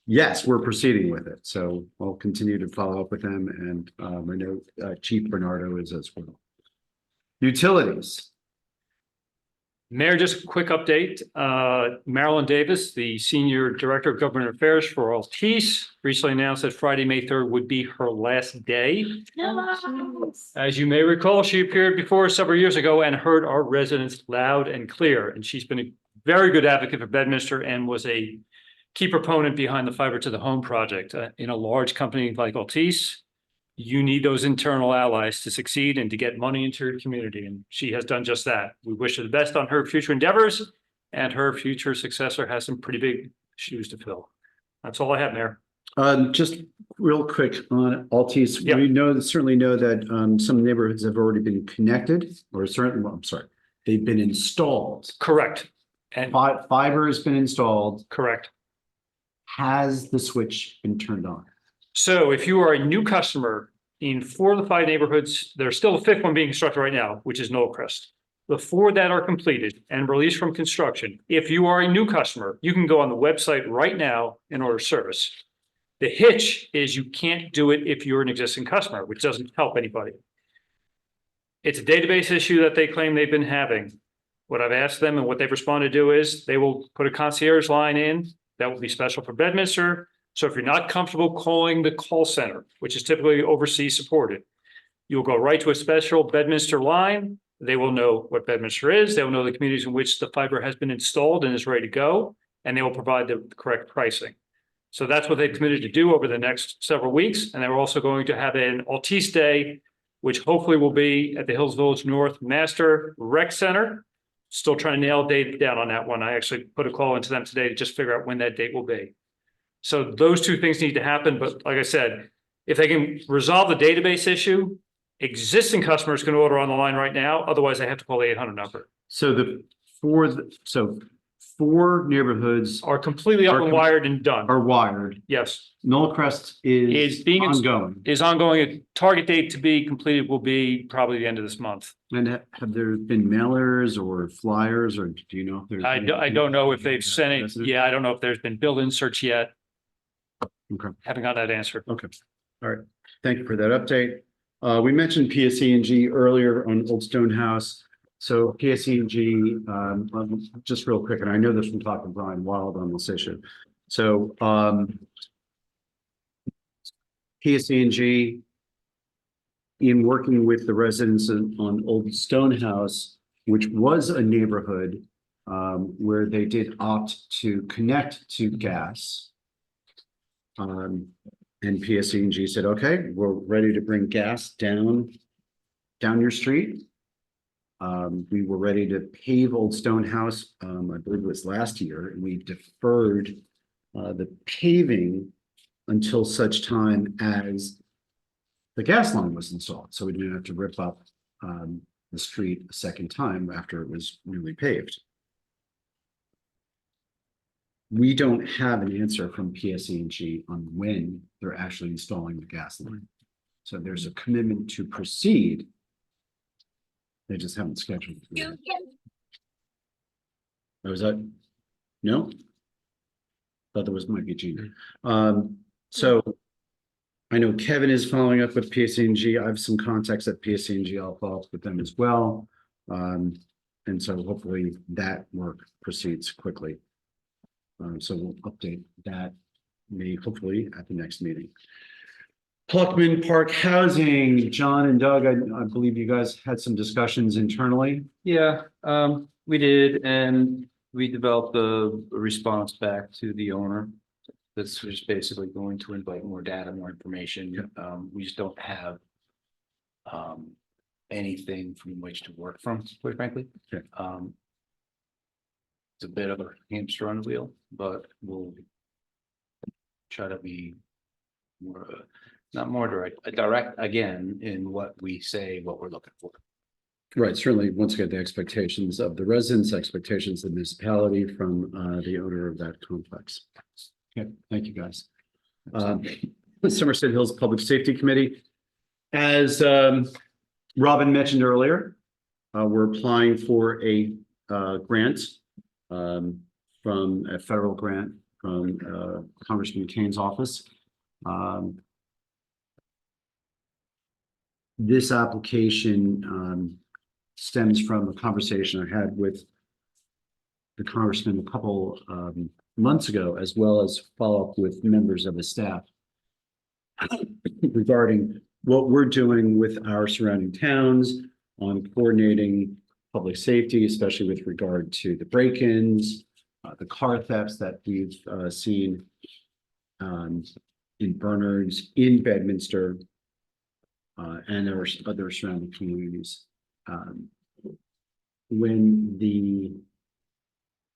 [SPEAKER 1] yes, we're proceeding with it. So I'll continue to follow up with them, and I know Chief Bernardo is as well. Utilities.
[SPEAKER 6] Mayor, just a quick update. Marilyn Davis, the Senior Director of Government Affairs for Altice, recently announced that Friday, May 3rd would be her last day. As you may recall, she appeared before us several years ago and heard our residents loud and clear. And she's been a very good advocate for Bedminster and was a key proponent behind the fiber to the home project. In a large company like Altice, you need those internal allies to succeed and to get money into your community. And she has done just that. We wish her the best on her future endeavors, and her future successor has some pretty big shoes to fill. That's all I have, Mayor.
[SPEAKER 1] Just real quick on Altice,
[SPEAKER 6] Yeah.
[SPEAKER 1] we certainly know that some neighborhoods have already been connected, or they've been installed.
[SPEAKER 6] Correct. And
[SPEAKER 1] Fiber has been installed.
[SPEAKER 6] correct.
[SPEAKER 1] Has the switch been turned on?
[SPEAKER 6] So if you are a new customer in 4 of the 5 neighborhoods, there's still a 5th one being constructed right now, which is Knollcrest. The 4 that are completed and released from construction, if you are a new customer, you can go on the website right now and order service. The hitch is you can't do it if you're an existing customer, which doesn't help anybody. It's a database issue that they claim they've been having. What I've asked them and what they've responded to is they will put a concierge line in that will be special for Bedminster. So if you're not comfortable calling the call center, which is typically overseas supported, you'll go right to a special Bedminster line. They will know what Bedminster is. They will know the communities in which the fiber has been installed and is ready to go, and they will provide the correct pricing. So that's what they've committed to do over the next several weeks. And they're also going to have an Altice Day, which hopefully will be at the Hills Village North Master Rec Center. Still trying to nail a date down on that one. I actually put a call into them today to just figure out when that date will be. So those 2 things need to happen. But like I said, if they can resolve the database issue, existing customers can order on the line right now. Otherwise, they have to call the 800 number.
[SPEAKER 1] So 4 neighborhoods
[SPEAKER 6] Are completely up and wired and done.
[SPEAKER 1] are wired.
[SPEAKER 6] Yes,
[SPEAKER 1] Knollcrest is
[SPEAKER 6] being
[SPEAKER 1] ongoing.
[SPEAKER 6] is ongoing. A target date to be completed will be probably the end of this month.
[SPEAKER 1] And have there been mailers or flyers, or do you know if there's?
[SPEAKER 6] I don't know if they've sent it.
[SPEAKER 1] Resident?
[SPEAKER 6] Yeah, I don't know if there's been bill inserts yet.
[SPEAKER 1] Okay.
[SPEAKER 6] Haven't got that answer.
[SPEAKER 1] Okay. All right. Thank you for that update. We mentioned PSE&G earlier on Old Stone House. So PSE&G, just real quick, and I know this from talking to Brian Wild on this issue. So PSE&G, in working with the residents on Old Stone House, which was a neighborhood where they did opt to connect to gas. And PSE&G said, okay, we're ready to bring gas down your street. We were ready to pave Old Stone House, I believe it was last year, and we deferred the paving until such time as the gas line was installed, so we didn't have to rip up the street a second time after it was newly paved. We don't have an answer from PSE&G on when they're actually installing the gas line. So there's a commitment to proceed. They just haven't scheduled it yet. Oh, was that? No? Thought there was, might be Gina. So I know Kevin is following up with PSE&G. I have some contacts at PSE&G. I'll follow up with them as well. And so hopefully that work proceeds quickly. So we'll update that hopefully at the next meeting. Pluckman Park Housing, John and Doug, I believe you guys had some discussions internally.
[SPEAKER 6] Yeah, we did, and we developed a response back to the owner. This was basically going to invite more data, more information. We just don't have anything from which to work from, quite frankly.
[SPEAKER 1] Okay.
[SPEAKER 6] It's a bit of a hamster on the wheel, but we'll try to be more, not more direct again in what we say, what we're looking for.
[SPEAKER 1] Right, certainly, once again, the expectations of the residents, expectations of the municipality from the owner of that complex. Okay, thank you, guys. Somerset Hills Public Safety Committee. As Robin mentioned earlier, we're applying for a grant from a federal grant from Congressman Kane's office. This application stems from a conversation I had with the congressman a couple months ago, as well as follow up with members of the staff regarding what we're doing with our surrounding towns on coordinating public safety, especially with regard to the break-ins, the car thefts that we've seen in Bernards, in Bedminster, and our other surrounding communities. When the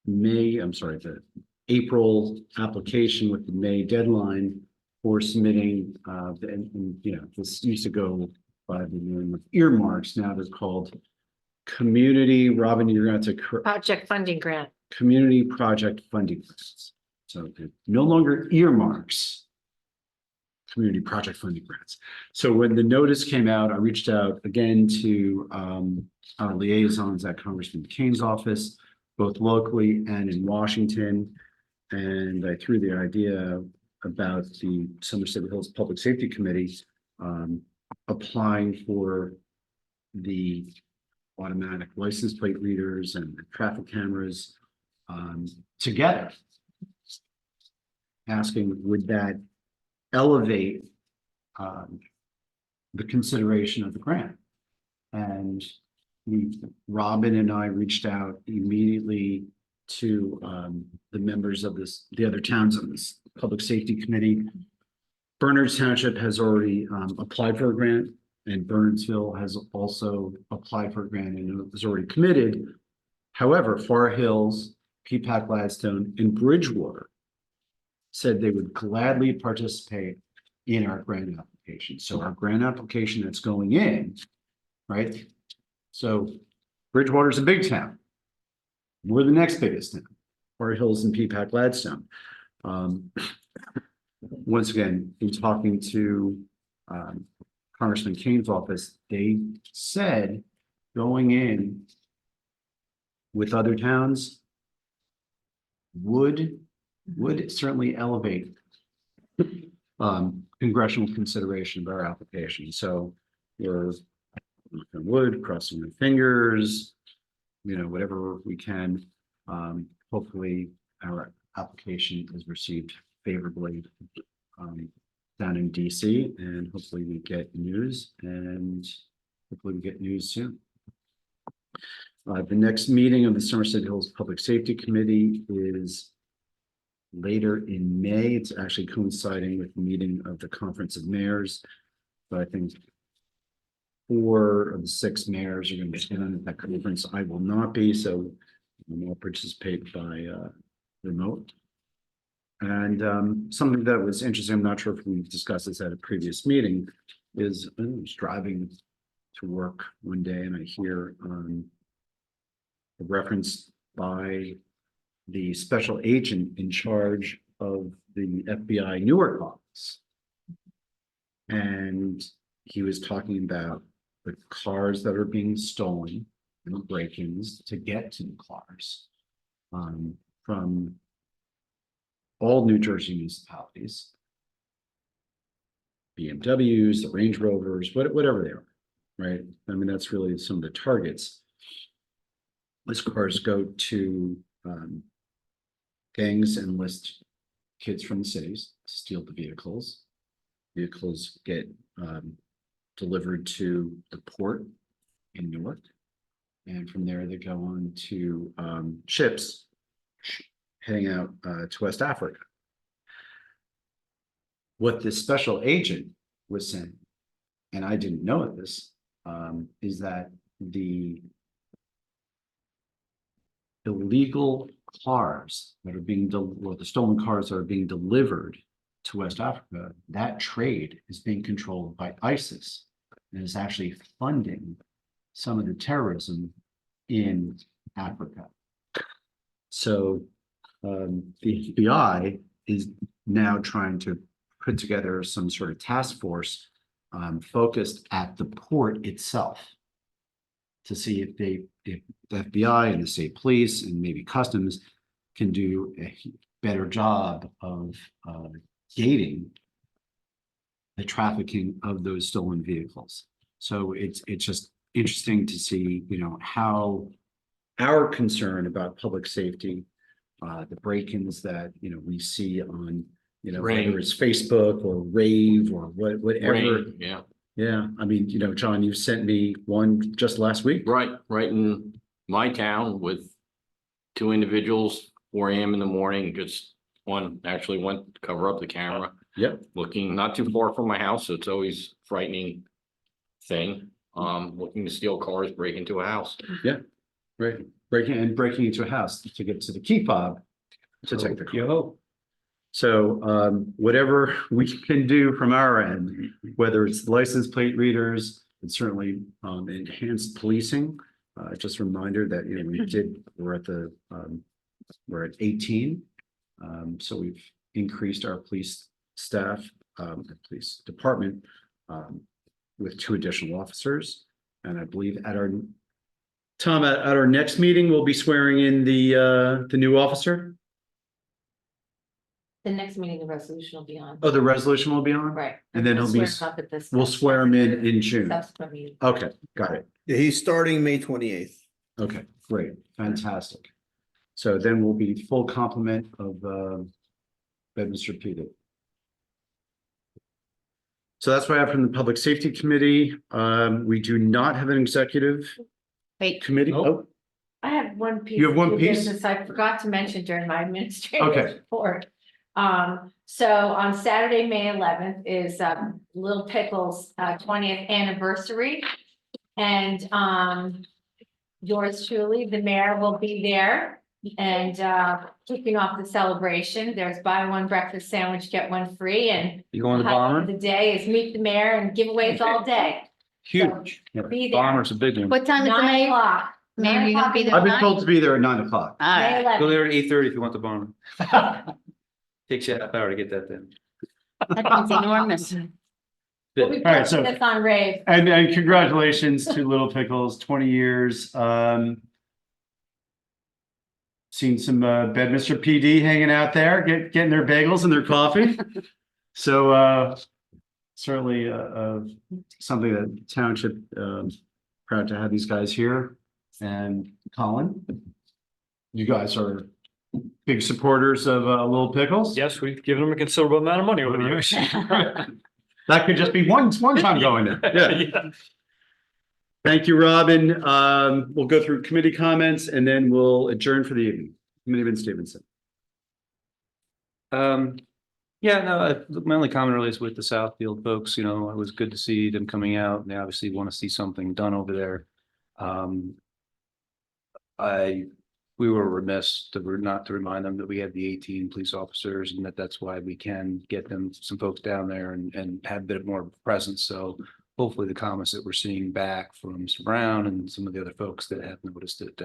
[SPEAKER 1] the April application with the May deadline for submitting, this used to go by the name of earmarks. Now they're called community, Robin, you're going to
[SPEAKER 2] Project funding grant.
[SPEAKER 1] community project funding grants. So they're no longer earmarks, community project funding grants. So when the notice came out, I reached out again to our liaisons at Congressman Kane's office, both locally and in Washington. And I threw the idea about the Somerset Hills Public Safety Committee applying for the automatic license plate readers and the traffic cameras together. Asking, would that elevate the consideration of the grant? And Robin and I reached out immediately to the members of the other towns on this public safety committee. Bernards Township has already applied for a grant, and Burnsville has also applied for a grant and is already committed. However, Far Hills, Peapack, Gladstone, and Bridgewater said they would gladly participate in our grant application. So our grant application that's going in, right? So Bridgewater's a big town. We're the next biggest town, Far Hills and Peapack, Gladstone. Once again, in talking to Congressman Kane's office, they said going in with other towns would certainly elevate congressional consideration of our application. So we're crossing our fingers, whatever we can. Hopefully our application is received favorably down in DC, and hopefully we get news soon. The next meeting of the Somerset Hills Public Safety Committee is later in May. It's actually coinciding with the meeting of the Conference of Mayors. But I think 4 of the 6 mayors are going to attend at that conference. I will not be, so I'll participate by remote. And something that was interesting, I'm not sure if we've discussed this at a previous meeting, is I was driving to work one day and I hear a reference by the special agent in charge of the FBI Newark office. And he was talking about the cars that are being stolen and break-ins to get to the cars from all New Jersey municipalities, BMWs, the Range Rovers, whatever they are, right? I mean, that's really some of the targets. These cars go to gangs and enlist kids from the cities, steal the vehicles. Vehicles get delivered to the port in Newark. And from there, they go on to ships heading out to West Africa. What this special agent was saying, and I didn't know this, is that the illegal cars that are being, or the stolen cars that are being delivered to West Africa, that trade is being controlled by ISIS and is actually funding some of the terrorism in Africa. So the FBI is now trying to put together some sort of task force focused at the port itself to see if the FBI and the state police and maybe customs can do a better job of gating the trafficking of those stolen vehicles. So it's just interesting to see, you know, how our concern about public safety, the break-ins that, you know, we see on, you know, whether it's Facebook or Rave or whatever.
[SPEAKER 9] Yeah.
[SPEAKER 1] Yeah, I mean, you know, John, you sent me one just last week.
[SPEAKER 9] Right in my town with 2 individuals, 4 a.m. in the morning, just one actually went to cover up the camera.
[SPEAKER 1] Yep.
[SPEAKER 9] Looking not too far from my house, so it's always frightening thing. Looking to steal cars, break into a house.
[SPEAKER 1] Yeah, right. Breaking into a house to get to the key fob to take the car. So whatever we can do from our end, whether it's license plate readers, and certainly enhanced policing. Just a reminder that, you know, we're at 18. So we've increased our police staff, the police department with 2 additional officers. And I believe at our next meeting, we'll be swearing in the new officer.
[SPEAKER 2] The next meeting, the resolution will be on.
[SPEAKER 1] Oh, the resolution will be on?
[SPEAKER 2] Right.
[SPEAKER 1] And then he'll be, we'll swear him in June.
[SPEAKER 2] Subsequent meeting.
[SPEAKER 1] Okay, got it.
[SPEAKER 5] Yeah, he's starting May 28th.
[SPEAKER 1] Okay, great, fantastic. So then we'll be full complement of Bedminster PD. So that's what I have from the Public Safety Committee. We do not have an executive committee. Oh,
[SPEAKER 2] I have one piece.
[SPEAKER 1] You have one
[SPEAKER 2] of
[SPEAKER 1] piece?
[SPEAKER 2] business I forgot to mention during my administrative
[SPEAKER 1] Okay.
[SPEAKER 2] report. So on Saturday, May 11th is Little Pickle's 20th anniversary. And yours truly, the mayor, will be there and kicking off the celebration. There's buy one breakfast sandwich, get one free. And
[SPEAKER 6] You going to
[SPEAKER 2] the highlight
[SPEAKER 6] Bomber?
[SPEAKER 2] of the day is meet the mayor and giveaways all day.
[SPEAKER 6] Huge.
[SPEAKER 2] Be there.
[SPEAKER 6] Bomber's a big one.
[SPEAKER 16] What time is the
[SPEAKER 2] 9
[SPEAKER 16] May?
[SPEAKER 2] o'clock.
[SPEAKER 16] Mayor, you gonna be there?
[SPEAKER 1] I've been told to be there at 9 o'clock.
[SPEAKER 16] All
[SPEAKER 2] May
[SPEAKER 16] right,
[SPEAKER 2] 11th.
[SPEAKER 6] Go there at 8:30 if you want the Bomber. Takes you a half hour to get that done.
[SPEAKER 16] that thing's enormous.
[SPEAKER 2] We'll be
[SPEAKER 1] All right, so-
[SPEAKER 2] posting this on Rave.
[SPEAKER 1] And congratulations to Little Pickles, 20 years. Seen some Bedminster PD hanging out there, getting their bagels and their coffee. So certainly something that Township proud to have these guys here. And Colin, you guys are big supporters of Little Pickles.
[SPEAKER 6] Yes, we've given them a considerable amount of money over the years.
[SPEAKER 1] That could just be one time going there. Yeah.
[SPEAKER 6] Yeah.
[SPEAKER 1] Thank you, Robin. We'll go through committee comments and then we'll adjourn for the evening. Committeeman Stevenson.
[SPEAKER 3] Yeah, no, my only comment really is with the Southfield folks, it was good to see them coming out. They obviously want to see something done over there. We were remiss not to remind them that we have the 18 police officers and that's why we can get them, some folks down there and have a bit more presence. So hopefully the comments that we're seeing back from Mr. Brown and some of the other folks that have noticed it,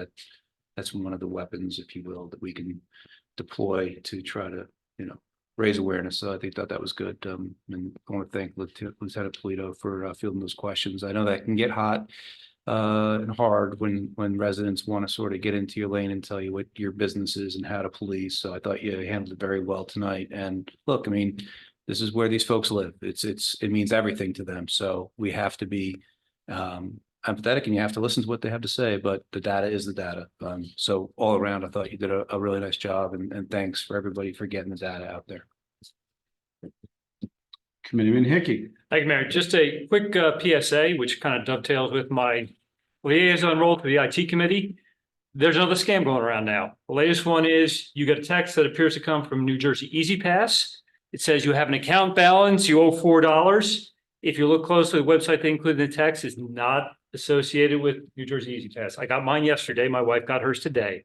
[SPEAKER 3] that's one of the weapons, if you will, that we can deploy to try to, raise awareness. So I think that was good. And I want to thank Lieutenant Polito for fielding those questions. I know that can get hot and hard when residents want to sort of get into your lane and tell you what your business is and how to police. So I thought you handled it very well tonight. And look, I mean, this is where these folks live. It means everything to them. So we have to be empathetic and you have to listen to what they have to say, but the data is the data. So all around, I thought you did a really nice job and thanks for everybody for getting the data out there.
[SPEAKER 1] Committeeman Hickey.
[SPEAKER 6] Thank you, Mayor. Just a quick PSA, which kind of dovetails with my liaison role to the IT committee. There's another scam going around now. The latest one is you get a text that appears to come from New Jersey Easy Pass. It says you have an account balance, you owe $4. If you look closely, the website they include in the text is not associated with New Jersey Easy Pass. I got mine yesterday. My wife got hers today.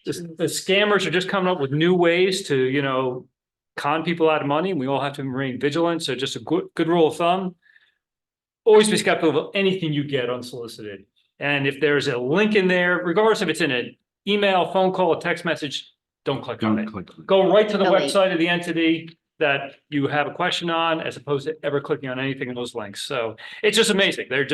[SPEAKER 6] The scammers are just coming up with new ways to, con people out of money. And we all have to remain vigilant. So just a good rule of thumb, always be skeptical of anything you get unsolicited. And if there's a link in there, regardless if it's in an email, phone call, a text message, don't click on it. Go right to the
[SPEAKER 16] Delete.
[SPEAKER 6] website of the entity that you have a question on, as opposed to ever clicking on anything in those links. So it's just amazing. They're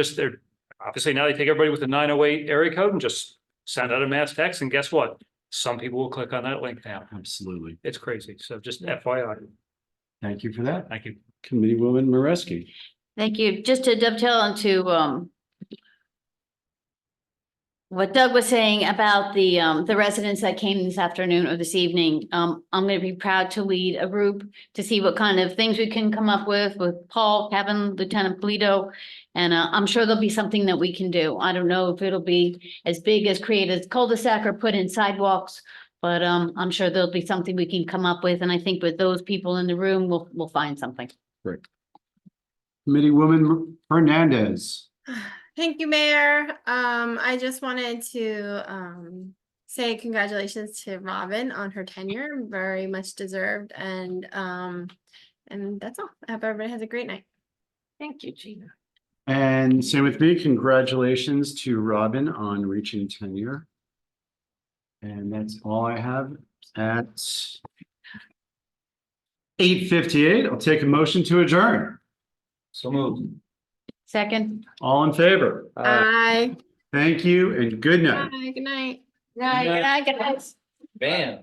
[SPEAKER 6] obviously now they take everybody with a 908 area code and just send out a mass text. And guess what? Some people will click on that link now.
[SPEAKER 1] Absolutely.
[SPEAKER 6] It's crazy. So just FYI.
[SPEAKER 1] Thank you for that.
[SPEAKER 6] Thank you.
[SPEAKER 1] Committeewoman Mareski.
[SPEAKER 16] Thank you. Just to dovetail into what Doug was saying about the residents that came this afternoon or this evening, I'm going to be proud to lead a group to see what kind of things we can come up with Paul, Kevin, Lieutenant Polito, and I'm sure there'll be something that we can do. I don't know if it'll be as big as create a cul-de-sac or put in sidewalks, but I'm sure there'll be something we can come up with, and I think with those people in the room, we'll find something.
[SPEAKER 1] Great. Committeewoman Hernandez.
[SPEAKER 15] Thank you, Mayor. I just wanted to say congratulations to Robin on her tenure, very much deserved, and that's all. I hope everybody has a great night.
[SPEAKER 16] Thank you, Gina.
[SPEAKER 1] And same with me. Congratulations to Robin on reaching tenure. And that's all I have at 8:58. I'll take a motion to adjourn.
[SPEAKER 3] So moved.
[SPEAKER 16] Second.
[SPEAKER 1] All in favor?
[SPEAKER 15] Bye.
[SPEAKER 1] Thank you and good night.
[SPEAKER 15] Bye. Good night.
[SPEAKER 16] Good night.
[SPEAKER 6] Bam.